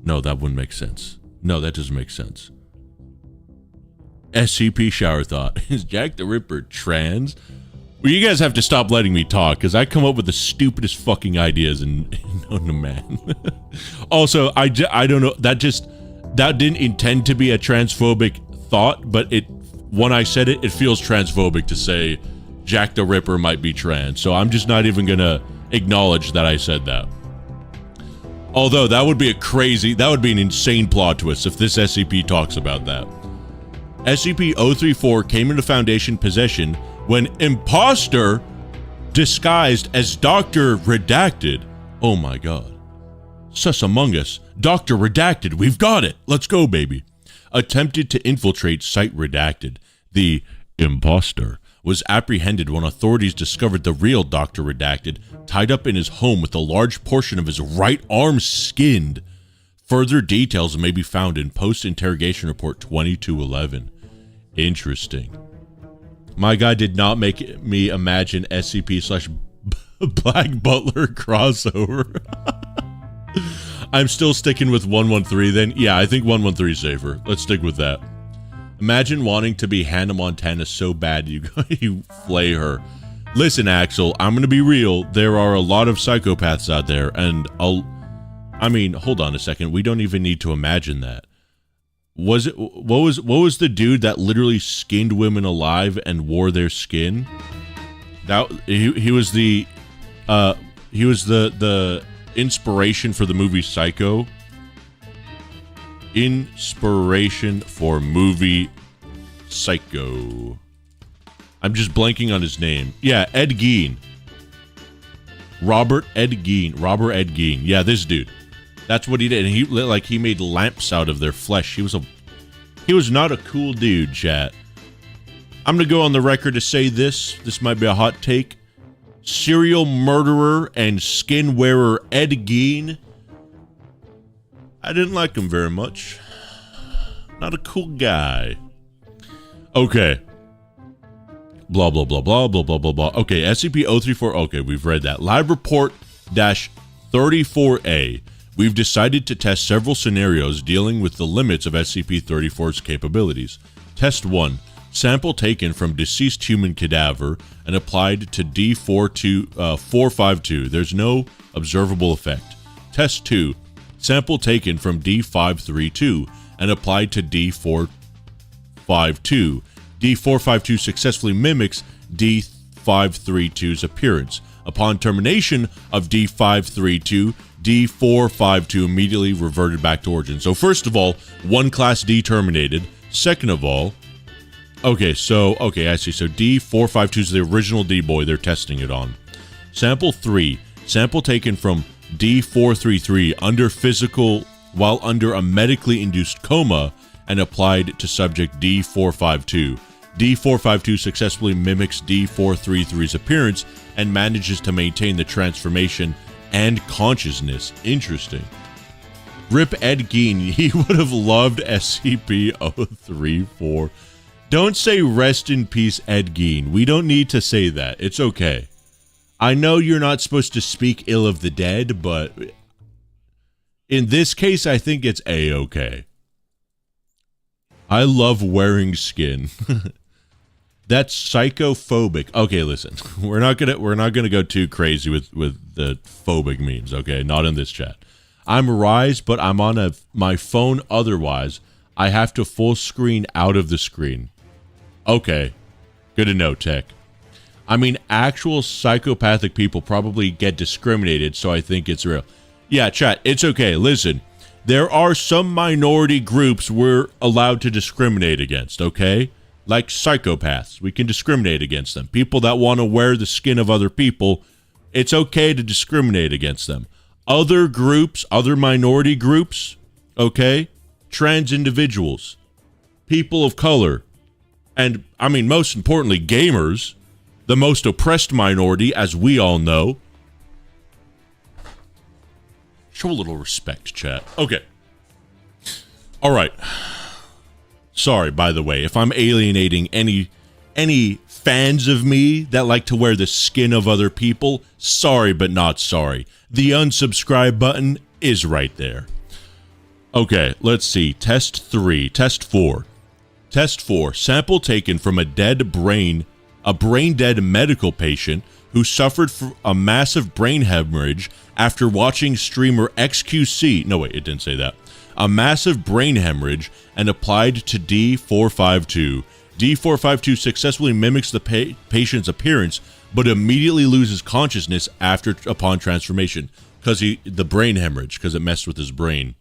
No, that wouldn't make sense. No, that doesn't make sense. SCP Shower Thought. Is Jack the Ripper trans? Well, you guys have to stop letting me talk, because I come up with the stupidest fucking ideas and known to man. Also, I don't know, that didn't intend to be a transphobic thought, but when I said it, it feels transphobic to say Jack the Ripper might be trans, so I'm just not even gonna acknowledge that I said that. Although, that would be an insane plot twist if this SCP talks about that. SCP-034 came into Foundation possession when imposter disguised as Dr. Redacted. Oh my god. Sus Among Us. Dr. Redacted, we've got it. Let's go, baby. Attempted to infiltrate Site Redacted. The imposter was apprehended when authorities discovered the real Dr. Redacted tied up in his home with a large portion of his right arm skinned. Further details may be found in Post-Interrogation Report 2211. Interesting. My guy did not make me imagine SCP/Black Butler crossover. I'm still sticking with 113 then. Yeah, I think 113 is safer. Let's stick with that. Imagine wanting to be Hannah Montana so bad you flay her. Listen, Axel, I'm gonna be real. There are a lot of psychopaths out there, and I mean, hold on a second. We don't even need to imagine that. What was the dude that literally skinned women alive and wore their skin? That he was the inspiration for the movie Psycho. Inspiration for movie Psycho. I'm just blanking on his name. Yeah, Ed Gein. Robert Ed Gein. Yeah, this dude. That's what he did. And he made lamps out of their flesh. He was not a cool dude, chat. I'm going to go on the record to say this. This might be a hot take. Serial murderer and skin wearer Ed Gein. I didn't like him very much. Not a cool guy. Okay. Blah, blah, blah, blah, blah, blah, blah, blah. Okay, SCP-034. Okay, we've read that. Live report -34A. We've decided to test several scenarios dealing with the limits of SCP-34's capabilities. Test 1. Sample taken from deceased human cadaver and applied to D452. There's no observable effect. Test 2. Sample taken from D532 and applied to D452. D452 successfully mimics D532's appearance. Upon termination of D532, D452 immediately reverted back to origin. So first of all, one class D terminated. Second of all, I see. So D452 is the original D-boy they're testing it on. Sample 3. Sample taken from D433 while under a medically induced coma and applied to subject D452. D452 successfully mimics D433's appearance and manages to maintain the transformation and consciousness. Interesting. Rip Ed Gein. He would have loved SCP-034. Don't say rest in peace, Ed Gein. We don't need to say that. It's okay. I know you're not supposed to speak ill of the dead, but in this case, I think it's A-okay. I love wearing skin. That's psychophobic. Okay, listen. We're not gonna go too crazy with the phobic memes, okay? Not in this chat. I'm Rise, but I'm on my phone otherwise. I have to full screen out of the screen. Okay. Good to know, Tech. I mean, actual psychopathic people probably get discriminated, so I think it's real. Yeah, chat, it's okay. Listen, there are some minority groups we're allowed to discriminate against, okay? Like psychopaths. We can discriminate against them. People that want to wear the skin of other people, it's okay to discriminate against them. Other groups, other minority groups, okay? Trans individuals, people of color, and, I mean, most importantly, gamers, the most oppressed minority, as we all know. Show a little respect, chat. Okay. All right. Sorry, by the way, if I'm alienating any fans of me that like to wear the skin of other people, sorry but not sorry. The unsubscribe button is right there. Okay, let's see. Test 4. Test 4. Sample taken from a brain-dead medical patient who suffered from a massive brain hemorrhage after watching streamer XQC. No, wait, it didn't say that. A massive brain hemorrhage and applied to D452. D452 successfully mimics the patient's appearance, but immediately loses consciousness upon transformation because the brain hemorrhage, because it messed with his brain.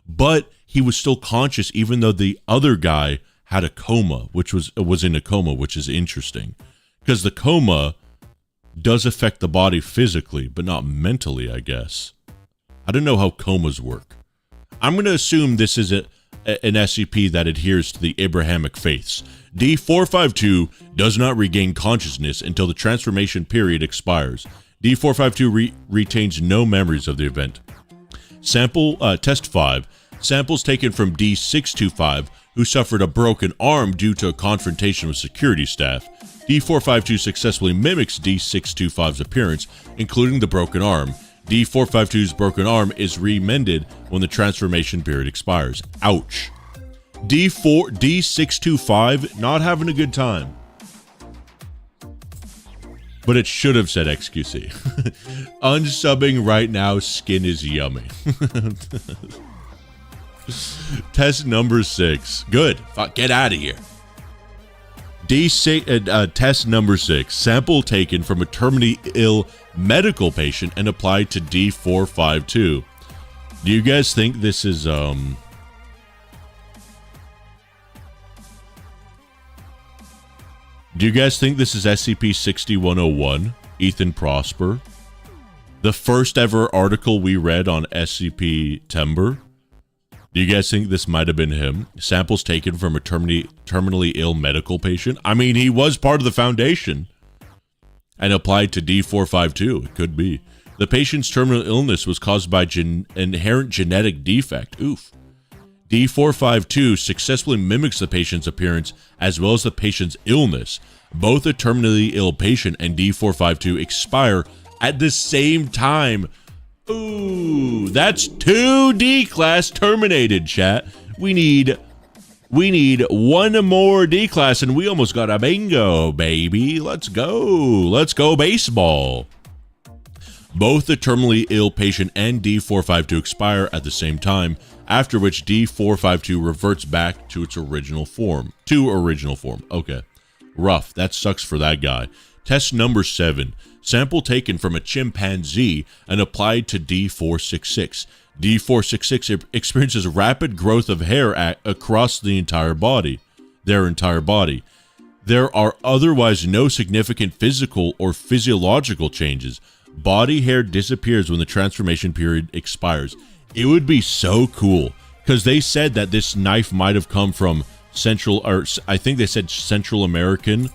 But he was still conscious, even though the other guy had a coma, which was in a coma, which is interesting, because the coma does affect the body physically, but not mentally, I guess. I don't know how comas work. I'm going to assume this is an SCP that adheres to the Abrahamic faiths. D452 does not regain consciousness until the transformation period expires. D452 retains no memories of the event. Test 5. Samples taken from D625, who suffered a broken arm due to a confrontation with security staff. D452 successfully mimics D625's appearance, including the broken arm. D452's broken arm is remended when the transformation period expires. Ouch. D625 not having a good time. But it should have said XQC. Unsubbing right now, skin is yummy. Test number 6. Good. Fuck, get out of here. Test number 6. Sample taken from a terminally ill medical patient and applied to D452. Do you guys think this is Do you guys think this is SCP-6101, Ethan Prosper? The first ever article we read on SCPtember? Do you guys think this might have been him? Samples taken from a terminally ill medical patient? I mean, he was part of the Foundation. And applied to D452. It could be. The patient's terminal illness was caused by inherent genetic defect. Oof. D452 successfully mimics the patient's appearance as well as the patient's illness. Both a terminally ill patient and D452 expire at the same time. Ooh, that's 2 D-class terminated, chat. We need one more D-class, and we almost got a bingo, baby. Let's go. Let's go baseball. Both the terminally ill patient and D452 expire at the same time, after which D452 reverts back to its original form. Okay. Rough. That sucks for that guy. Test number 7. Sample taken from a chimpanzee and applied to D466. D466 experiences rapid growth of hair across their entire body. There are otherwise no significant physical or physiological changes. Body hair disappears when the transformation period expires. It would be so cool, because they said that this knife might have come from Central American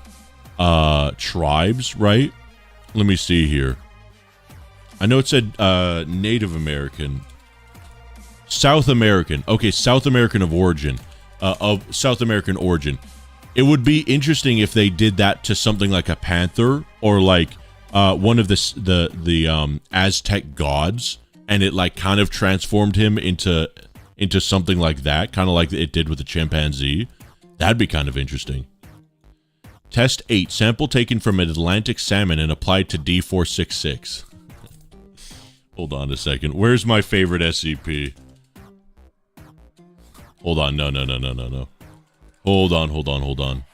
tribes, right? Let me see here. I know it said Native American. South American. Okay, South American origin. It would be interesting if they did that to something like a panther or like one of the Aztec gods, and it like kind of transformed him into something like that, kind of like it did with the chimpanzee. That'd be kind of interesting. Test 8. Sample taken from an Atlantic salmon and applied to D466. Hold on a second. Where's my favorite SCP? Hold on. No. Hold on.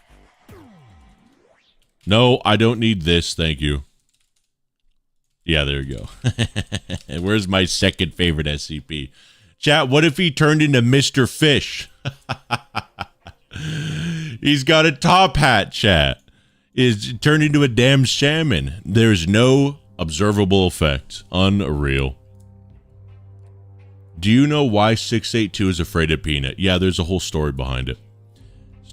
No, I don't need this. Thank you. Yeah, there you go. Where's my second favorite SCP? Chat, what if he turned into Mr. Fish? He's got a top hat, chat. Is turned into a damn salmon. There's no observable effect. Unreal. Do you know why 682 is afraid of Peanut? Yeah, there's a whole story behind it.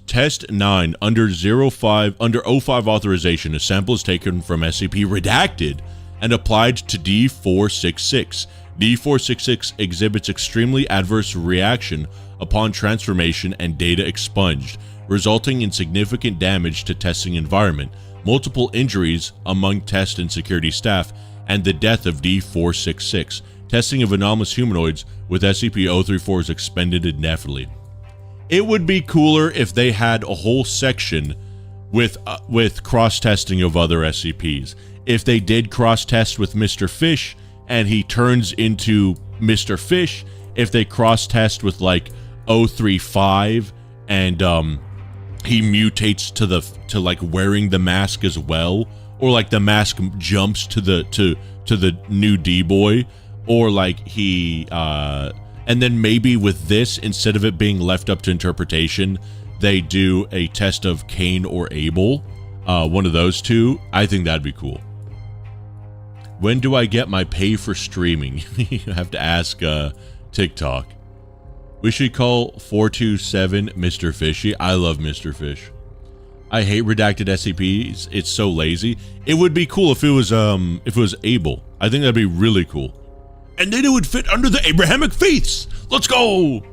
Test 9. Under 05 authorization, a sample is taken from SCP Redacted and applied to D466. D466 exhibits extremely adverse reaction upon transformation and data expunged, resulting in significant damage to testing environment, multiple injuries among test and security staff, and the death of D466. Testing of anomalous humanoids with SCP-034 is expended indefinitely. It would be cooler if they had a whole section with cross-testing of other SCPs. If they did cross-test with Mr. Fish and he turns into Mr. Fish, if they cross-test with like 035 and he mutates to like wearing the mask as well, or like the mask jumps to the new D-boy, or like he and then maybe with this, instead of it being left up to interpretation, they do a test of Cain or Abel, one of those two. I think that'd be cool. When do I get my pay for streaming? You have to ask TikTok. We should call 427 Mr. Fishy. I love Mr. Fish. I hate redacted SCPs. It's so lazy. It would be cool if it was Abel. I think that'd be really cool. And then it would fit under the Abrahamic faiths. Let's go.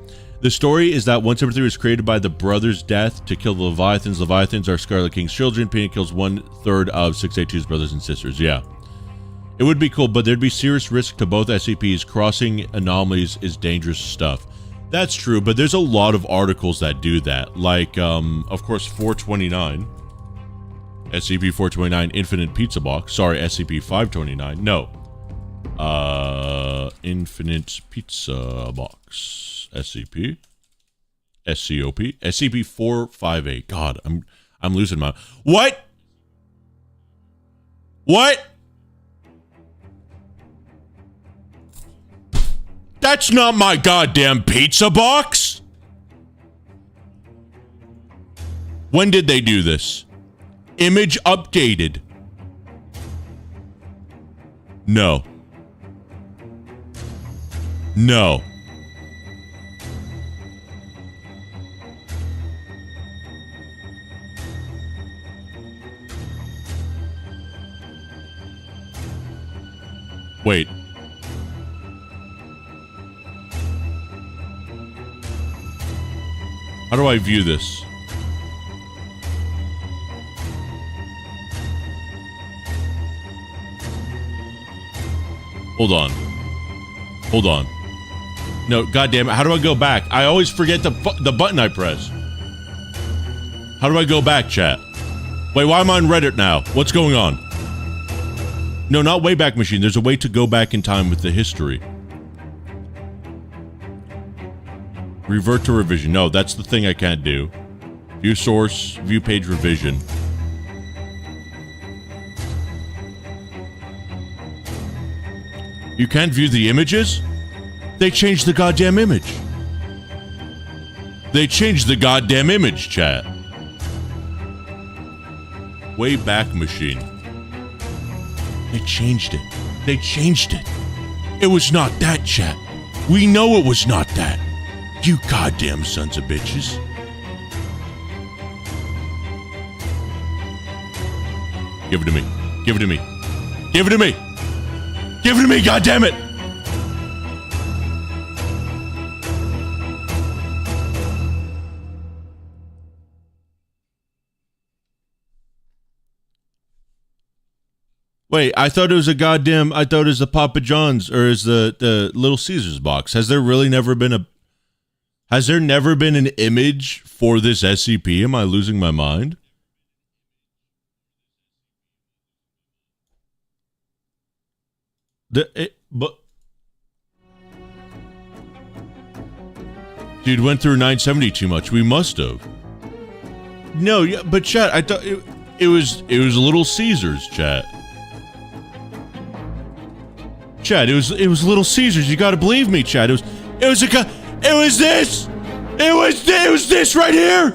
The story is that 173 was created by the brothers' death to kill the Leviathans. Leviathans are Scarlet King's children. Peanut kills 1/3 of 682's brothers and sisters. Yeah. It would be cool, but there'd be serious risk to both SCPs. Crossing anomalies is dangerous stuff. That's true, but there's a lot of articles that do that. Like, of course, 429. SCP-429 Infinite Pizza Box. Sorry, SCP-529. No. Infinite Pizza Box. SCP. SCOP. SCP-458. God, I'm losing my... What? What? That's not my goddamn pizza box! When did they do this? image updated. No. No. Wait. How do I view this? Hold on. Hold on. No, goddamn it. How do I go back? I always forget the button I press. How do I go back, chat? Wait, why am I on Reddit now? What's going on? No, not Wayback Machine. There's a way to go back in time with the history. Revert to revision. No, that's the thing I can't do. View source, view page revision. You can't view the images? They changed the goddamn image. They changed the goddamn image, chat. Wayback Machine. They changed it. They changed it. It was not that, chat. We know it was not that. You goddamn sons of bitches. Give it to me. Give it to me. Give it to me. Give it to me, goddammit! Wait, I thought it was a goddamn, I thought it was the Papa John's, or is the Little Caesars box. Has there really never been a, has there never been an image for this SCP? Am I losing my mind? But dude went through 970 too much. We must have. No, yeah, but chat, I thought it was Little Caesars, chat. Chat, it was Little Caesars. You gotta believe me, chat. It was this right here.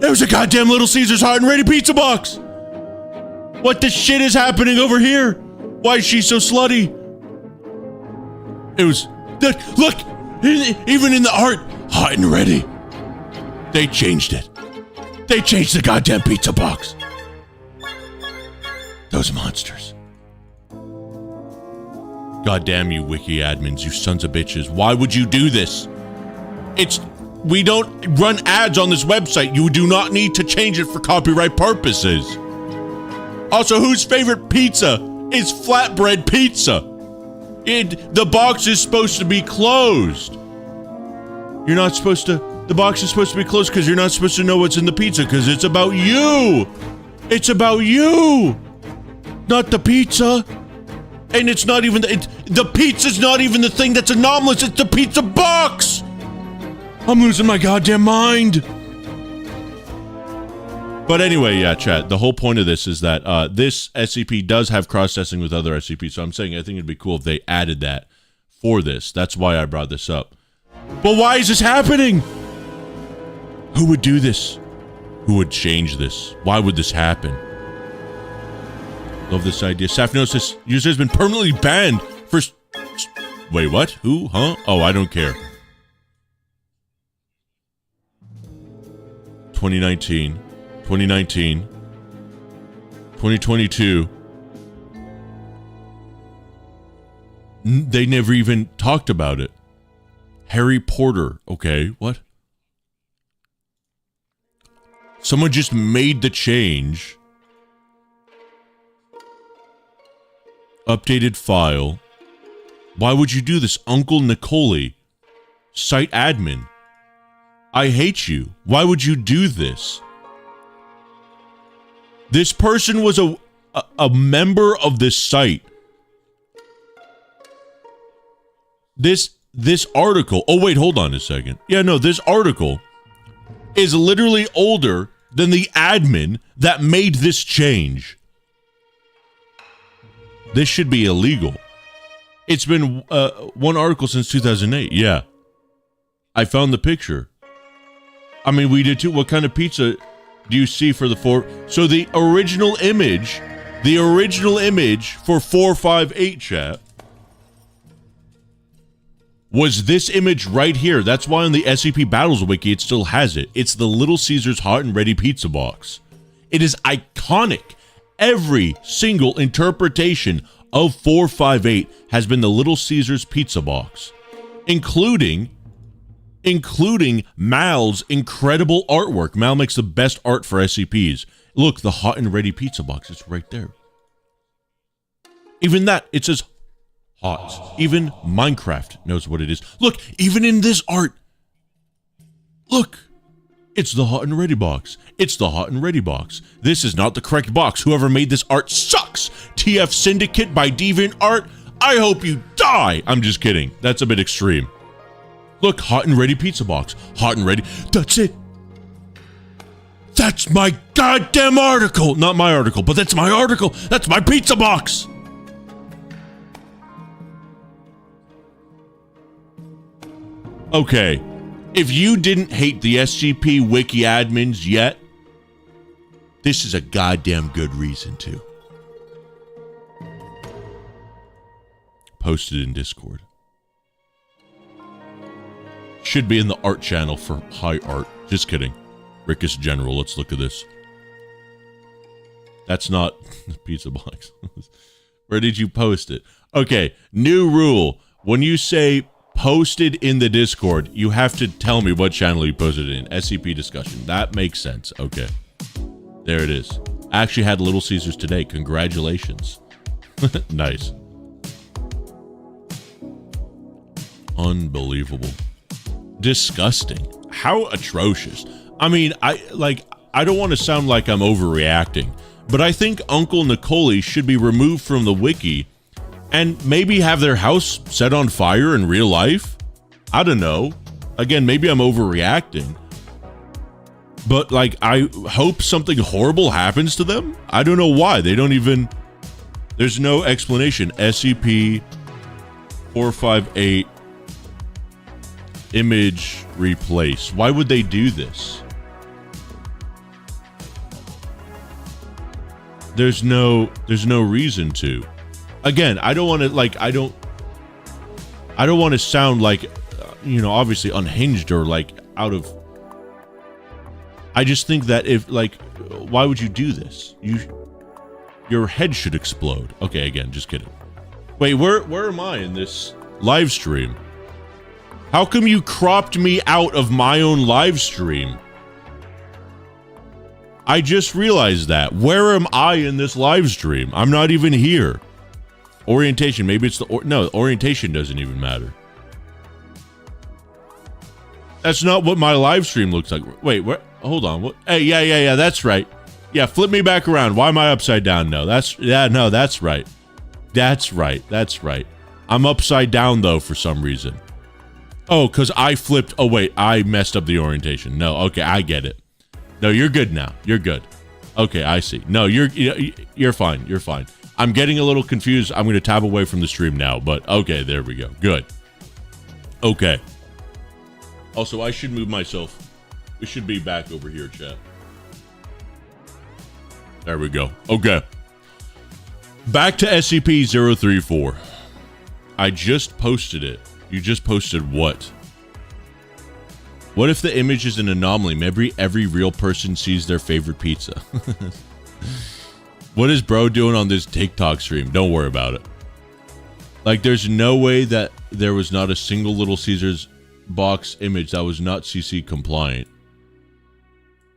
It was a goddamn Little Caesars hot and ready pizza box. What the shit is happening over here? Why is she so slutty? It was, look, even in the art, hot and ready. They changed it. They changed the goddamn pizza box. Those monsters. Goddamn you wiki admins, you sons of bitches. Why would you do this? We don't run ads on this website. You do not need to change it for copyright purposes. Also, whose favorite pizza is flatbread pizza? The box is supposed to be closed. You're not supposed to, the box is supposed to be closed because you're not supposed to know what's in the pizza because it's about you. It's about you, not the pizza. And it's not even, the pizza's not even the thing that's anomalous, it's the pizza box. I'm losing my goddamn mind. But anyway, yeah, chat, the whole point of this is that this SCP does have cross-testing with other SCPs, so I'm saying I think it'd be cool if they added that for this. That's why I brought this up. But why is this happening? Who would do this? Who would change this? Why would this happen? Love this idea. Saphnosis user has been permanently banned for... Wait, what? Who? Huh? Oh, I don't care. 2019... 2019, 2022, they never even talked about it. Harry Potter, okay, what? Someone just made the change. Updated file. Why would you do this, Uncle Nicoli? Site admin. I hate you. Why would you do this? This person was a member of this site. This article, oh wait, hold on a second. Yeah, no, this article is literally older than the admin that made this change. This should be illegal. It's been one article since 2008, yeah. I found the picture. I mean, we did too. What kind of pizza do you see for the four? So the original image for 458, chat, was this image right here. That's why on the SCP Battles Wiki it still has it. It's the Little Caesars Hot and Ready pizza box. It is iconic. Every single interpretation of 458 has been the Little Caesars pizza box, including Mal's incredible artwork. Mal makes the best art for SCPs. Look, the Hot and Ready pizza box, it's right there. Even that, it says hot. Even Minecraft knows what it is. Look, even in this art, look, it's the Hot and Ready box. It's the Hot and Ready box. This is not the correct box. Whoever made this art sucks. TF Syndicate by DeviantArt, I hope you die. I'm just kidding. That's a bit extreme. Look, Hot and Ready pizza box. Hot and Ready. That's it. That's my goddamn article. Not my article, but that's my article. That's my pizza box. Okay. If you didn't hate the SCP Wiki admins yet, this is a goddamn good reason to. Posted in Discord. Should be in the art channel for high art. Just kidding. Rickus General, let's look at this. That's not the pizza box. Where did you post it? Okay, new rule. When you say posted in the Discord, you have to tell me what channel you posted it in. SCP discussion. That makes sense. Okay. There it is. I actually had Little Caesars today. Congratulations. Nice. Unbelievable. Disgusting. How atrocious. I mean, I don't want to sound like I'm overreacting, but I think Uncle Nicoli should be removed from the wiki and maybe have their house set on fire in real life. I don't know. Again, maybe I'm overreacting, but like, I hope something horrible happens to them. I don't know why. They don't even, there's no explanation. SCP-458 image replace. Why would they do this? There's no reason to. Again, I don't want to like, I don't want to sound like, you know, obviously unhinged or like out of, I just think that if like, why would you do this? Your head should explode. Okay, again, just kidding. Wait, where am I in this live stream? How come you cropped me out of my own live stream? I just realized that. Where am I in this live stream? I'm not even here. Orientation, maybe it's no, orientation doesn't even matter. That's not what my live stream looks like. Wait, where? Hold on. What? Hey, yeah, that's right. Yeah, flip me back around. Why am I upside down? No, that's right. That's right. I'm upside down though for some reason. Oh, because I flipped. Oh, wait, I messed up the orientation. No, okay, I get it. No, you're good now. You're good. Okay, I see. No, you're fine. You're fine. I'm getting a little confused. I'm going to tab away from the stream now, but okay, there we go. Good. Okay. Also, I should move myself. We should be back over here, chat. There we go. Okay. Back to SCP-034. I just posted it. You just posted what? What if the image is an anomaly? Maybe every real person sees their favorite pizza. What is bro doing on this TikTok stream? Don't worry about it. Like, there's no way that there was not a single Little Caesars box image that was not CC compliant.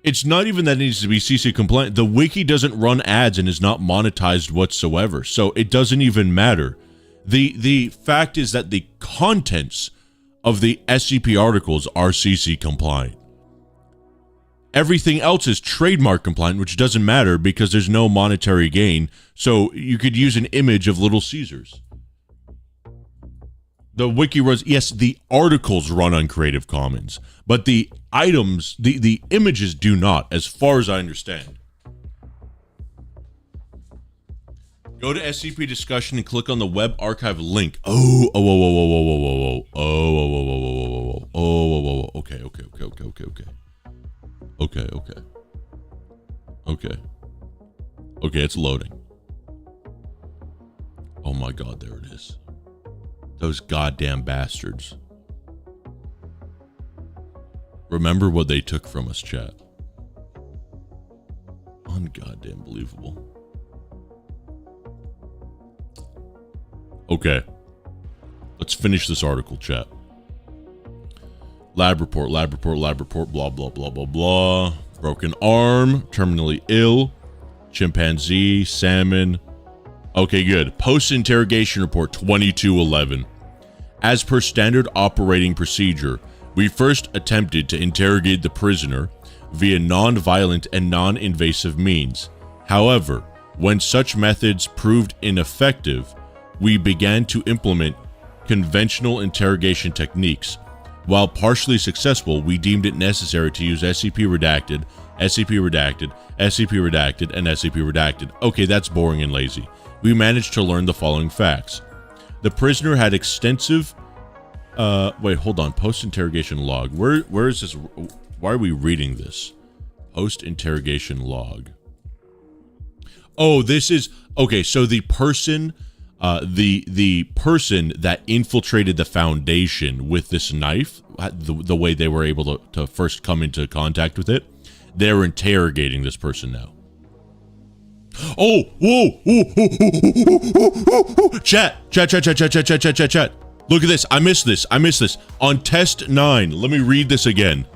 It's not even that it needs to be CC compliant. The wiki doesn't run ads and is not monetized whatsoever, so it doesn't even matter. The fact is that the contents of the SCP articles are CC compliant. Everything else is trademark compliant, which doesn't matter because there's no monetary gain. So you could use an image of Little Caesars. The wiki runs, yes, the articles run on Creative Commons, but the items, the images do not, as far as I understand. Go to SCP discussion and click on the web archive link. Okay. Okay. Okay, it's loading. Oh my god, there it is. Those goddamn bastards. Remember what they took from us, chat. Ungoddamn believable. Okay. Let's finish this article, chat. Lab report, blah, blah, blah, blah, blah. Broken arm, terminally ill, chimpanzee, salmon. Okay, good. Post-interrogation report 2211. As per standard operating procedure, we first attempted to interrogate the prisoner via non-violent and non-invasive means. However, when such methods proved ineffective, we began to implement conventional interrogation techniques. While partially successful, we deemed it necessary to use SCP-redacted, SCP-redacted, SCP-redacted, and SCP-redacted. Okay, that's boring and lazy. We managed to learn the following facts. The prisoner had extensive... wait, hold on. Post-interrogation log. Where is this? Why are we reading this? Post-interrogation log. Oh, this is... Okay, so the person... the person that infiltrated the Foundation with this knife, the way they were able to first come into contact with it, they're interrogating this person now. Oh, whoa, chat. Look at this. I missed this. On test 9, let me read this again.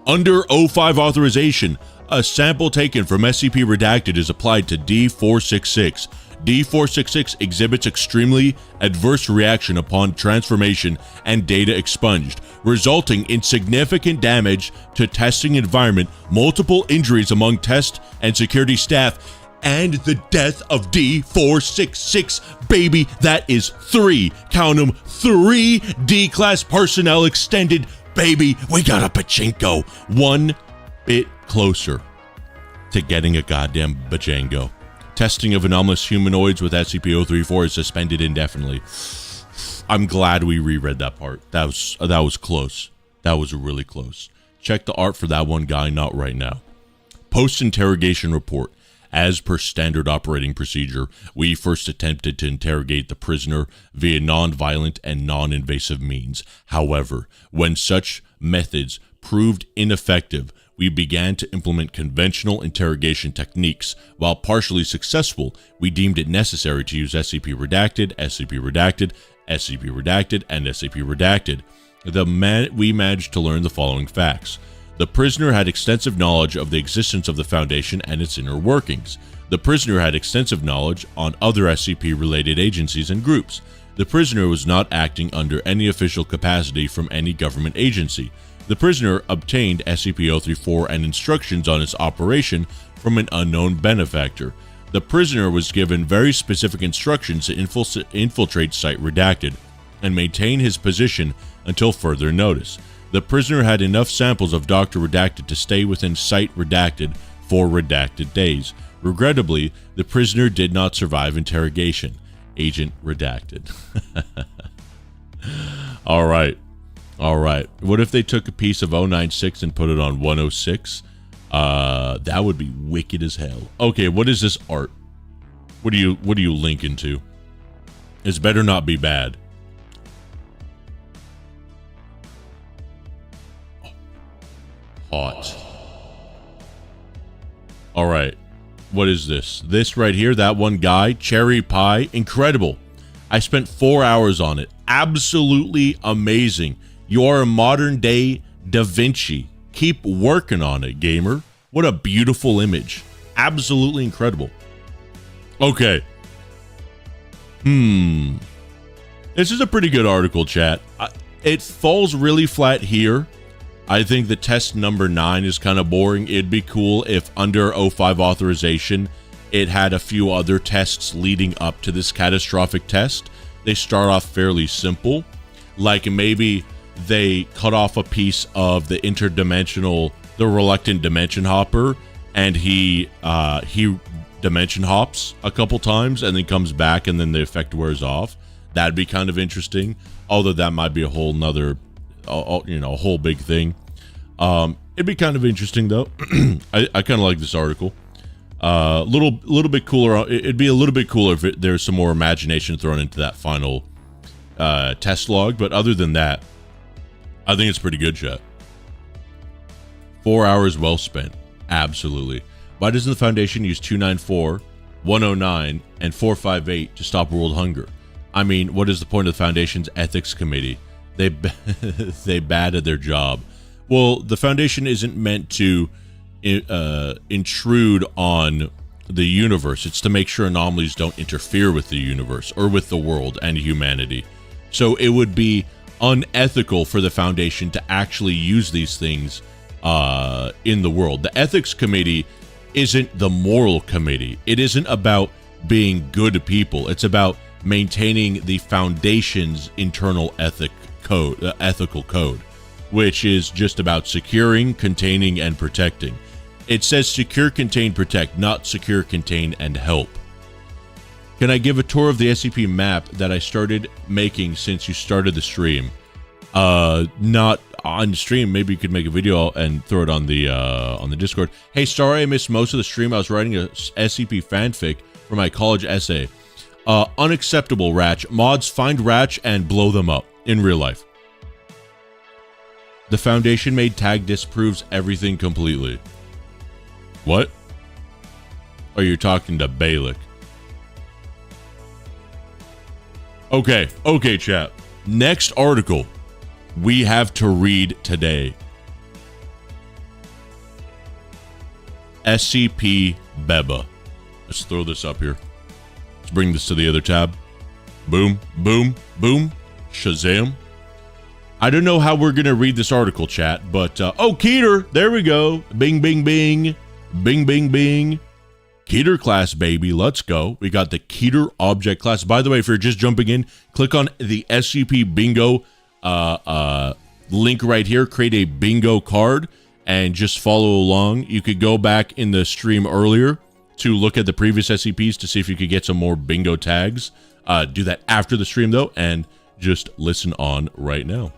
Under O5 authorization, a sample taken from SCP Redacted is applied to D466. D466 exhibits extremely adverse reaction upon transformation and data expunged, resulting in significant damage to testing environment, multiple injuries among test and security staff, and the death of D466, baby. That is 3, count them, 3 D-class personnel extended, baby. We got a pachinko, one bit closer to getting a goddamn bajango. Testing of anomalous humanoids with SCP-034 is suspended indefinitely. I'm glad we reread that part. That was close. That was really close. Check the art for that one guy, not right now. Post-interrogation report. As per standard operating procedure, we first attempted to interrogate the prisoner via non-violent and non-invasive means. However, when such methods proved ineffective, we began to implement conventional interrogation techniques. While partially successful, we deemed it necessary to use SCP-redacted, SCP-redacted, SCP-redacted, and SCP-redacted. We managed to learn the following facts. The prisoner had extensive knowledge of the existence of the Foundation and its inner workings. The prisoner had extensive knowledge on other SCP-related agencies and groups. The prisoner was not acting under any official capacity from any government agency. The prisoner obtained SCP-034 and instructions on its operation from an unknown benefactor. The prisoner was given very specific instructions to infiltrate Site Redacted and maintain his position until further notice. The prisoner had enough samples of Dr. Redacted to stay within Site Redacted for redacted days. Regrettably, the prisoner did not survive interrogation. Agent Redacted. All right. What if they took a piece of 096 and put it on 106? That would be wicked as hell. Okay, what is this art? What are you linking to? This better not be bad. Hot. All right. What is this? This right here, that one guy, cherry pie, incredible. I spent 4 hours on it. Absolutely amazing. You are a modern day Da Vinci. Keep working on it, gamer. What a beautiful image. Absolutely incredible. Okay. This is a pretty good article, chat. It falls really flat here. I think the test number 9 is kind of boring. It'd be cool if under O5 authorization, it had a few other tests leading up to this catastrophic test. They start off fairly simple. Like maybe they cut off a piece of the reluctant dimension hopper, and he dimension hops a couple times and then comes back and then the effect wears off. That'd be kind of interesting. Although that might be a whole nother, a whole big thing. It'd be kind of interesting though. I kind of like this article. Little bit cooler. It'd be a little bit cooler if there's some more imagination thrown into that final test log. But other than that, I think it's pretty good, chat. 4 hours well spent. Absolutely. Why doesn't the Foundation use 294, 109, and 458 to stop world hunger? I mean, what is the point of the Foundation's ethics committee? They bad at their job. Well, the Foundation isn't meant to intrude on the universe. It's to make sure anomalies don't interfere with the universe or with the world and humanity. So it would be unethical for the Foundation to actually use these things in the world. The ethics committee isn't the moral committee. It isn't about being good people. It's about maintaining the Foundation's internal ethical code, which is just about securing, containing, and protecting. It says secure, contain, protect, not secure, contain, and help. Can I give a tour of the SCP map that I started making since you started the stream? Not on stream. Maybe you could make a video and throw it on the Discord. Hey, sorry I missed most of the stream. I was writing a SCP fanfic for my college essay. Unacceptable, Ratch. Mods, find Ratch and blow them up in real life. The Foundation made tag disproves everything completely. What? Oh, you're talking to Balik. Okay, chat. Next article we have to read today. SCP-BBA. Let's throw this up here. Let's bring this to the other tab. Boom, boom, boom. Shazam. I don't know how we're going to read this article, chat, but, oh, Keter, there we go. Bing, bing, bing. Bing, bing, bing. Keter class, baby. Let's go. We got the Keter object class. By the way, if you're just jumping in, click on the SCP bingo link right here. Create a bingo card and just follow along. You could go back in the stream earlier to look at the previous SCPs to see if you could get some more bingo tags. Do that after the stream, though, and just listen on right now.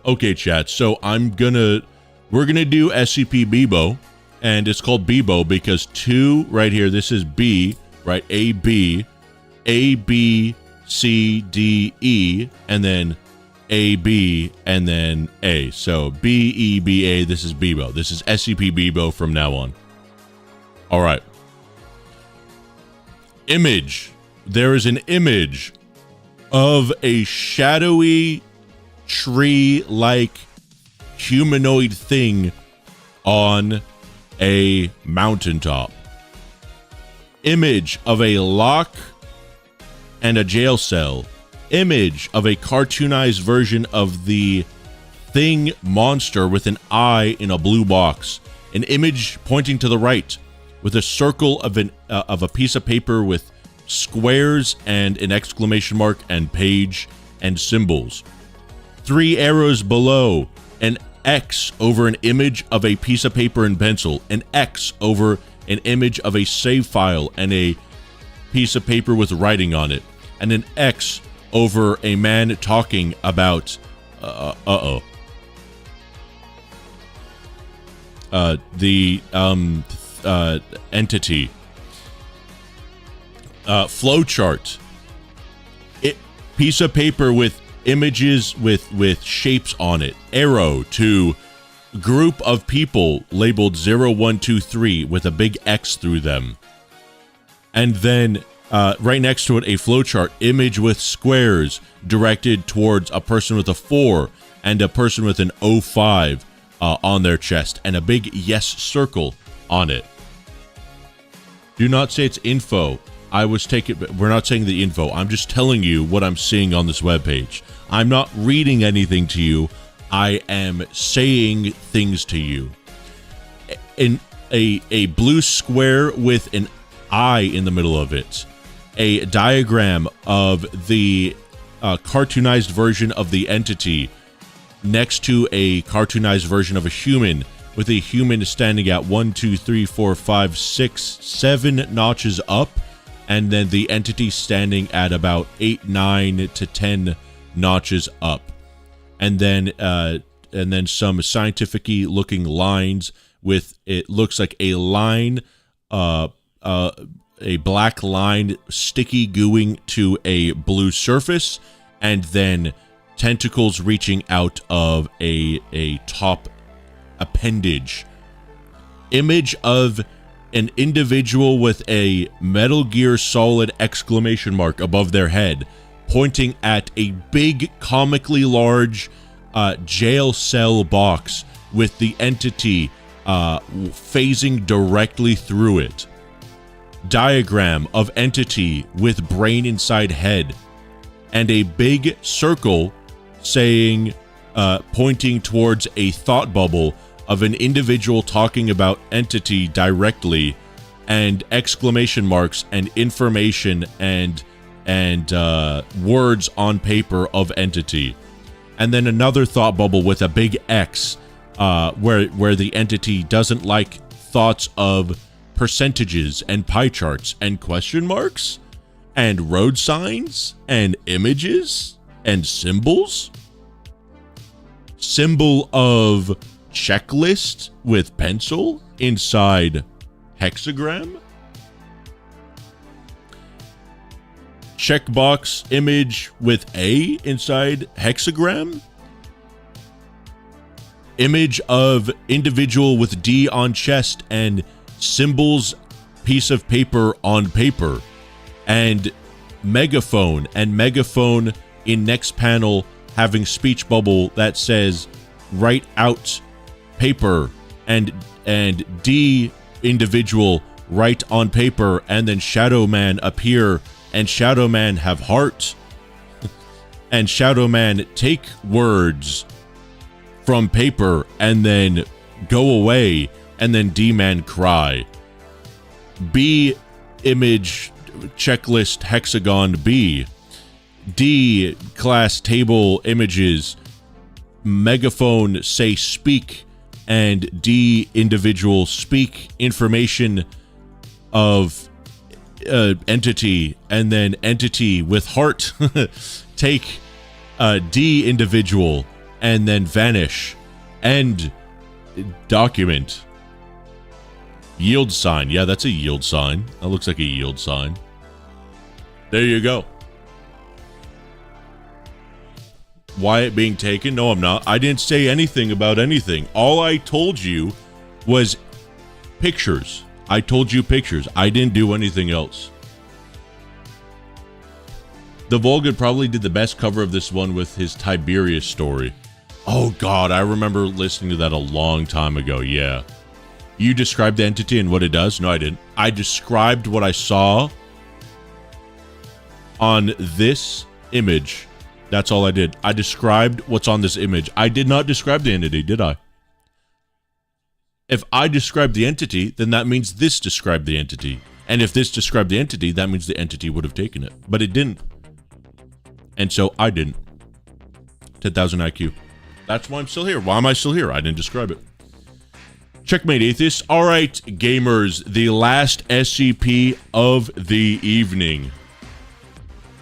Okay, chat. So we're gonna do SCP-BBA. And it's called BBA because 2 right here, this is B, right? A, B, C, D, E, and then A, B, and then A. So B, E, B, A, this is BBA. This is SCP-BBA from now on. All right. Image. There is an image of a shadowy, tree-like humanoid thing on a mountaintop. Image of a lock and a jail cell. Image of a cartoonized version of the thing monster with an eye in a blue box. An image pointing to the right with a circle of a piece of paper with squares and an exclamation mark and page and symbols. 3 arrows below. An X over an image of a piece of paper and pencil, an X over an image of a save file and a piece of paper with writing on it, and an X over a man talking about the entity. Flowchart. Piece of paper with images with shapes on it. Arrow to group of people labeled 0, 1, 2, 3 with a big X through them. And then right next to it, a flowchart image with squares directed towards a person with a 4 and a person with an 05 on their chest, and a big yes circle on it. Do not say it's info. We're not saying the info. I'm just telling you what I'm seeing on this webpage. I'm not reading anything to you. I am saying things to you. In a blue square with an eye in the middle of it. A diagram of the cartoonized version of the entity next to a cartoonized version of a human, with a human standing at 1, 2, 3, 4, 5, 6, 7 notches up, and then the entity standing at about 8, 9 to 10 notches up, and then some scientific-y looking lines with, it looks like a line a black line sticky gooing to a blue surface, and then tentacles reaching out of a top appendage. Image of an individual with a Metal Gear Solid exclamation mark above their head, pointing at a big, comically large jail cell box with the entity phasing directly through it. Diagram of entity with brain inside head, and a big circle saying, pointing towards a thought bubble of an individual talking about entity directly, and exclamation marks and information and words on paper of entity. And then another thought bubble with a big X, where the entity doesn't like thoughts of percentages and pie charts and question marks and road signs and images and symbols. Symbol of checklist with pencil inside hexagram. Checkbox image with A inside hexagram. Image of individual with D on chest and symbols piece of paper on paper. And megaphone in next panel having speech bubble that says write out paper, and D individual write on paper, and then Shadow Man appear, and Shadow Man have heart, and Shadow Man take words from paper and then go away, and then D-Man cry. B image checklist hexagon B. D class table images megaphone say speak, and D individual speak information of entity, and then entity with heart take D individual and then vanish. End document. Yield sign. Yeah, that's a yield sign. That looks like a yield sign. There you go. Wyatt being taken? No, I'm not. I didn't say anything about anything. All I told you was pictures. I told you pictures. I didn't do anything else. The Volgid probably did the best cover of this one with his Tiberius story. Oh god, I remember listening to that a long time ago, yeah. You described the entity and what it does? No, I didn't. I described what I saw on this image. That's all I did. I described what's on this image. I did not describe the entity, did I? If I described the entity, then that means this described the entity. And if this described the entity, that means the entity would have taken it. But it didn't. And so I didn't. 10,000 IQ. That's why I'm still here. Why am I still here? I didn't describe it. Checkmate, Atheist. All right, gamers. The last SCP of the evening.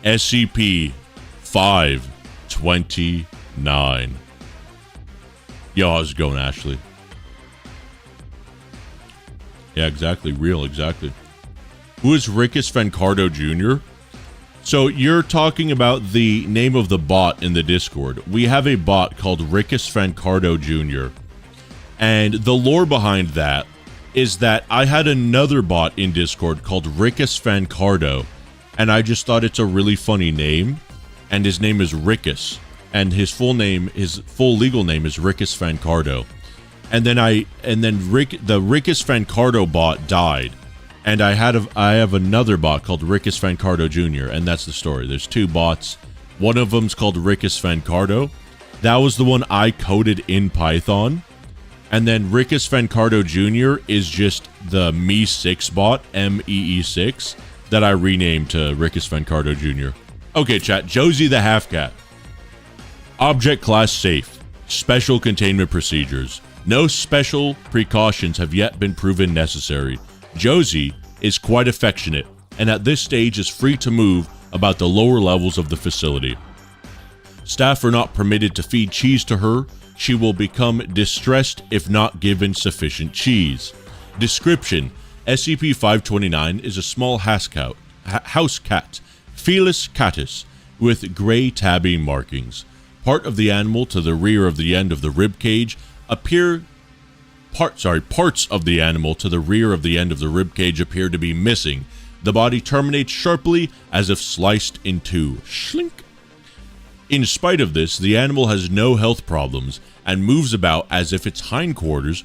SCP-529. Yo, how's it going, Ashley? Yeah, exactly. Real, exactly. Who is Rickus Fancardo Jr.? So you're talking about the name of the bot in the Discord. We have a bot called Rickus Fancardo Jr. And the lore behind that is that I had another bot in Discord called Rickus Fancardo, and I just thought it's a really funny name. And his name is Rickus, and his full legal name is Rickus Fancardo. And then the Rickus Fancardo bot died. And I have another bot called Rickus Fancardo Jr., and that's the story. There's two bots. One of them's called Rickus Fancardo. That was the one I coded in Python. And then Rickus Fancardo Jr. is just the Me6 bot, MEE6, that I renamed to Rickus Fancardo Jr. Okay, chat. Josie the Half-Cat. Object class safe. Special containment procedures. No special precautions have yet been proven necessary. Josie is quite affectionate, and at this stage is free to move about the lower levels of the facility. Staff are not permitted to feed cheese to her. She will become distressed if not given sufficient cheese. Description: SCP-529 is a small house cat, Felis catus, with gray tabby markings. Part of the animal to the rear of the end of the rib cage parts of the animal to the rear of the end of the rib cage appear to be missing. The body terminates sharply as if sliced in two. Schlink. In spite of this, the animal has no health problems and moves about as if its hindquarters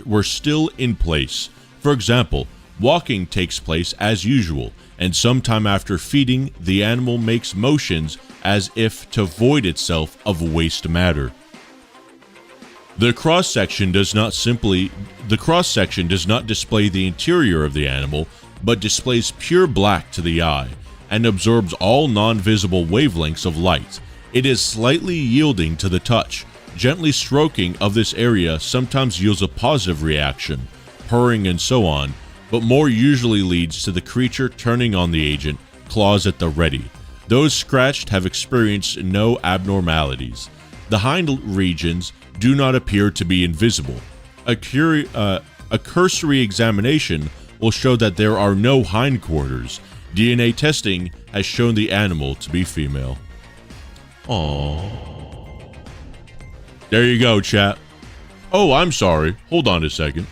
were still in place. For example, walking takes place as usual, and sometime after feeding, the animal makes motions as if to void itself of waste matter. The cross-section does not display the interior of the animal, but displays pure black to the eye, and absorbs all non-visible wavelengths of light. It is slightly yielding to the touch. Gently stroking of this area sometimes yields a positive reaction, purring and so on, but more usually leads to the creature turning on the agent, claws at the ready. Those scratched have experienced no abnormalities. The hind regions do not appear to be invisible. A cursory examination will show that there are no hindquarters. DNA testing has shown the animal to be female. Aww. There you go, chat. Oh, I'm sorry. Hold on a second.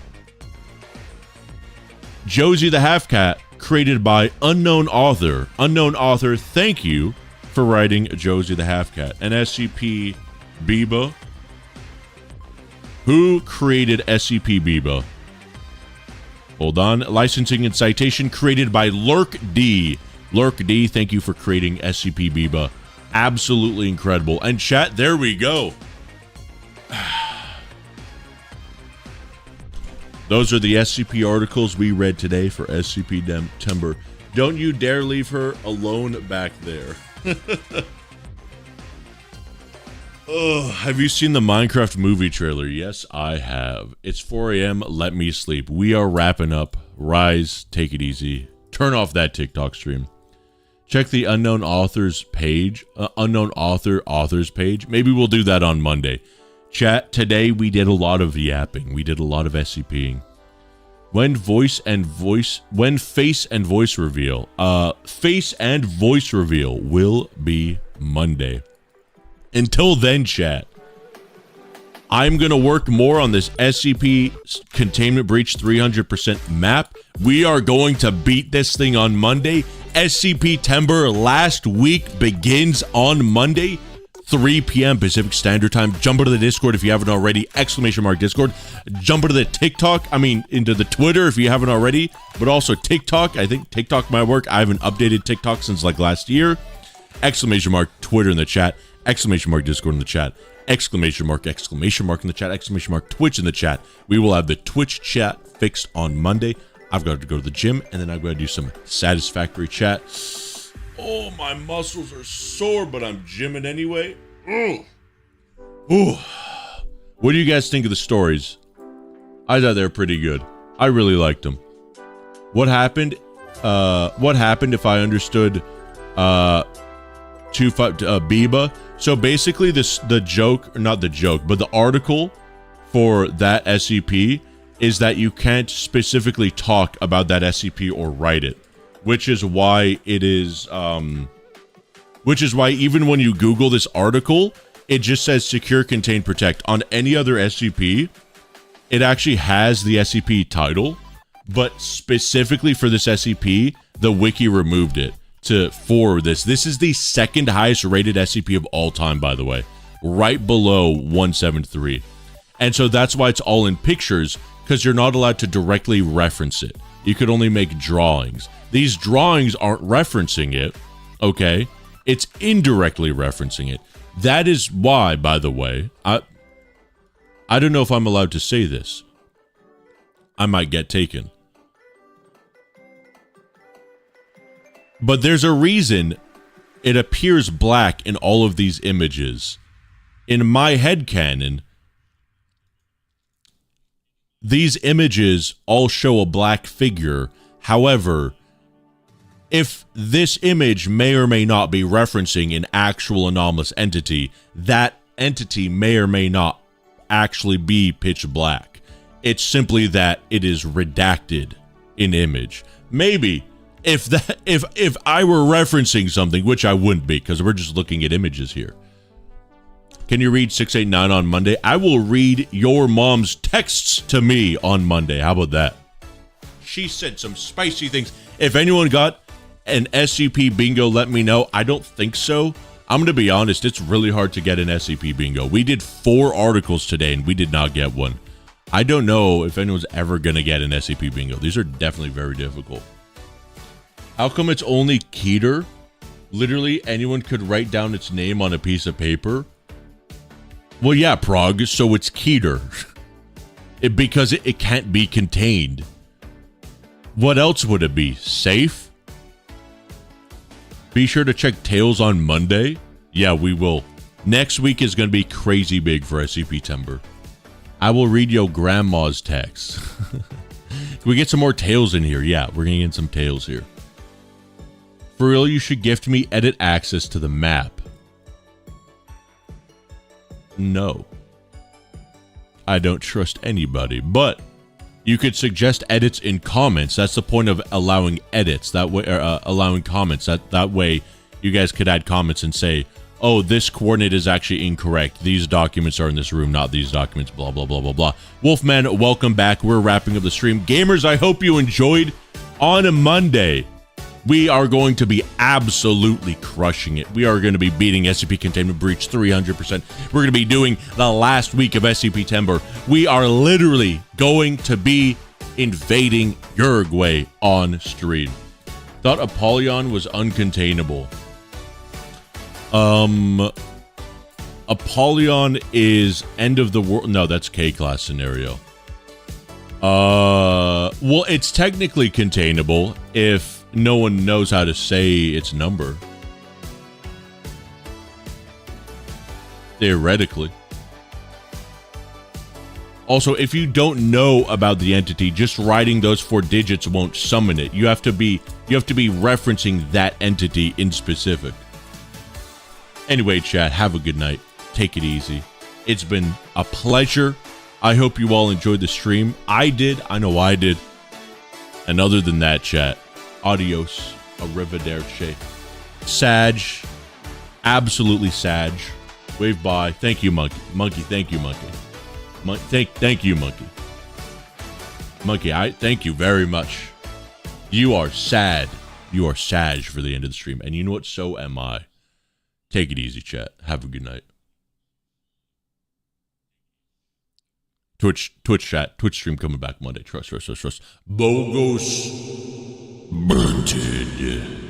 Josie the Half-Cat, created by unknown author. Unknown author, thank you for writing Josie the Half-Cat. And SCP-BBA. Who created SCP-BBA? Hold on. Licensing and citation created by Lurk D. Lurk D, thank you for creating SCP-BBA. Absolutely incredible. And chat, there we go. Those are the SCP articles we read today for SCPtember. Don't you dare leave her alone back there. Oh, have you seen the Minecraft movie trailer? Yes, I have. It's 4 a.m. Let me sleep. We are wrapping up. Rise, take it easy. Turn off that TikTok stream. Check the unknown authors page. Authors page. Maybe we'll do that on Monday. Chat, today we did a lot of yapping. We did a lot of SCPing. When face and voice reveal. Face and voice reveal will be Monday. Until then, chat, I'm going to work more on this SCP Containment Breach 300% map. We are going to beat this thing on Monday. SCPtember last week begins on Monday, 3 p.m. Pacific Standard Time. Jump into the Discord if you haven't already. ! Discord. Jump into the into the Twitter if you haven't already. But also TikTok. I think TikTok might work. I haven't updated TikTok since like last year. ! Twitter in the chat. ! Discord in the chat. ! In the chat. ! Twitch in the chat. We will have the Twitch chat fixed on Monday. I've got to go to the gym, and then I'm going to do some satisfactory chat. Oh, my muscles are sore, but I'm gymming anyway. Ooh. What do you guys think of the stories? I thought they were pretty good. I really liked them. What happened? What happened if I understood BBA? So basically, the article for that SCP is that you can't specifically talk about that SCP or write it, which is why even when you Google this article, it just says secure, contain, protect. On any other SCP, it actually has the SCP title, but specifically for this SCP, the wiki removed it for this. This is the second highest rated SCP of all time, by the way, right below 173. And so that's why it's all in pictures, because you're not allowed to directly reference it. You could only make drawings. These drawings aren't referencing it, okay? It's indirectly referencing it. That is why, by the way, I don't know if I'm allowed to say this. I might get taken. But there's a reason it appears black in all of these images. In my headcanon, these images all show a black figure. However, if this image may or may not be referencing an actual anomalous entity, that entity may or may not actually be pitch black. It's simply that it is redacted an image. Maybe if I were referencing something, which I wouldn't be because we're just looking at images here. Can you read 689 on Monday? I will read your mom's texts to me on Monday. How about that? She said some spicy things. If anyone got an SCP bingo, let me know. I don't think so. I'm going to be honest, it's really hard to get an SCP bingo. We did 4 articles today and we did not get one. I don't know if anyone's ever going to get an SCP bingo. These are definitely very difficult. How come it's only Keter? Literally anyone could write down its name on a piece of paper. Well, yeah, Prague, so it's Keter. Because it can't be contained. What else would it be? Safe? Be sure to check Tales on Monday. Yeah, we will. Next week is going to be crazy big for SCPtember. I will read your grandma's text. Can we get some more Tales in here? Yeah, we're going to get some Tales here. For real, you should gift me edit access to the map. No. I don't trust anybody, but you could suggest edits in comments. That's the point of allowing edits. That way, allowing comments. That way, you guys could add comments and say, "Oh, this coordinate is actually incorrect. These documents are in this room, not these documents." Blah blah blah blah blah. Wolfman, welcome back. We're wrapping up the stream. Gamers, I hope you enjoyed. On a Monday, we are going to be absolutely crushing it. We are going to be beating SCP Containment Breach 300%. We're going to be doing the last week of SCPtember. We are literally going to be invading Uruguay on stream. Thought Apollyon was uncontainable. Apollyon is end of the world. No, that's K-class scenario. Well, it's technically containable if no one knows how to say its number. Theoretically. Also, if you don't know about the entity, just writing those 4 digits won't summon it. You have to be referencing that entity in specific. Anyway, chat, have a good night. Take it easy. It's been a pleasure. I hope you all enjoyed the stream. I did. I know I did. And other than that, chat, adios, arrivederci. Sag, absolutely Sag. Wave bye. Thank you, Monkey. Monkey, thank you, Monkey. Thank you, Monkey. Monkey, thank you very much. You are sad. You are Sag for the end of the stream. And you know what? So am I. Take it easy, chat. Have a good night. Twitch chat, Twitch stream coming back Monday. Trust. Bogos Bunted.